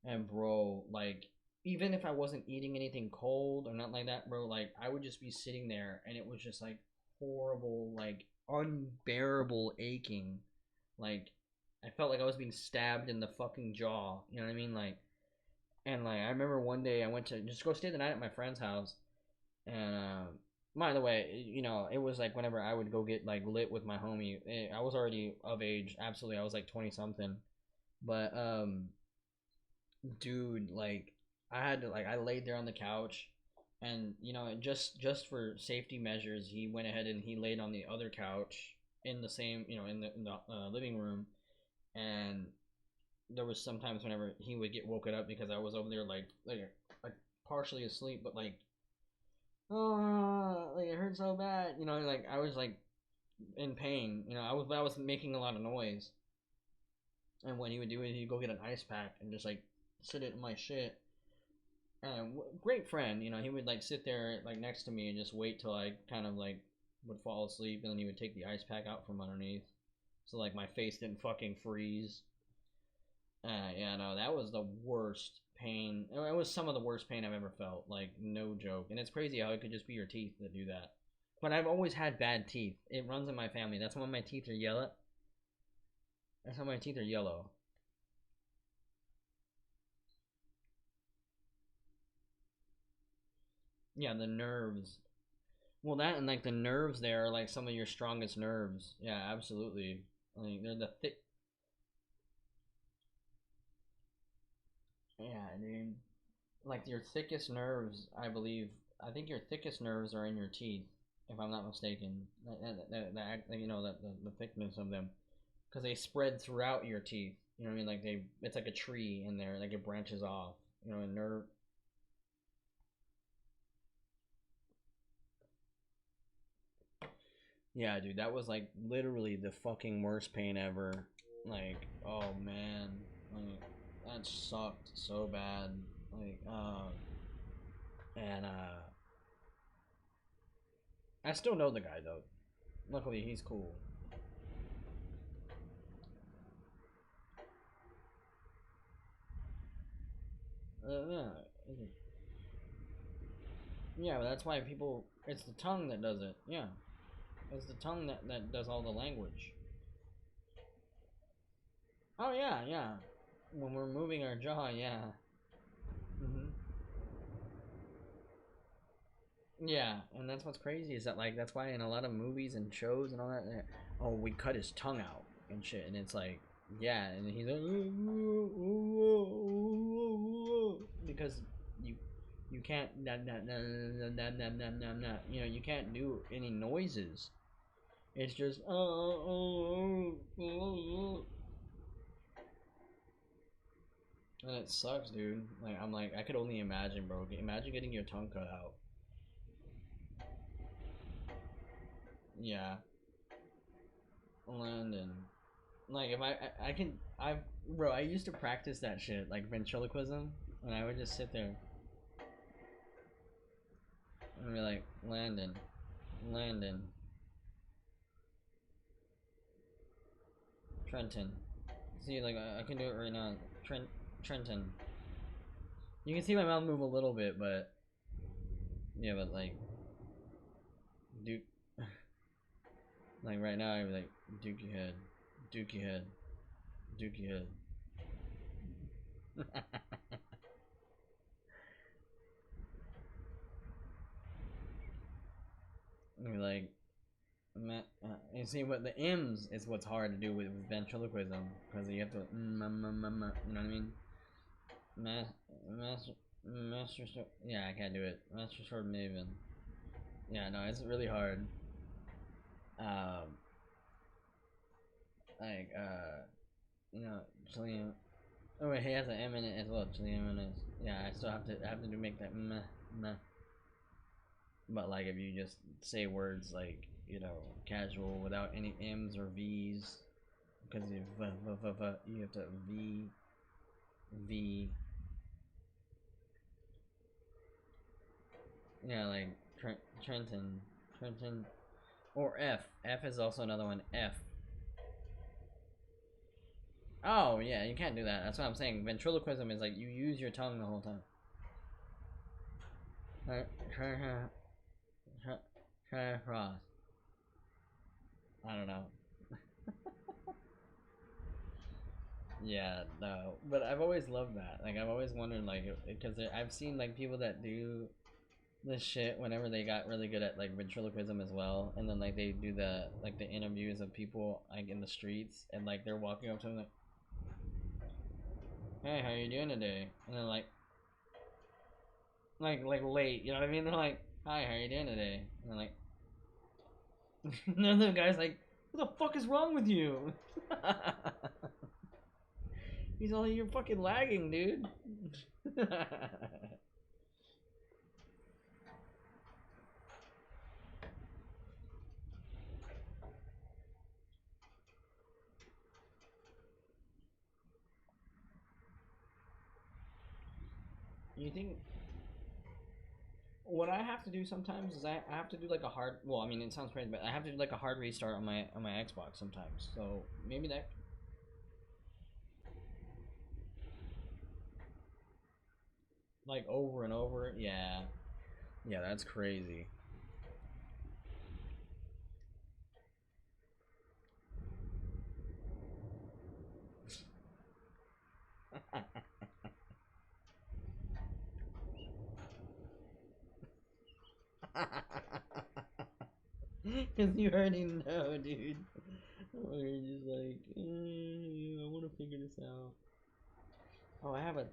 And bro, like, even if I wasn't eating anything cold or nothing like that, bro, like I would just be sitting there and it was just like horrible, like unbearable aching. Like I felt like I was being stabbed in the fucking jaw. You know what I mean? Like, and like I remember one day I went to just go stay the night at my friend's house, and by the way, it was like whenever I would go get like lit with my homie, I was already of age. Absolutely, I was like 20 something. But dude, like I had to like I laid there on the couch, and you know, just for safety measures, he went ahead and he laid on the other couch in the same, you know, in the living room, and there was sometimes whenever he would get woken up because I was over there like partially asleep, but like, oh, like it hurt so bad, you know, like I was like in pain, you know, I was making a lot of noise, and what he would do is he'd go get an ice pack and just like sit it in my shit. And great friend, you know, he would like sit there like next to me and just wait till I kind of like would fall asleep, and then he would take the ice pack out from underneath, so like my face didn't fucking freeze. Yeah, no, that was the worst pain. It was some of the worst pain I've ever felt, like no joke. And it's crazy how it could just be your teeth that do that. But I've always had bad teeth. It runs in my family. That's why my teeth are yellow. That's why my teeth are yellow. Yeah, the nerves. Well, that and like the nerves there are like some of your strongest nerves. Yeah, absolutely. Like they're the thick. Yeah, dude. Like your thickest nerves, I believe. I think your thickest nerves are in your teeth, if I'm not mistaken. You know, the thickness of them, because they spread throughout your teeth. You know what I mean? Like it's like a tree in there, like it branches off. You know, a nerve. Yeah, dude, that was like literally the fucking worst pain ever. Like, oh man, like that sucked so bad. Like, and I still know the guy though. Luckily, he's cool. Yeah, yeah, but that's why people. It's the tongue that does it. Yeah, it's the tongue that does all the language. Oh yeah, yeah. When we're moving our jaw, yeah. Hmm. Yeah, and that's what's crazy is that like that's why in a lot of movies and shows and all that, oh, we cut his tongue out and shit, and it's like, yeah, and he's like, because you you can't you know, you can't do any noises. It's just and it sucks, dude. Like I'm like I could only imagine, bro. Imagine getting your tongue cut out. Yeah, Landon. Like if I can I bro, I used to practice that shit like ventriloquism, and I would just sit there and be like Landon, Landon, Trenton. See, like I can do it right now. Trenton. You can see my mouth move a little bit, but yeah, but like Duke, like right now I'd be like Dookie head, Dookie head, Dookie head. Like, you see, what the M's is what's hard to do with ventriloquism because you have to, you know what I mean? Master, master sword. Yeah, I can't do it. Master sword maven. Yeah, no, it's really hard. Um, like, you know, Chilean. Oh wait, he has an M in it as well. Chilean is. Yeah, I still have to do make that meh, meh. But like if you just say words like, you know, casual without any M's or V's, because you have to V. Yeah, like Trenton, or F. F is also another one. F. Oh yeah, you can't do that. That's what I'm saying. Ventriloquism is like you use your tongue the whole time. Try Frost. I don't know. Yeah, no, but I've always loved that. Like I've always wondered, like, because I've seen like people that do this shit whenever they got really good at like ventriloquism as well, and then like they do the interviews of people like in the streets, and like they're walking up to them like, "Hey, how you doing today?" And then like, like late. You know what I mean? They're like, "Hi, how you doing today?" And they're like, none of the guys like, "What the fuck is wrong with you?" He's all, "You're fucking lagging, dude." You think what I have to do sometimes is I have to do like a hard. Well, I mean, it sounds crazy, but I have to do like a hard restart on my Xbox sometimes. So maybe that. Like over and over, yeah, yeah, that's crazy. Because you already know, dude. Or you're just like, I want to figure this out. Oh, I have a.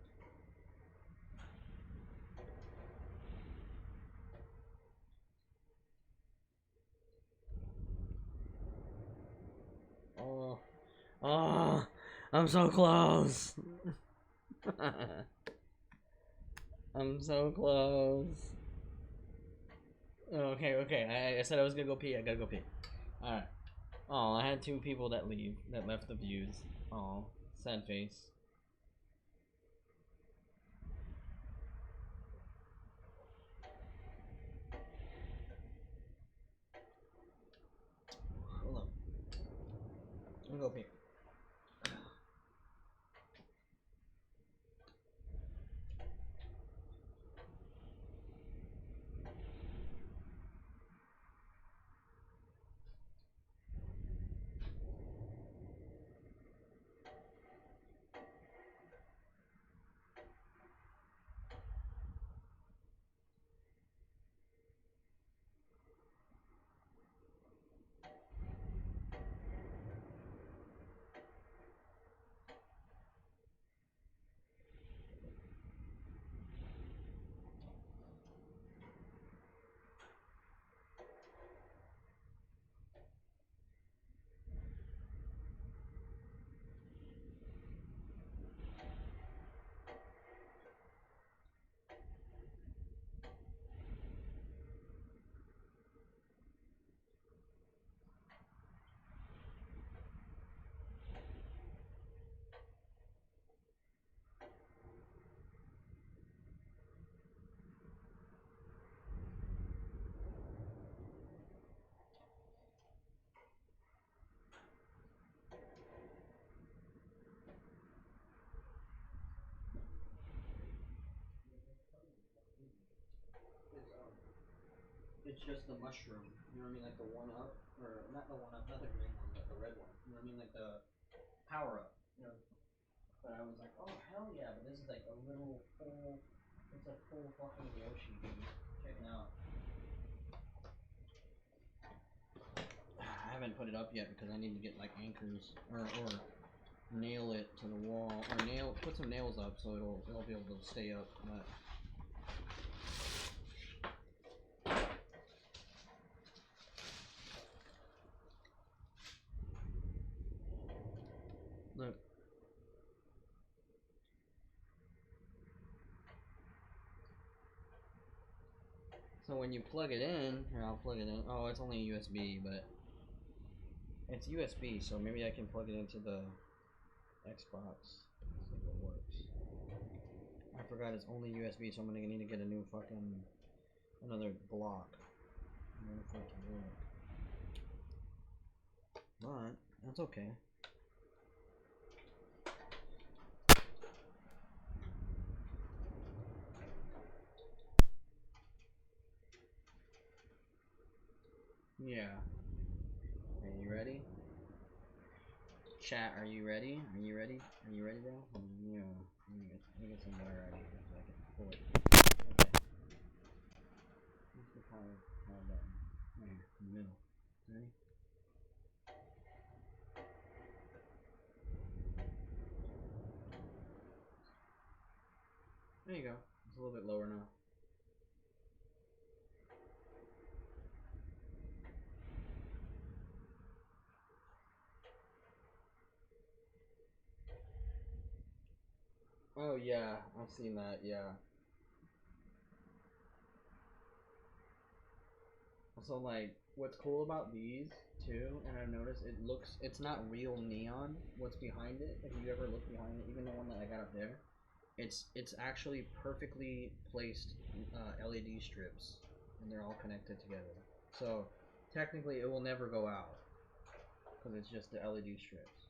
Oh, oh, I'm so close. I'm so close. Okay, okay. I said I was gonna go pee. I gotta go pee. All right. Oh, I had two people that left the views. Oh, sad face. Hold on. I'm gonna go pee. It's just the mushroom. You know what I mean? Like the one up, or not the one up, not the green one, but the red one. You know what I mean? Like the power up. You know. But I was like, oh hell yeah! But this is like a little full. It's a full fucking Yoshi, dude. Check it out. I haven't put it up yet because I need to get like anchors or nail it to the wall or put some nails up so it'll be able to stay up. But look. So when you plug it in, here I'll plug it in. Oh, it's only USB, but it's USB, so maybe I can plug it into the Xbox. See if it works. I forgot it's only USB, so I'm gonna need to get a new fucking another block. Another fucking block. But that's okay. Yeah. Are you ready? Chat, are you ready? Are you ready? Are you ready, bro? Yeah. Let me get some water out of here so I can pull it. Okay. What's the power button? Right here, in the middle. Ready? There you go. It's a little bit lower now. Oh yeah, I've seen that. Yeah. So like, what's cool about these too, and I've noticed it's not real neon. What's behind it? If you ever look behind it, even the one that I got up there, it's actually perfectly placed LED strips, and they're all connected together. So technically, it will never go out because it's just the LED strips.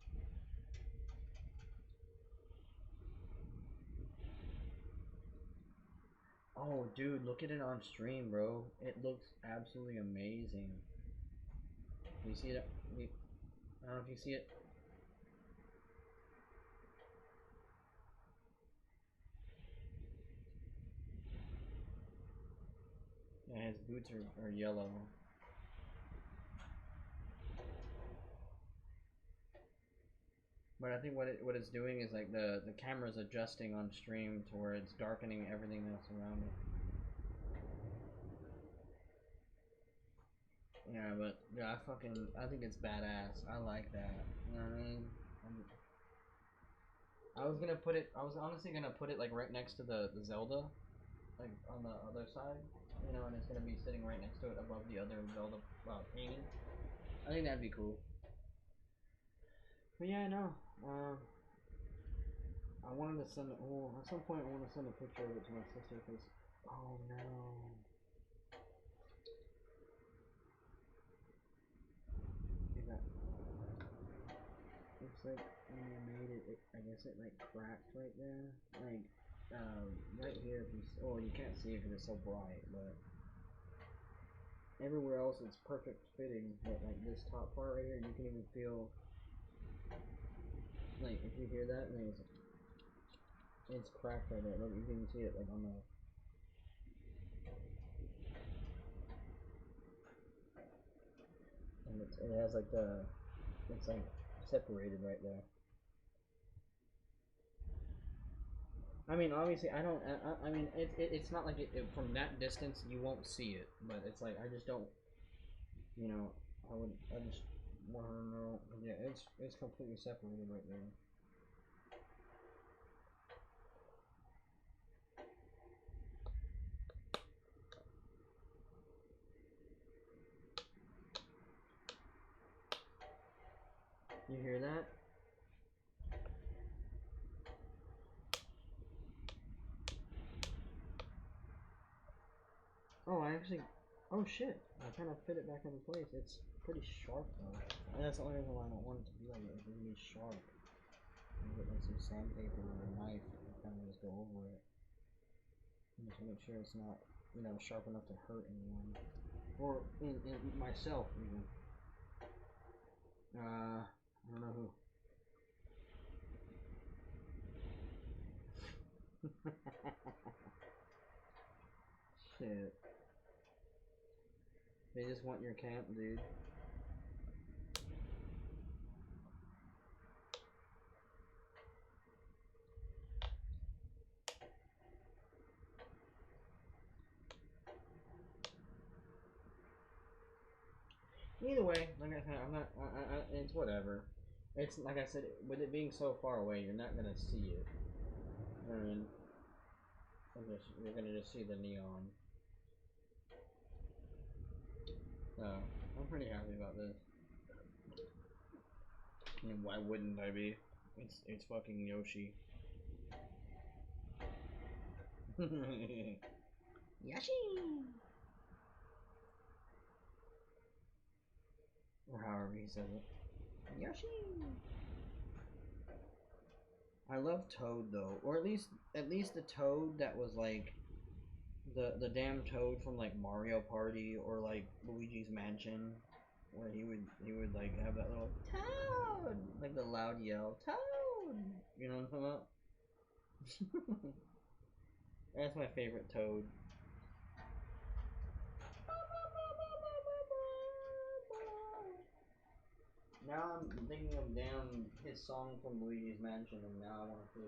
Oh, dude, look at it on stream, bro. It looks absolutely amazing. You see it? I don't know if you see it. Yeah, his boots are yellow. But I think what it's doing is like the camera's adjusting on stream to where it's darkening everything else around it. Yeah, but yeah, I think it's badass. I like that. You know what I mean? I was honestly gonna put it like right next to the Zelda, like on the other side, you know, and it's gonna be sitting right next to it above the other Zelda painting. I think that'd be cool. But yeah, no. I wanted to send it. Oh, at some point, I want to send a picture of it to my sister because. Oh no. Yeah, looks like when you made it, I guess it like cracked right there. Like, right here, if you. Oh, you can't see it because it's so bright, but. Everywhere else it's perfect fitting, but like this top part right here, you can even feel. Like, if you hear that, like, it's cracked right there. Look, you can see it like on the. And it has like the. It's like separated right there. I mean, obviously, I don't. I mean, it's not like from that distance you won't see it, but it's like I just don't. You know, I just want to know. Yeah, it's completely separated right there. You hear that? Oh, I actually. Oh shit! I kind of fit it back into place. It's pretty sharp though. And that's the only reason why I don't want it to be like it. It's really sharp. You get like some sandpaper or a knife and kind of just go over it. And just make sure it's not, you know, sharp enough to hurt anyone. Or in myself even. I don't know who. Shit. They just want your camp, dude. Either way, like I said, I'm not. It's whatever. It's like I said, with it being so far away, you're not gonna see it. I mean, you're gonna just see the neon. So I'm pretty happy about this. And why wouldn't I be? It's fucking Yoshi. Yoshi. Or however he says it. Yoshi. I love Toad though, or at least the Toad that was like the damn Toad from like Mario Party or like Luigi's Mansion, where he would like have that little Toad, like the loud yell, Toad. You know what I'm talking about? That's my favorite Toad. Now I'm thinking of damn his song from Luigi's Mansion, and now I want to play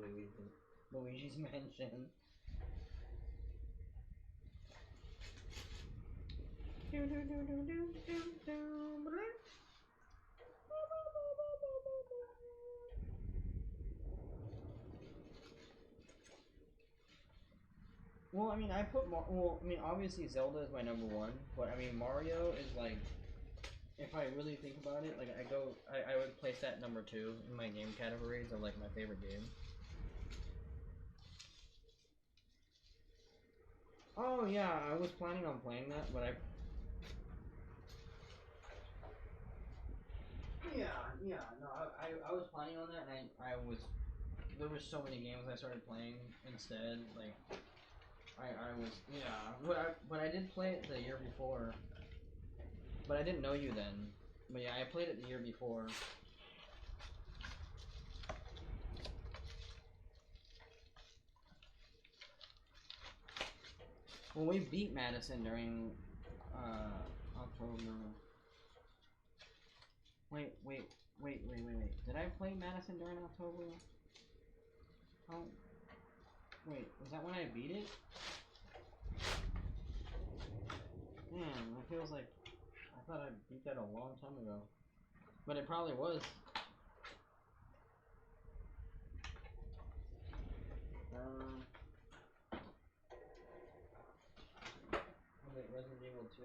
Luigi's Mansion. Well, I mean, obviously Zelda is my number one, but I mean, Mario is like, if I really think about it, like I would place that number 2 in my game categories of like my favorite game. Oh yeah, I was planning on playing that, but I was planning on that, and there was so many games I started playing instead, like, but I did play it the year before, but I didn't know you then, but yeah, I played it the year before. Well, we beat Madison during, October. Wait. Did I play Madison during October? Oh. Wait, was that when I beat it? Damn, it feels like I thought I beat that a long time ago. But it probably was. Was it Resident Evil 2?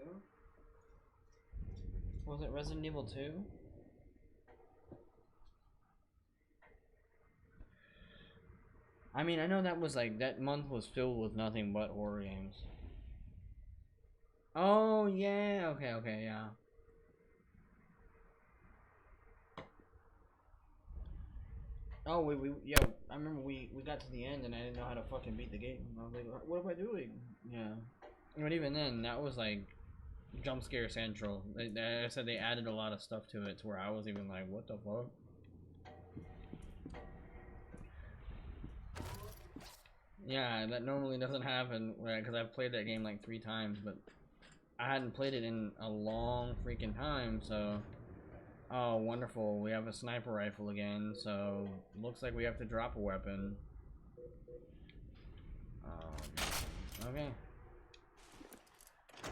Was it Resident Evil 2? I mean, I know that was like, that month was filled with nothing but horror games. Oh, yeah, okay, yeah. Oh, yeah, I remember we got to the end and I didn't know how to fucking beat the game. I was like, what am I doing? Yeah. But even then, that was like jump scare central. I said they added a lot of stuff to it to where I was even like, what the fuck? Yeah, that normally doesn't happen, because I've played that game like 3 times, but I hadn't played it in a long freaking time, so... Oh, wonderful, we have a sniper rifle again, so looks like we have to drop a weapon. Okay. I'm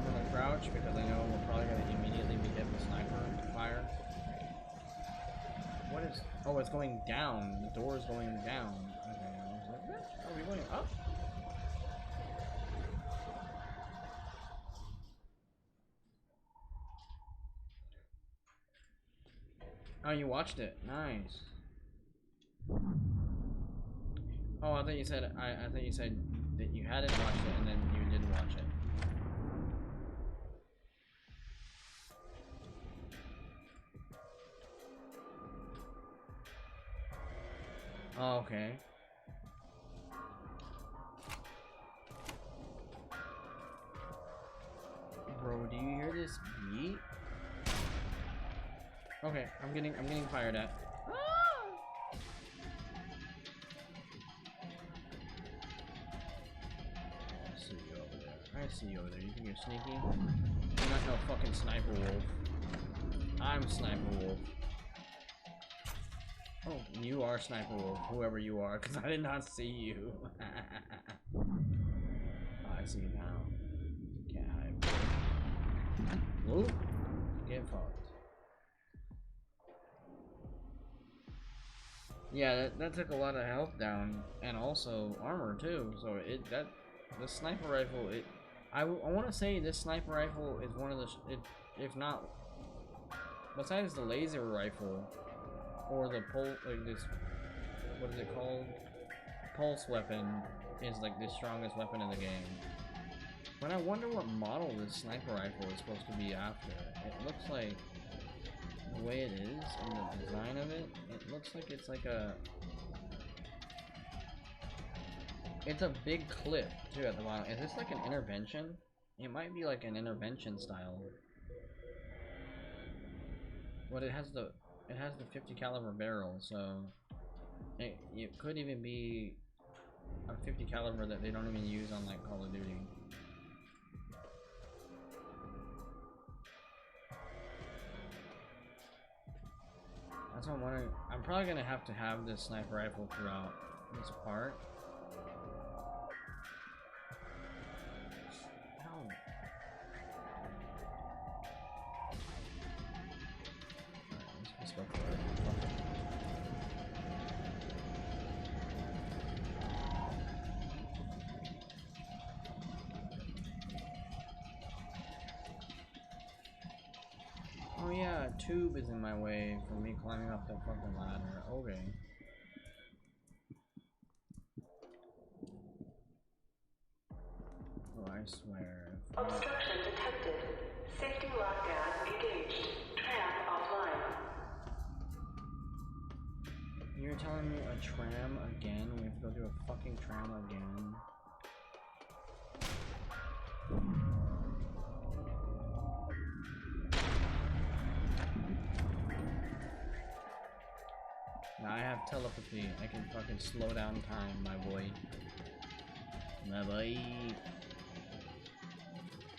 gonna crouch because I know we're probably gonna immediately be hit with sniper fire. What is... Oh, it's going down. The door is going down. Okay, I was like, are we going up? Oh, you watched it. Nice. Oh, I thought you said I thought you said that you hadn't watched it and then you did watch it. Oh, okay. Bro, do you hear this beat? Okay, I'm getting fired at. I see you over there. I see you over there. You think you're sneaky? You're not no fucking sniper wolf. I'm sniper wolf. Oh, you are sniper wolf, whoever you are, because I did not see you. Oh, I see you now. Can't hide. Whoop. Get fucked. Yeah, that took a lot of health down, and also armor too. So the sniper rifle, I want to say this sniper rifle is one of the, if not, besides the laser rifle, or the like this, what is it called? Pulse weapon is like the strongest weapon in the game. But I wonder what model this sniper rifle is supposed to be after. It looks like, the way it is and the design of it, it looks like it's like it's a big clip too at the bottom. Is this like an intervention? It might be like an intervention style. But it has the 50 caliber barrel, so it could even be a 50 caliber that they don't even use on like Call of Duty. That's what I'm wondering. I'm probably gonna have to have this sniper rifle throughout this part. Ow. Alright, let's go for it. Fuck yeah, a tube is in my way from me climbing up that fucking ladder. Okay. Oh, I swear. Obstruction detected. Safety lockdown engaged. Tram offline. You're telling me a tram again? We have to go do a fucking tram again. Now I have telepathy. I can fucking slow down time, my boy. My boy.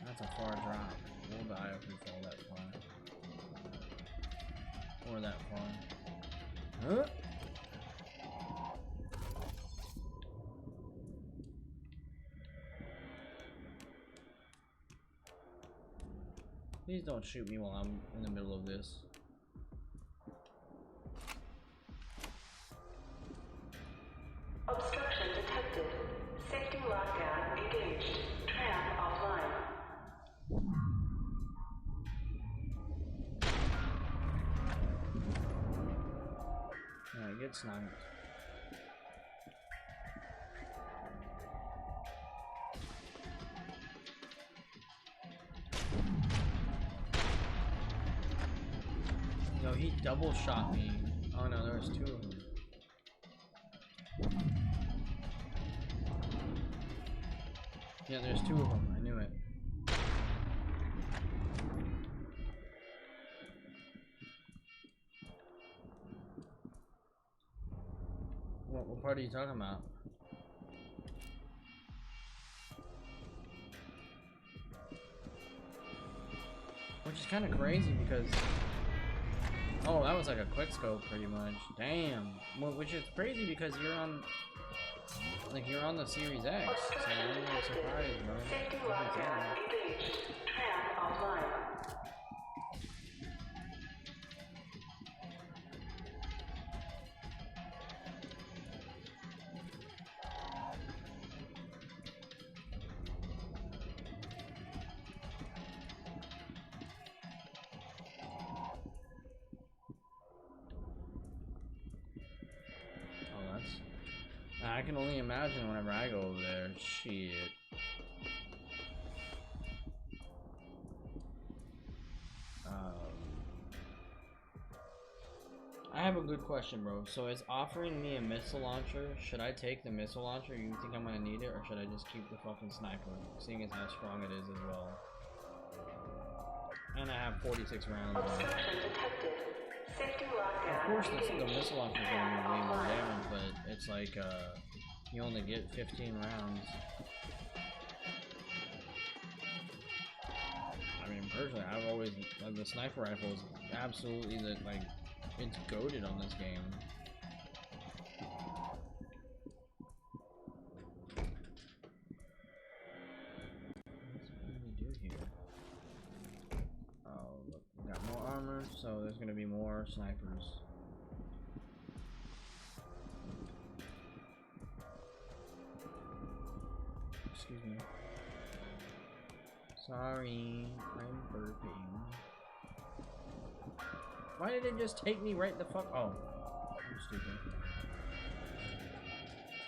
That's a far drop. We'll die if we fall that far. Or that far. Huh? Please don't shoot me while I'm in the middle of this. Obstruction detected. Safety lockdown engaged. Tram offline. Alright, get sniped. No, he double shot me. Oh no, there was two of them. Yeah, there's two of them. I knew it. What part are you talking about? Which is kind of crazy because... Oh, that was like a quick scope pretty much. Damn. Well, which is crazy because you're on... Like, you're on the Series X. So I'm really surprised, bro. Safety Every lockdown time. engaged. Tram offline. Oh, that's... I can only imagine whenever I go over there. Shit. I have a good question, bro. So it's offering me a missile launcher. Should I take the missile launcher? You think I'm gonna need it, or should I just keep the fucking sniper, seeing as how strong it is as well? And I have 46 rounds. Obstruction detected. Safety lockdown Of course, the engaged. missile launcher is gonna be way more damage, but it's like you only get 15 rounds. I mean, personally, I've always like the sniper rifle is absolutely it's goated on this game. What do we do here? Oh, look, we got more armor, so there's gonna be more snipers. Excuse me. Sorry, I'm burping. Why did it just take me right the fuck? Oh, I'm stupid.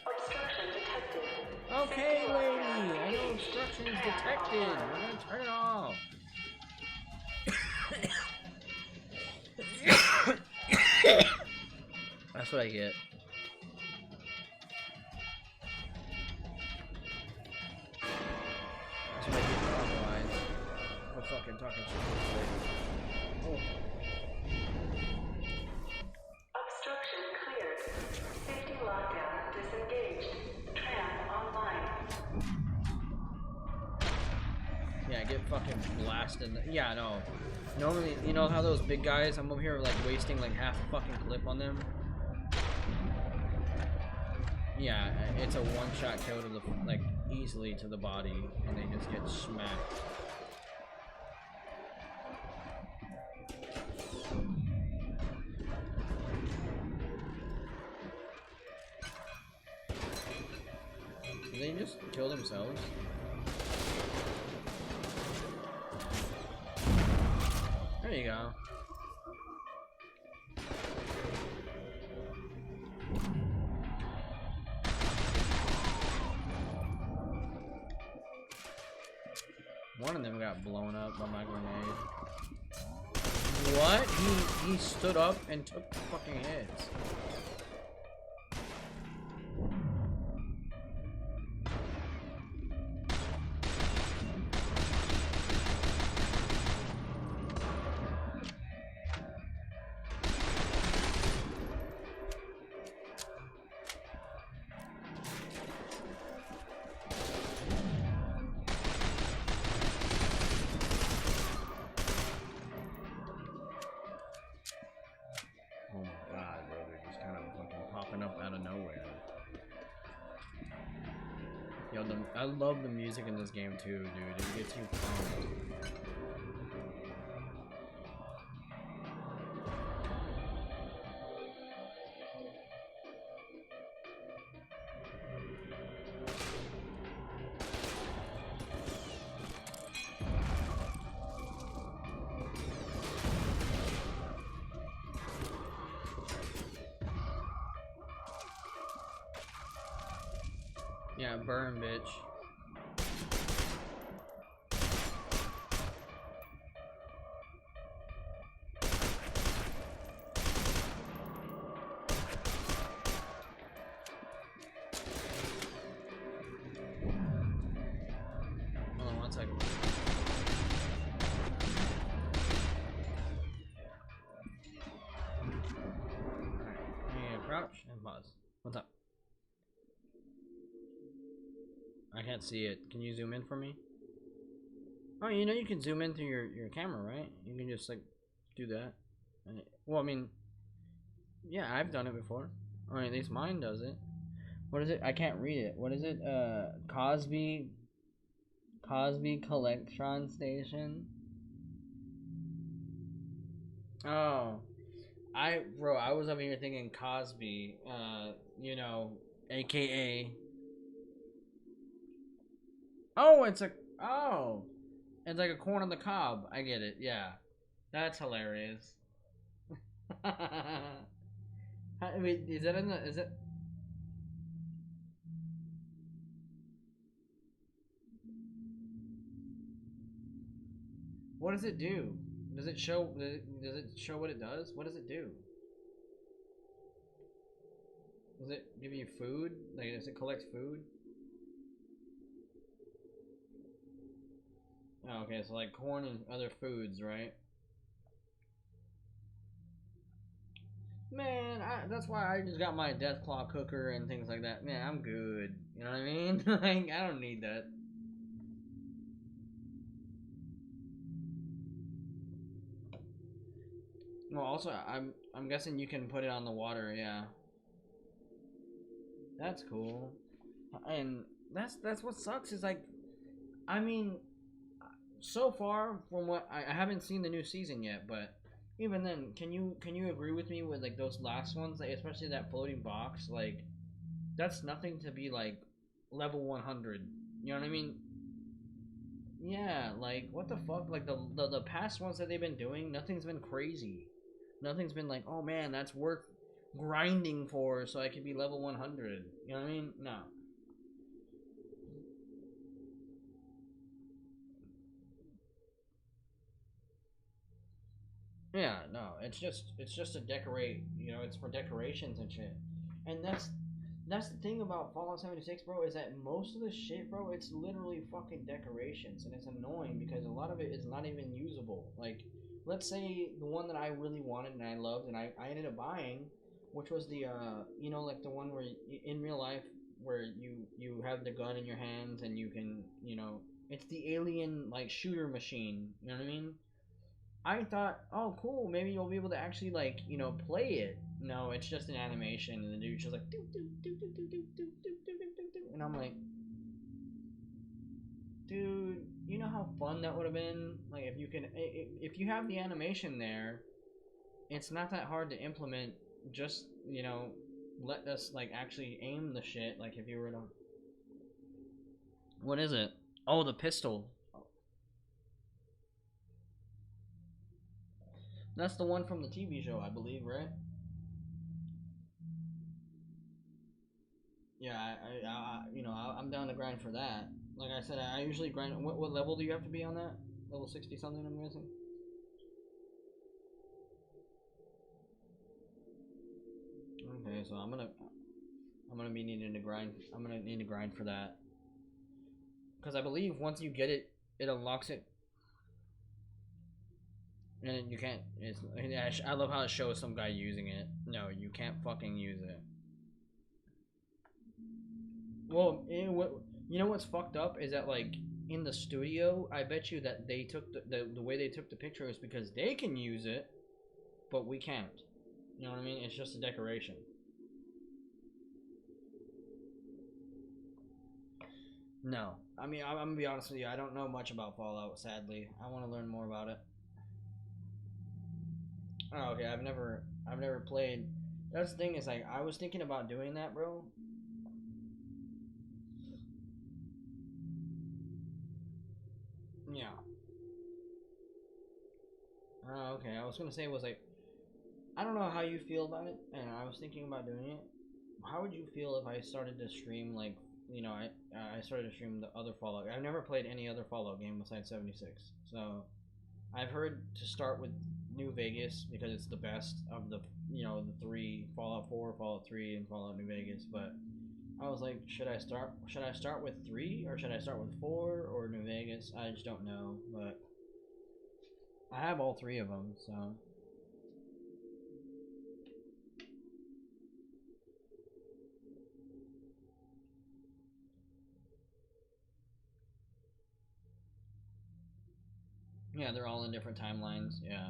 Obstruction detected. Okay, lady, I know obstruction is detected. We're gonna turn it off. That's what I get. That's what I get for otherwise. For fucking talking shit to this lady. Oh. Obstruction cleared. Safety lockdown disengaged. Tram online. Yeah, get fucking blasted. Yeah, no. Normally, you know how those big guys, I'm over here like wasting like half a fucking clip on them? Yeah, it's a one-shot kill to the, like, easily to the body, and they just get smacked. Did they just kill themselves? There you go. One of them got blown up by my grenade. What? He stood up and took fucking hits. Oh my god, bro, they're just kind of fucking popping up out of nowhere. Yo, I love the music in this game too, dude. It gets you pumped. Yeah, burn, bitch. Hold on one second. Alright, and crouch and pause. What's up? I can't see it. Can you zoom in for me? Oh, you know you can zoom in through your camera, right? You can just like do that. And well, I mean, yeah, I've done it before. Or at least mine does it. What is it? I can't read it. What is it? Cosby Collectron Station. Oh, bro, I was over here thinking Cosby. You know, AKA. Oh, it's like a corn on the cob. I get it. Yeah, that's hilarious. Wait, is that in the? Is it? What does it do? Does it show? Does it show what it does? What does it do? Does it give you food? Like, does it collect food? Oh, okay, so like corn and other foods, right? Man, that's why I just got my Deathclaw cooker and things like that. Man, I'm good. You know what I mean? Like, I don't need that. Well, also, I'm guessing you can put it on the water. Yeah, that's cool. And that's what sucks is like, I mean, so far from what I haven't seen the new season yet, but even then, can you agree with me with like those last ones, like especially that floating box, like that's nothing to be like level 100. You know what I mean? Yeah, like what the fuck? Like the past ones that they've been doing, nothing's been crazy. Nothing's been like, oh man, that's worth grinding for so I could be level 100. You know what I mean? No. Yeah, no, it's just to decorate, you know, it's for decorations and shit. And that's the thing about Fallout 76, bro, is that most of the shit, bro, it's literally fucking decorations, and it's annoying because a lot of it is not even usable. Like, let's say the one that I really wanted and I loved and I ended up buying, which was the you know, like the one where in real life where you have the gun in your hands and you can, you know, it's the alien like shooter machine, you know what I mean? I thought, oh, cool, maybe you'll be able to actually, like, you know, play it. No, it's just an animation, and the dude's just like, doo, doo, doo, doo, doo, doo, doo, doo, doo, doo, doo. And I'm like, dude, you know how fun that would have been? Like, if you can, if you have the animation there, it's not that hard to implement. Just, you know, let us, like, actually aim the shit, like, if you were to. What is it? Oh, the pistol. That's the one from the TV show, I believe, right? Yeah, you know, I'm down to grind for that. like I said, I usually grind. What level do you have to be on that? Level 60 something, I'm guessing. Okay, so I'm gonna be needing to grind. I'm gonna need to grind for that because I believe once you get it, it unlocks it, and then you can't. I love how it shows some guy using it. No, you can't fucking use it. Well, you know what's fucked up is that like in the studio, I bet you that they took the way they took the picture is because they can use it, but we can't. You know what I mean? It's just a decoration. No, I mean I'm gonna be honest with you. I don't know much about Fallout. Sadly, I want to learn more about it. Oh, okay. I've never played. That's the thing is like I was thinking about doing that, bro. Yeah. Oh, okay. I was gonna say was like I don't know how you feel about it, and I was thinking about doing it. How would you feel if I started to stream like I started to stream the other Fallout? I've never played any other Fallout game besides 76, so I've heard to start with New Vegas because it's the best of the the three Fallout 4, Fallout 3, and Fallout New Vegas. But I was like, should I start with 3 or should I start with 4 or New Vegas? I just don't know, but I have all 3 of them, so. Yeah, they're all in different timelines. Yeah.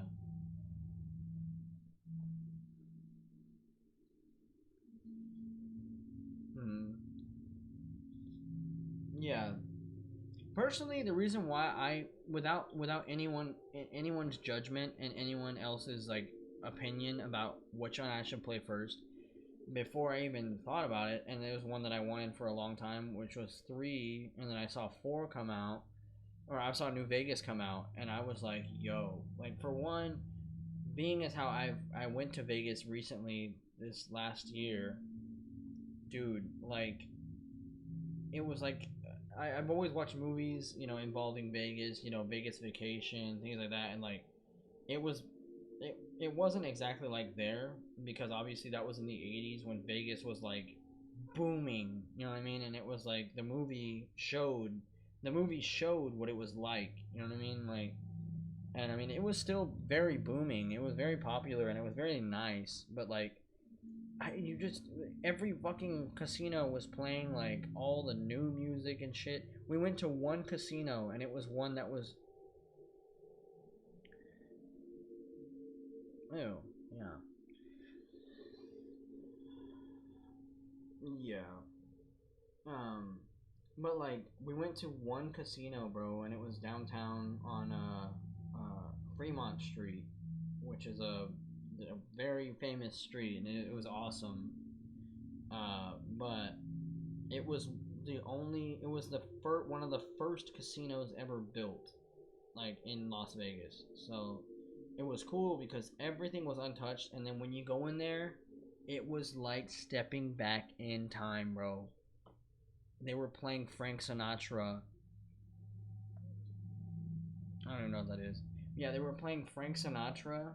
Yeah. Personally, the reason why without anyone's judgment and anyone else's like opinion about which one I should play first, before I even thought about it, and there was one that I wanted for a long time, which was 3, and then I saw 4 come out, or I saw New Vegas come out, and I was like, yo, like for one, being as how I went to Vegas recently this last year, dude, like it was like I've always watched movies, involving Vegas, Vegas Vacation, things like that, and like it was it wasn't exactly like there because obviously that was in the 80s when Vegas was like booming, you know what I mean? And it was like the movie showed what it was like, you know what I mean? Like and I mean it was still very booming. It was very popular and it was very nice, but like every fucking casino was playing like all the new music and shit. We went to one casino and it was one that was ew, yeah. Yeah. But like we went to one casino, bro, and it was downtown on Fremont Street, which is a very famous street, and it was awesome. But it was one of the first casinos ever built, like in Las Vegas. So it was cool because everything was untouched, and then when you go in there, it was like stepping back in time, bro. They were playing Frank Sinatra. I don't even know what that is. Yeah, they were playing Frank Sinatra.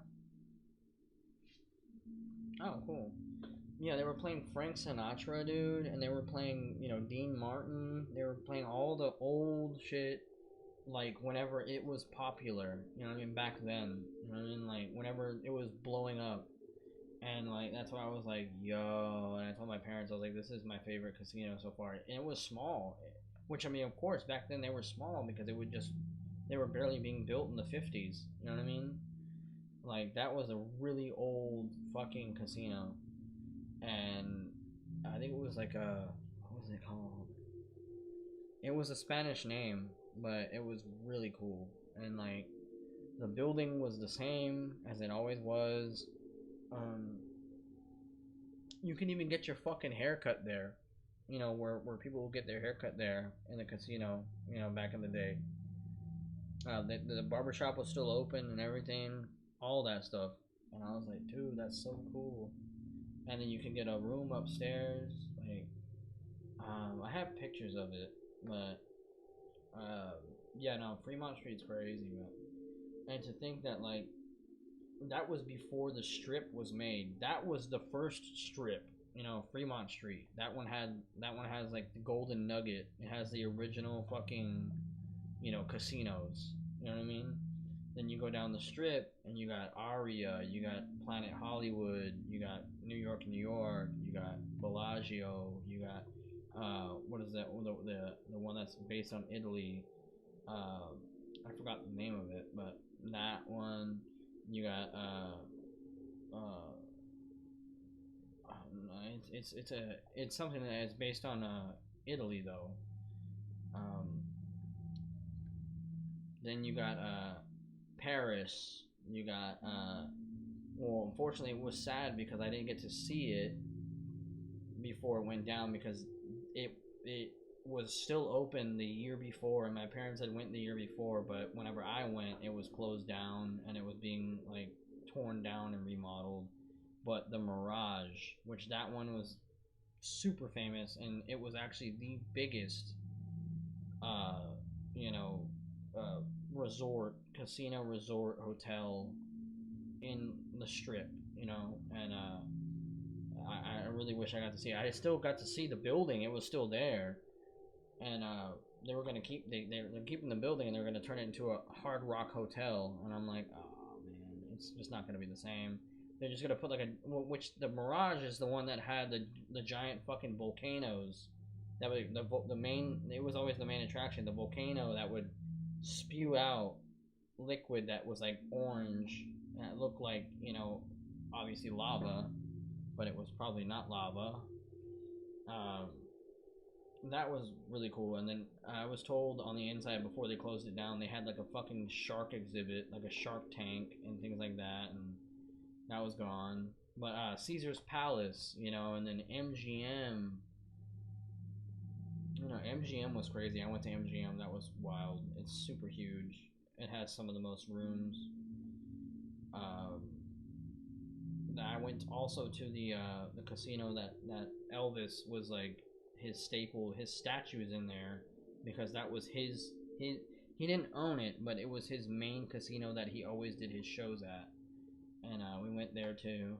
Oh, cool. Yeah, they were playing Frank Sinatra, dude, and they were playing, Dean Martin. They were playing all the old shit, like, whenever it was popular, you know what I mean, back then. You know what I mean? Like, whenever it was blowing up. And, like, that's why I was like, yo, and I told my parents, I was like, this is my favorite casino so far. And it was small, which, I mean, of course, back then they were small because they were barely being built in the 50s, you know what I mean? Like, that was a really old fucking casino. And I think it was like what was it called? It was a Spanish name, but it was really cool. And like, the building was the same as it always was. You can even get your fucking haircut there. Where people will get their haircut there in the casino, back in the day. The barbershop was still open and everything, all that stuff. And I was like, dude, that's so cool. And then you can get a room upstairs. Like, I have pictures of it, but Yeah, no, Fremont Street's crazy, but and to think that like that was before the strip was made. That was the first strip, you know, Fremont Street. That one has like the Golden Nugget. It has the original fucking, you know, casinos. You know what I mean? Then you go down the strip and you got Aria, you got Planet Hollywood, you got New York, New York, you got Bellagio, you got what is that? The one that's based on Italy. I forgot the name of it, but that one. You got it's something that is based on Italy though. Um, then you got Paris. You got well, unfortunately, it was sad because I didn't get to see it before it went down because it was still open the year before, and my parents had went the year before. But whenever I went, it was closed down and it was being like torn down and remodeled. But the Mirage, which that one was super famous, and it was actually the biggest, uh, you know, resort, casino resort hotel in the strip, you know, and I really wish I got to see it. I still got to see the building; it was still there, and they were gonna keep they're keeping the building and they're gonna turn it into a Hard Rock hotel, and I'm like, oh man, it's just not gonna be the same. They're just gonna put like a which the Mirage is the one that had the giant fucking volcanoes. That was the main. It was always the main attraction. The volcano that would spew out liquid that was like orange and it looked like, you know, obviously lava, but it was probably not lava. Um, that was really cool. And then I was told on the inside before they closed it down, they had like a fucking shark exhibit, like a shark tank and things like that, and that was gone. But Caesar's Palace, you know, and then MGM. You know, MGM was crazy. I went to MGM. That was wild. It's super huge. It has some of the most rooms. I went also to the casino that Elvis was like his staple. His statue is in there because that was his. He didn't own it, but it was his main casino that he always did his shows at, and we went there too.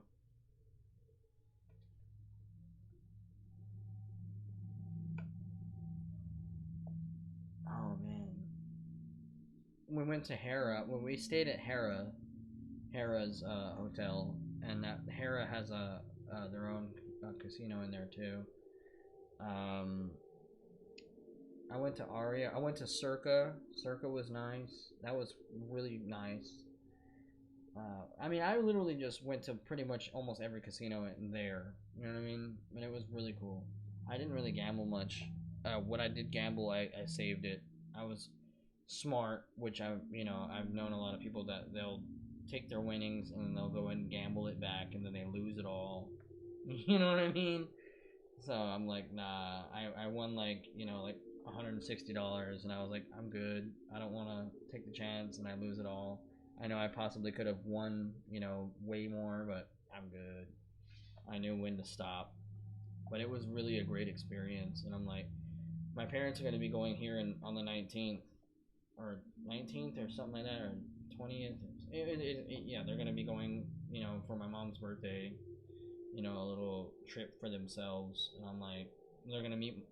Oh man, we went to Hera. When we stayed at Hera's hotel, and that Hera has a their own casino in there too. Um, I went to Aria. I went to Circa. Circa was nice. That was really nice. I mean, I literally just went to pretty much almost every casino in there. You know what I mean? And it was really cool. I didn't really gamble much. What I did gamble, I saved it. I was smart, which I've known a lot of people that they'll take their winnings and they'll go and gamble it back and then they lose it all. You know what I mean? So I'm like, nah. I won like like $160 and I was like, I'm good. I don't want to take the chance and I lose it all. I know I possibly could have won way more, but I'm good. I knew when to stop. But it was really a great experience, and I'm like, my parents are going to be going here on the 19th or 19th or something like that, or 20th. Yeah, they're going to be going, for my mom's birthday, a little trip for themselves. And I'm like, they're going to meet.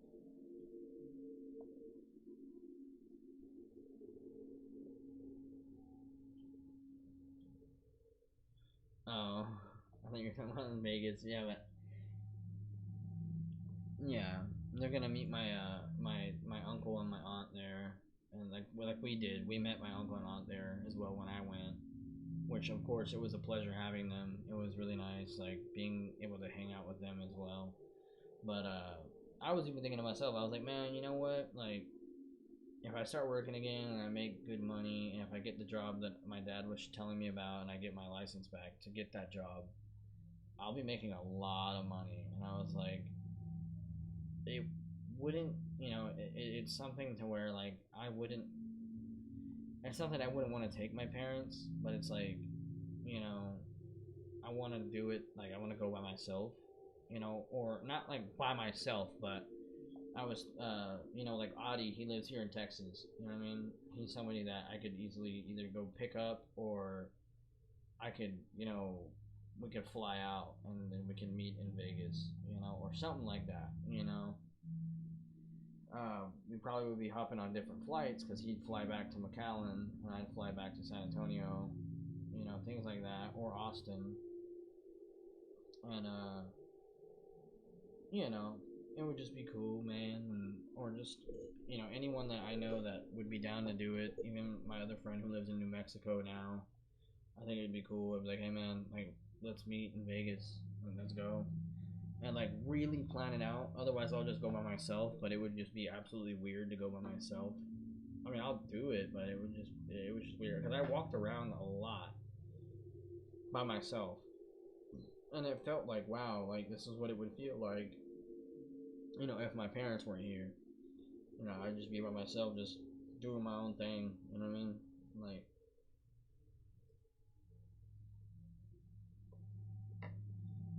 Oh, I think you're talking about in Vegas. Yeah, but yeah, they're gonna meet my uncle and my aunt there, and like we did, we met my uncle and aunt there as well when I went, which of course it was a pleasure having them. It was really nice, like being able to hang out with them as well. But I was even thinking to myself, I was like, man, you know what? Like, if I start working again and I make good money, and if I get the job that my dad was telling me about, and I get my license back to get that job, I'll be making a lot of money. And I was like, it wouldn't, it's something to where like I wouldn't. It's something I wouldn't want to take my parents, but it's like, I want to do it. Like I want to go by myself, or not like by myself, but I was, you know, like Adi, he lives here in Texas. You know what I mean? He's somebody that I could easily either go pick up or I could, you know, we could fly out and then we can meet in Vegas, you know, or something like that, you know. We probably would be hopping on different flights because he'd fly back to McAllen and I'd fly back to San Antonio, you know, things like that, or Austin. And, you know, it would just be cool, man, and, or just, you know, anyone that I know that would be down to do it, even my other friend who lives in New Mexico now, I think it'd be cool. I'd be like, hey man, like, let's meet in Vegas, and let's go. And like really plan it out. Otherwise, I'll just go by myself. But it would just be absolutely weird to go by myself. I mean, I'll do it, but it was just weird because I walked around a lot by myself, and it felt like, wow, like this is what it would feel like, you know, if my parents weren't here. You know, I'd just be by myself, just doing my own thing. You know what I mean? Like,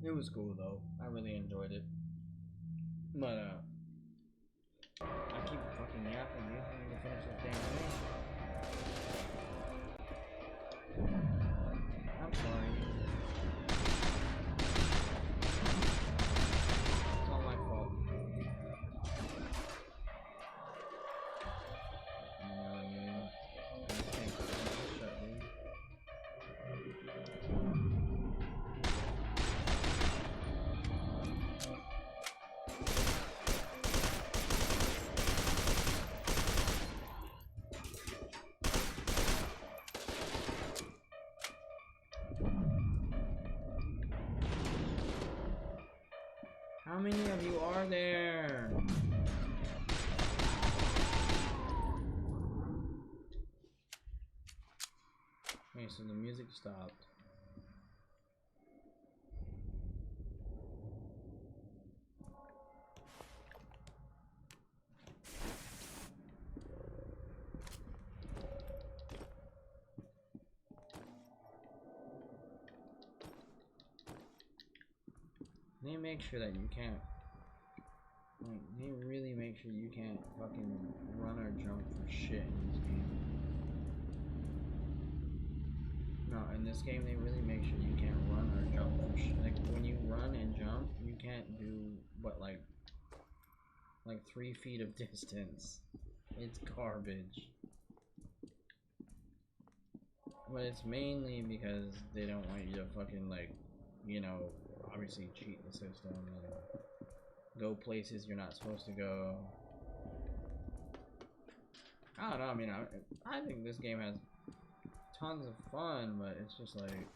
it was cool though. I really enjoyed it. But I keep fucking yapping, dude. I need to finish this damn thing. I'm sorry. It's all my fault. You know what I mean? I just can't keep my mouth shut, dude. How many of you are there? Okay, so the music stopped. They make sure that you can't, like, they really make sure you can't fucking run or jump for shit in this game. No, in this game they really make sure you can't run or jump for shit. Like, when you run and jump, you can't do, what, like 3 feet of distance. It's garbage. But it's mainly because they don't want you to fucking, like, you know, obviously cheat the system and go places you're not supposed to go. I don't know, I mean, I think this game has tons of fun, but it's just like...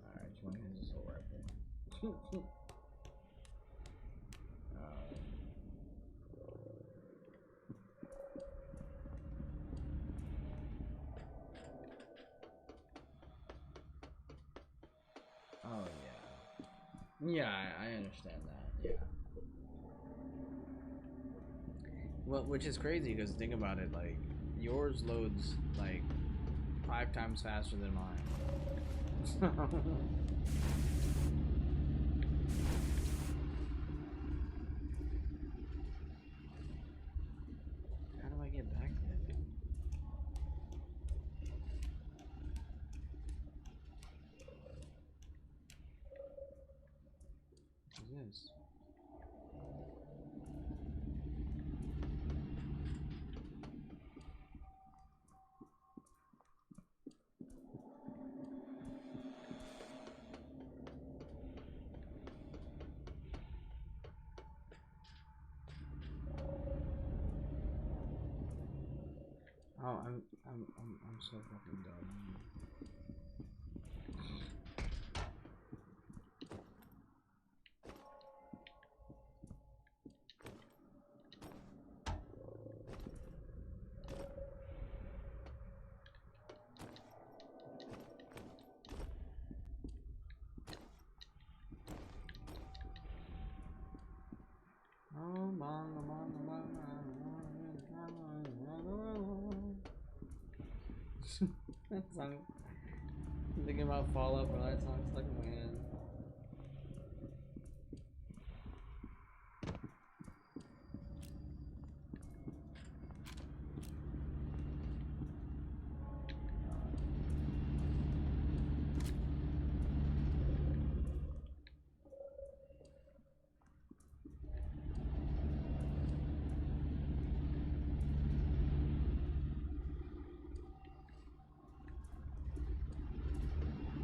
Alright, just want to hit this little rifle. Oh yeah. Yeah, I understand that, yeah. Well, which is crazy because think about it, like, yours loads like 5 times faster than mine. How do I get back there? What's this? Oh, I'm so fucking dumb. That song. I'm thinking about Fall Out, but that song's stuck in my head.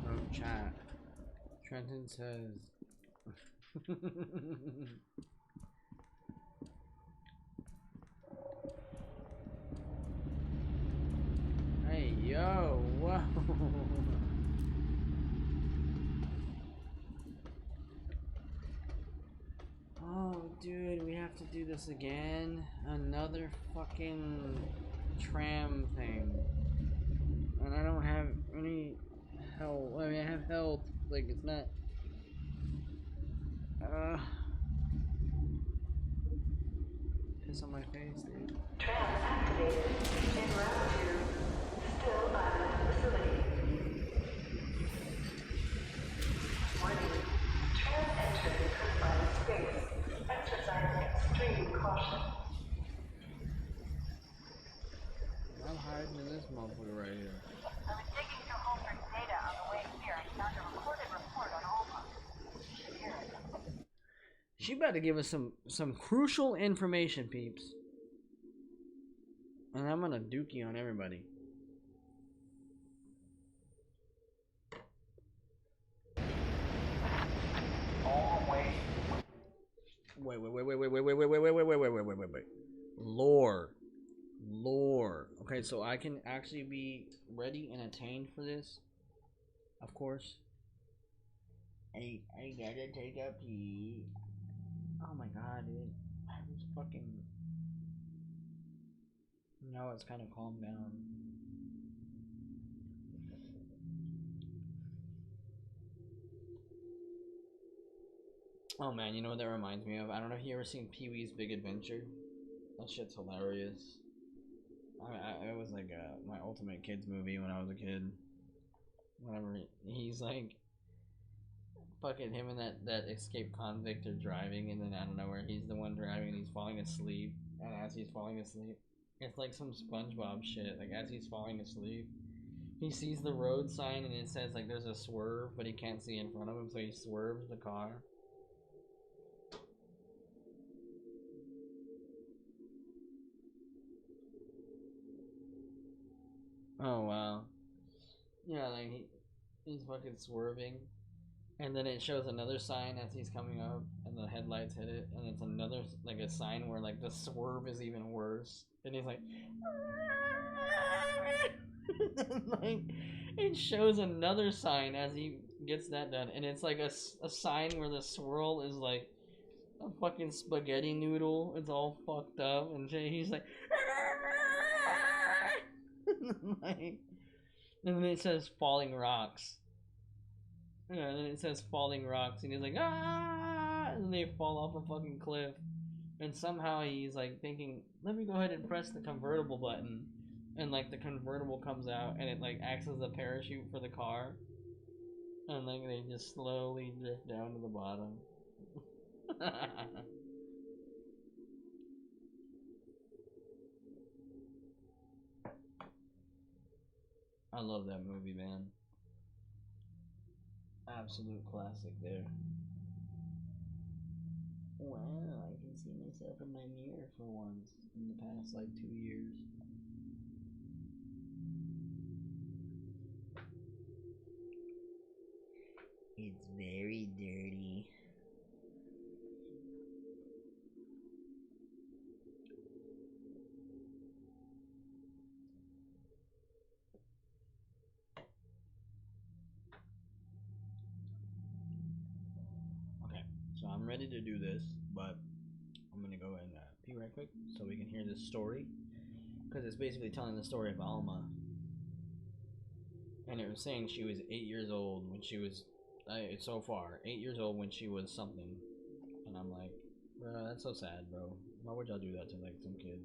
Oh, chat. Trenton says. Hey, yo, whoa. Oh, dude, we have to do this again. Another fucking tram thing. And I don't have any health. I mean, I have health. Like, it's not. Piss on my face, dude. Tram activated. En route to Still Island facility. Warning. Tram entering confined space. Exercise extreme caution. I'm hiding in this motherfucker right here. I was digging through Holford's data on the way here and found a recorded report on Alma. You should hear it. She about to give us some crucial information, peeps. And I'm gonna dookie on everybody. Wait. Lore. Okay, so I can actually be ready and attained for this. Of course. I gotta take a pee. Oh my god, dude. I was fucking. Now it's kind of calmed down. Oh man, you know what that reminds me of? I don't know if you ever seen Pee-wee's Big Adventure. That shit's hilarious. It was like my ultimate kids movie when I was a kid. Whenever he's like, fucking him and that escaped convict are driving, and then out of nowhere he's the one driving and he's falling asleep. And as he's falling asleep, it's like some SpongeBob shit. Like as he's falling asleep, he sees the road sign and it says like there's a swerve, but he can't see in front of him, so he swerves the car. Oh wow. Yeah, like he's fucking swerving. And then it shows another sign as he's coming up, and the headlights hit it, and it's another, like a sign where like the swerve is even worse. And he's like, like it shows another sign as he gets that done, and it's like a sign where the swirl is like a fucking spaghetti noodle. It's all fucked up, and he's like, like, and then it says falling rocks. Yeah, and then it says falling rocks, and he's like, ah, and then they fall off a fucking cliff. And somehow he's like thinking, let me go ahead and press the convertible button, and like the convertible comes out, and it like acts as a parachute for the car, and like they just slowly drift down to the bottom. I love that movie, man. Absolute classic there. Wow, I can see myself in my mirror for once in the past like 2 years. It's very dirty. Okay, so I'm ready to do this, but I'm gonna go and pee right quick so we can hear this story, because it's basically telling the story of Alma, and it was saying she was 8 years old when she was so far 8 years old when she was something, and I'm like, Bro, that's so sad, bro. Why would y'all do that to like some kid?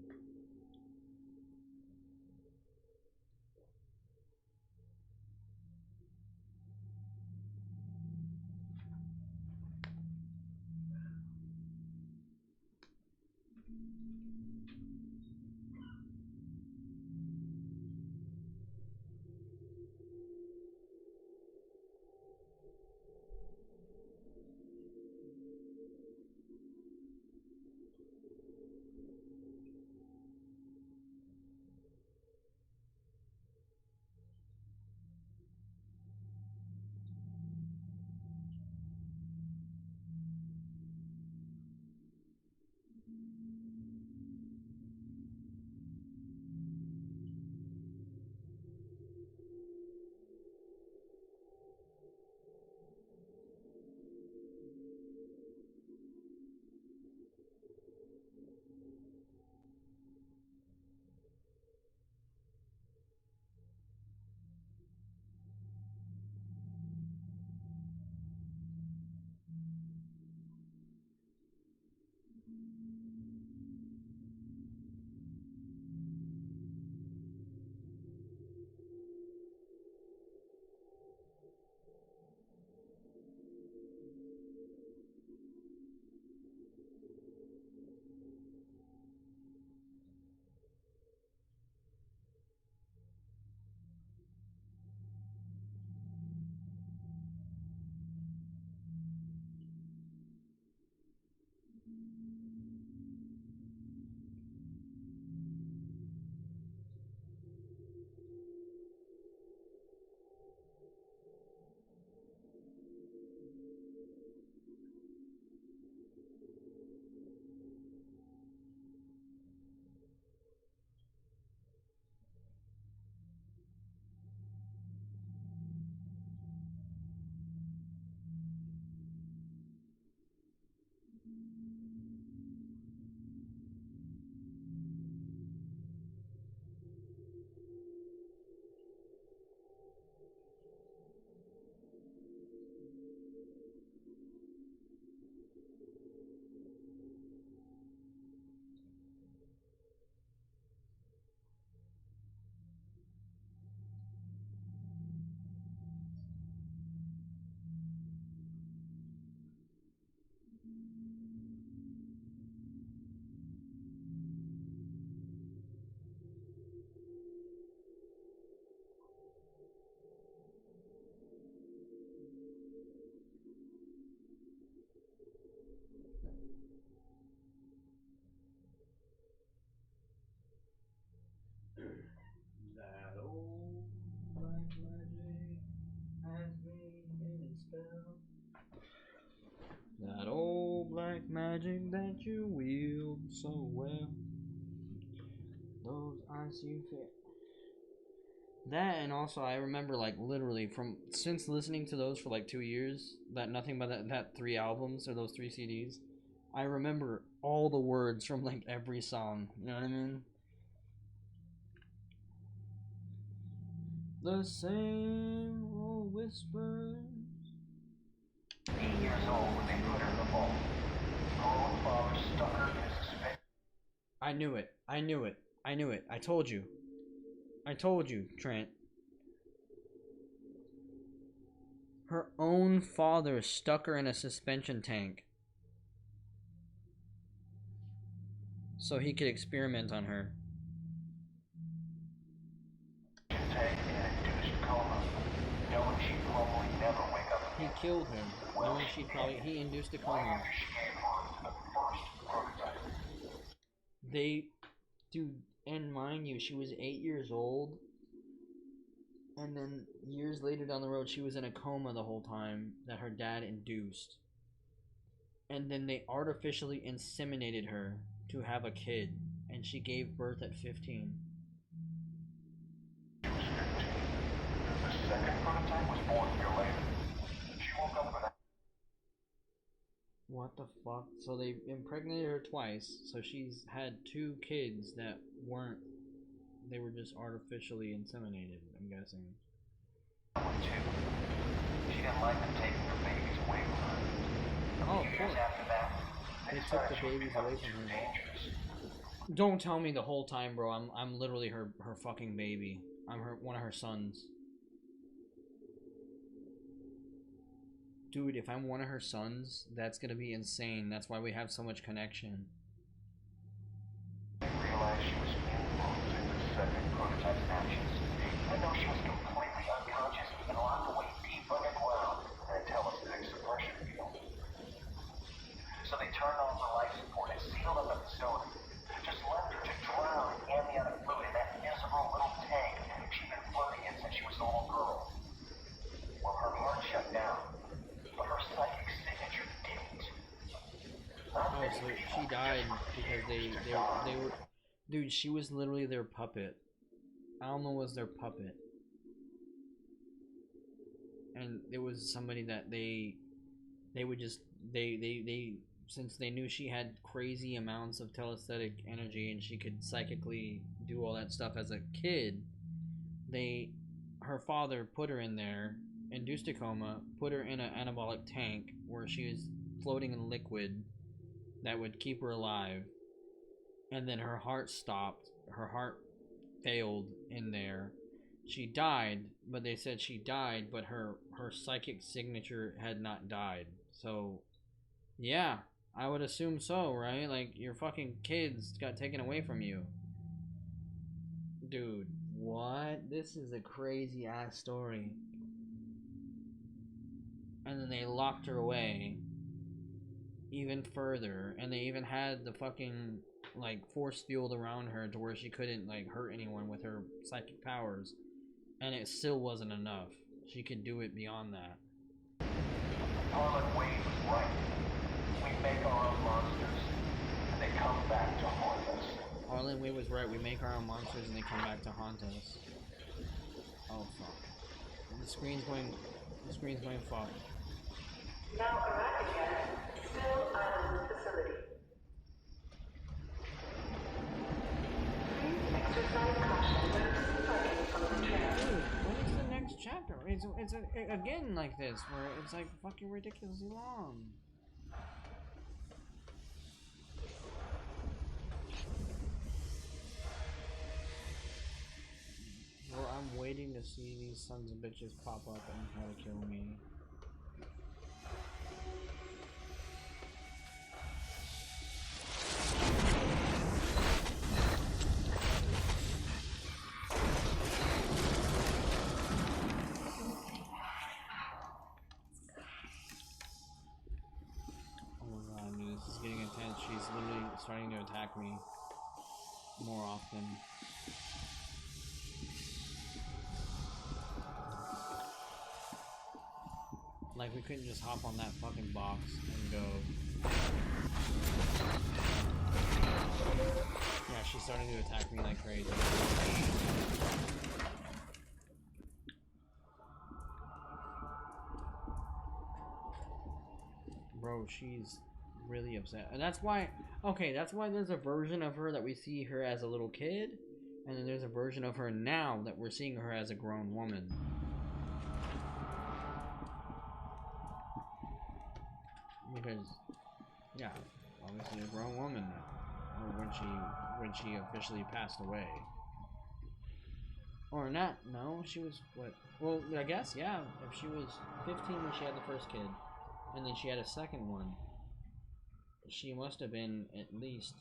That old black magic has me in its spell. That old black magic that you wield so well. Those eyes you fit. That, and also I remember like literally from since listening to those for like 2 years, that nothing but that 3 albums or those 3 CDs, I remember all the words from like every song. You know what I mean? The same old whispers. 8 years old when they put her in the vault. Her own father stuck her in a suspended. I knew it. I knew it. I knew it. I told you. I told you, Trent. Her own father stuck her in a suspension tank so he could experiment on her. Tank in an induced coma, knowing she'd probably never wake up He again. killed her, knowing he induced a coma. After she gave birth to the first prototype. Dude, and mind you, she was 8 years old, and then years later down the road, she was in a coma the whole time that her dad induced. And then they artificially inseminated her to have a kid, and she gave birth at 15. She was 15. The second prototype was born a year later. She woke up with a What the fuck? So they impregnated her twice, so she's had 2 kids that weren't. They were just artificially inseminated, I'm guessing. one too. She didn't like them taking her babies away from her. Oh, A few years cool. after that, They took the babies away from her. Don't tell me the whole time, bro. I'm literally her fucking baby. I'm one of her sons. Dude, if I'm one of her sons, that's gonna be insane. That's why we have so much connection. I realized she was involved in the second prototype's actions. Even though she was completely unconscious and locked away deep underground in a telesthetic suppression field. So they turned off her life support and sealed up the facility. Just left her to drown in amniotic fluid in that miserable little tank she'd been floating in since she was a little girl. Well, her heart shut down, but her psychic signature didn't. Oh, so she died because they were... Dude, she was literally their puppet. Alma was their puppet. And it was somebody that they would just... They since they knew she had crazy amounts of telesthetic energy and she could psychically do all that stuff as a kid, her father put her in there, induced a coma, put her in an anabolic tank where she was floating in liquid that would keep her alive, and then her heart stopped. Her heart failed in there. She died, but they said she died, but her psychic signature had not died. So yeah, I would assume so, right? Like, your fucking kids got taken away from you. Dude, what? This is a crazy ass story. And then they locked her away even further, and they even had the fucking, like, force field around her to where she couldn't, like, hurt anyone with her psychic powers. And it still wasn't enough. She could do it beyond that. Harlan Wade was right. We make our own monsters, and they come back to haunt us. Harlan Wade was right. We make our own monsters, and they come back to haunt us. Oh fuck! The screen's going fuck. Now arriving at Still Island facility. Please exercise caution when departing from the trail. Dude, what is the next chapter? It's again like this, where it's like fucking ridiculously long. Bro, I'm waiting to see these sons of bitches pop up and try to kill me. Oh my god, dude, this is getting intense. She's literally starting to attack me more often. Like, we couldn't just hop on that fucking box and go. Yeah, she's starting to attack me like crazy. Bro, she's really upset. And that's why, okay, that's why there's a version of her that we see her as a little kid, and then there's a version of her now that we're seeing her as a grown woman. Because, yeah, obviously a grown woman now, or when she officially passed away, or not. No, she was what? Well, I guess yeah. If she was 15 when she had the first kid, and then she had a second one, she must have been at least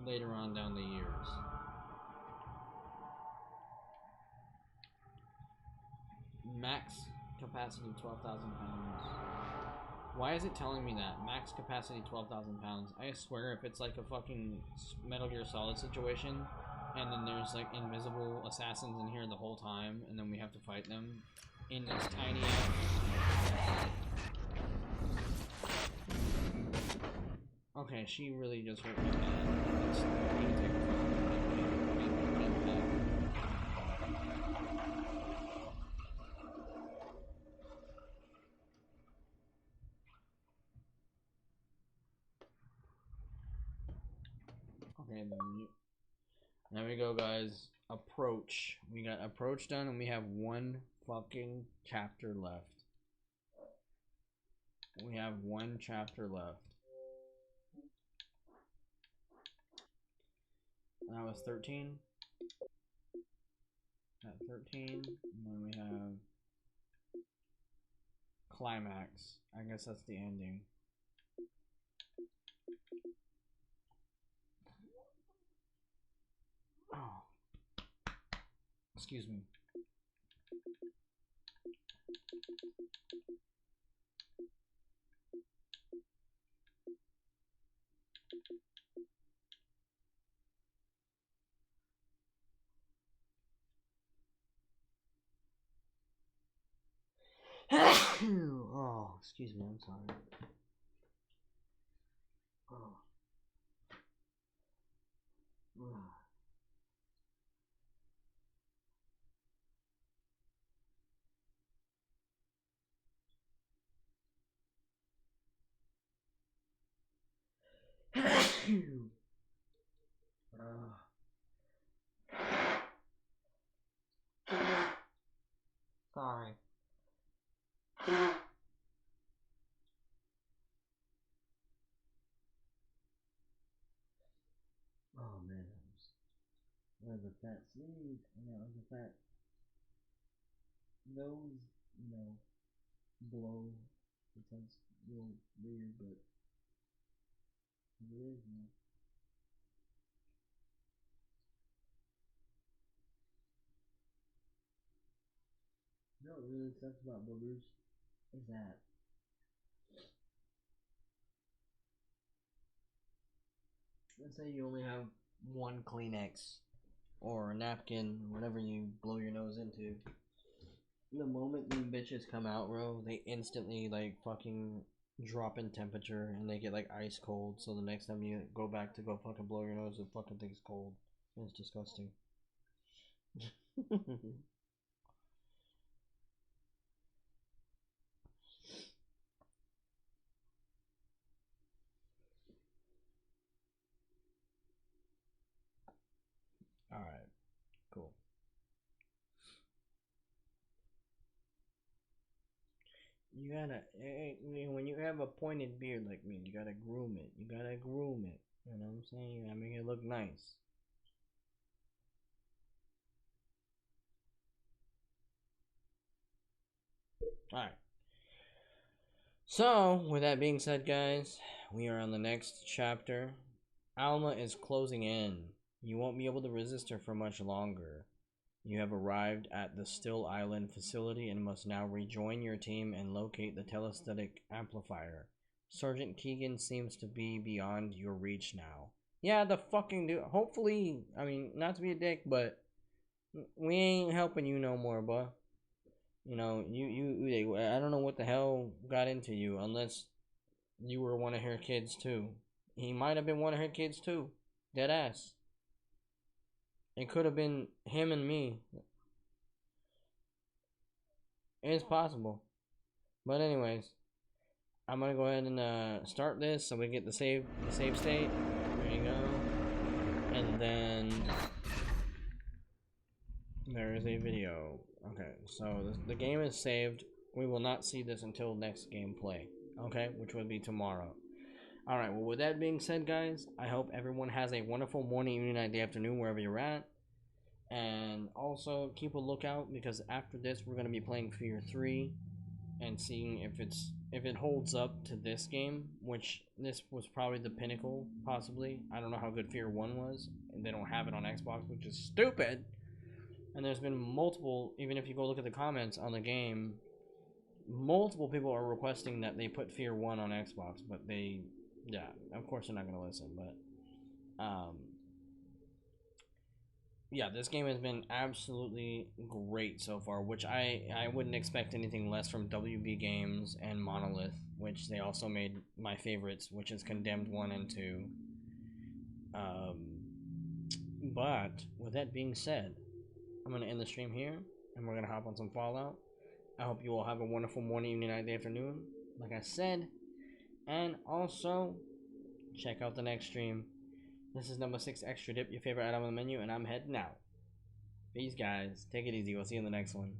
later on down the years. Max capacity 12,000 pounds. Why is it telling me that? Max capacity 12,000 pounds. I swear if it's like a fucking Metal Gear Solid situation, and then there's like invisible assassins in here the whole time, and then we have to fight them in this tiny ass... Okay, she really just hurt me bad. Let's take her Okay, there we go, guys. Approach. We got approach done, and we have one fucking chapter left. We have one chapter left. was 13. At 13, and then we have climax. I guess that's the ending. Oh, excuse me. Oh, excuse me, I'm sorry. Oh. Sorry. Oh man, that was a fat sneeze. That was a fat nose, blow. It sounds a little weird, but it is, man. You know what really sucks about boogers is that let's say you only have one Kleenex or a napkin, whatever you blow your nose into. The moment them bitches come out, bro, they instantly like fucking drop in temperature and they get like ice cold. So the next time you go back to go fucking blow your nose, the fucking thing's cold. It's disgusting. Alright, cool. You gotta, when you have a pointed beard like me, you gotta groom it. You gotta groom it. You know what I'm saying? You gotta make it look nice. Alright. So, with that being said, guys, we are on the next chapter. Alma is closing in. You won't be able to resist her for much longer. You have arrived at the Still Island facility and must now rejoin your team and locate the telesthetic amplifier. Sergeant Keegan seems to be beyond your reach now. Yeah, the fucking dude. Hopefully, I mean, not to be a dick, but we ain't helping you no more, buh. You know, I don't know what the hell got into you, unless you were one of her kids too. He might have been one of her kids too. Dead ass. It could have been him and me. It's possible. But anyways, I'm gonna go ahead and start this so we get the save state. There you go. And then there is a video. Okay, so the game is saved. We will not see this until next gameplay. Okay, which will be tomorrow. Alright, well with that being said, guys, I hope everyone has a wonderful morning, evening, night, day, afternoon, wherever you're at. And also keep a lookout, because after this we're going to be playing Fear 3 and seeing if it holds up to this game, which this was probably the pinnacle, possibly. I don't know how good Fear 1 was, and they don't have it on Xbox, which is stupid. And there's been multiple, even if you go look at the comments on the game, multiple people are requesting that they put Fear 1 on Xbox, but they, yeah, of course they're not going to listen, but, yeah, this game has been absolutely great so far, which I wouldn't expect anything less from WB Games and Monolith, which they also made my favorites, which is Condemned 1 and 2. But, with that being said, I'm going to end the stream here, and we're going to hop on some Fallout. I hope you all have a wonderful morning, evening, night, day, afternoon, like I said. And also, check out the next stream. This is number 6 Extra Dip, your favorite item on the menu, and I'm heading out. Peace, guys. Take it easy. We'll see you in the next one.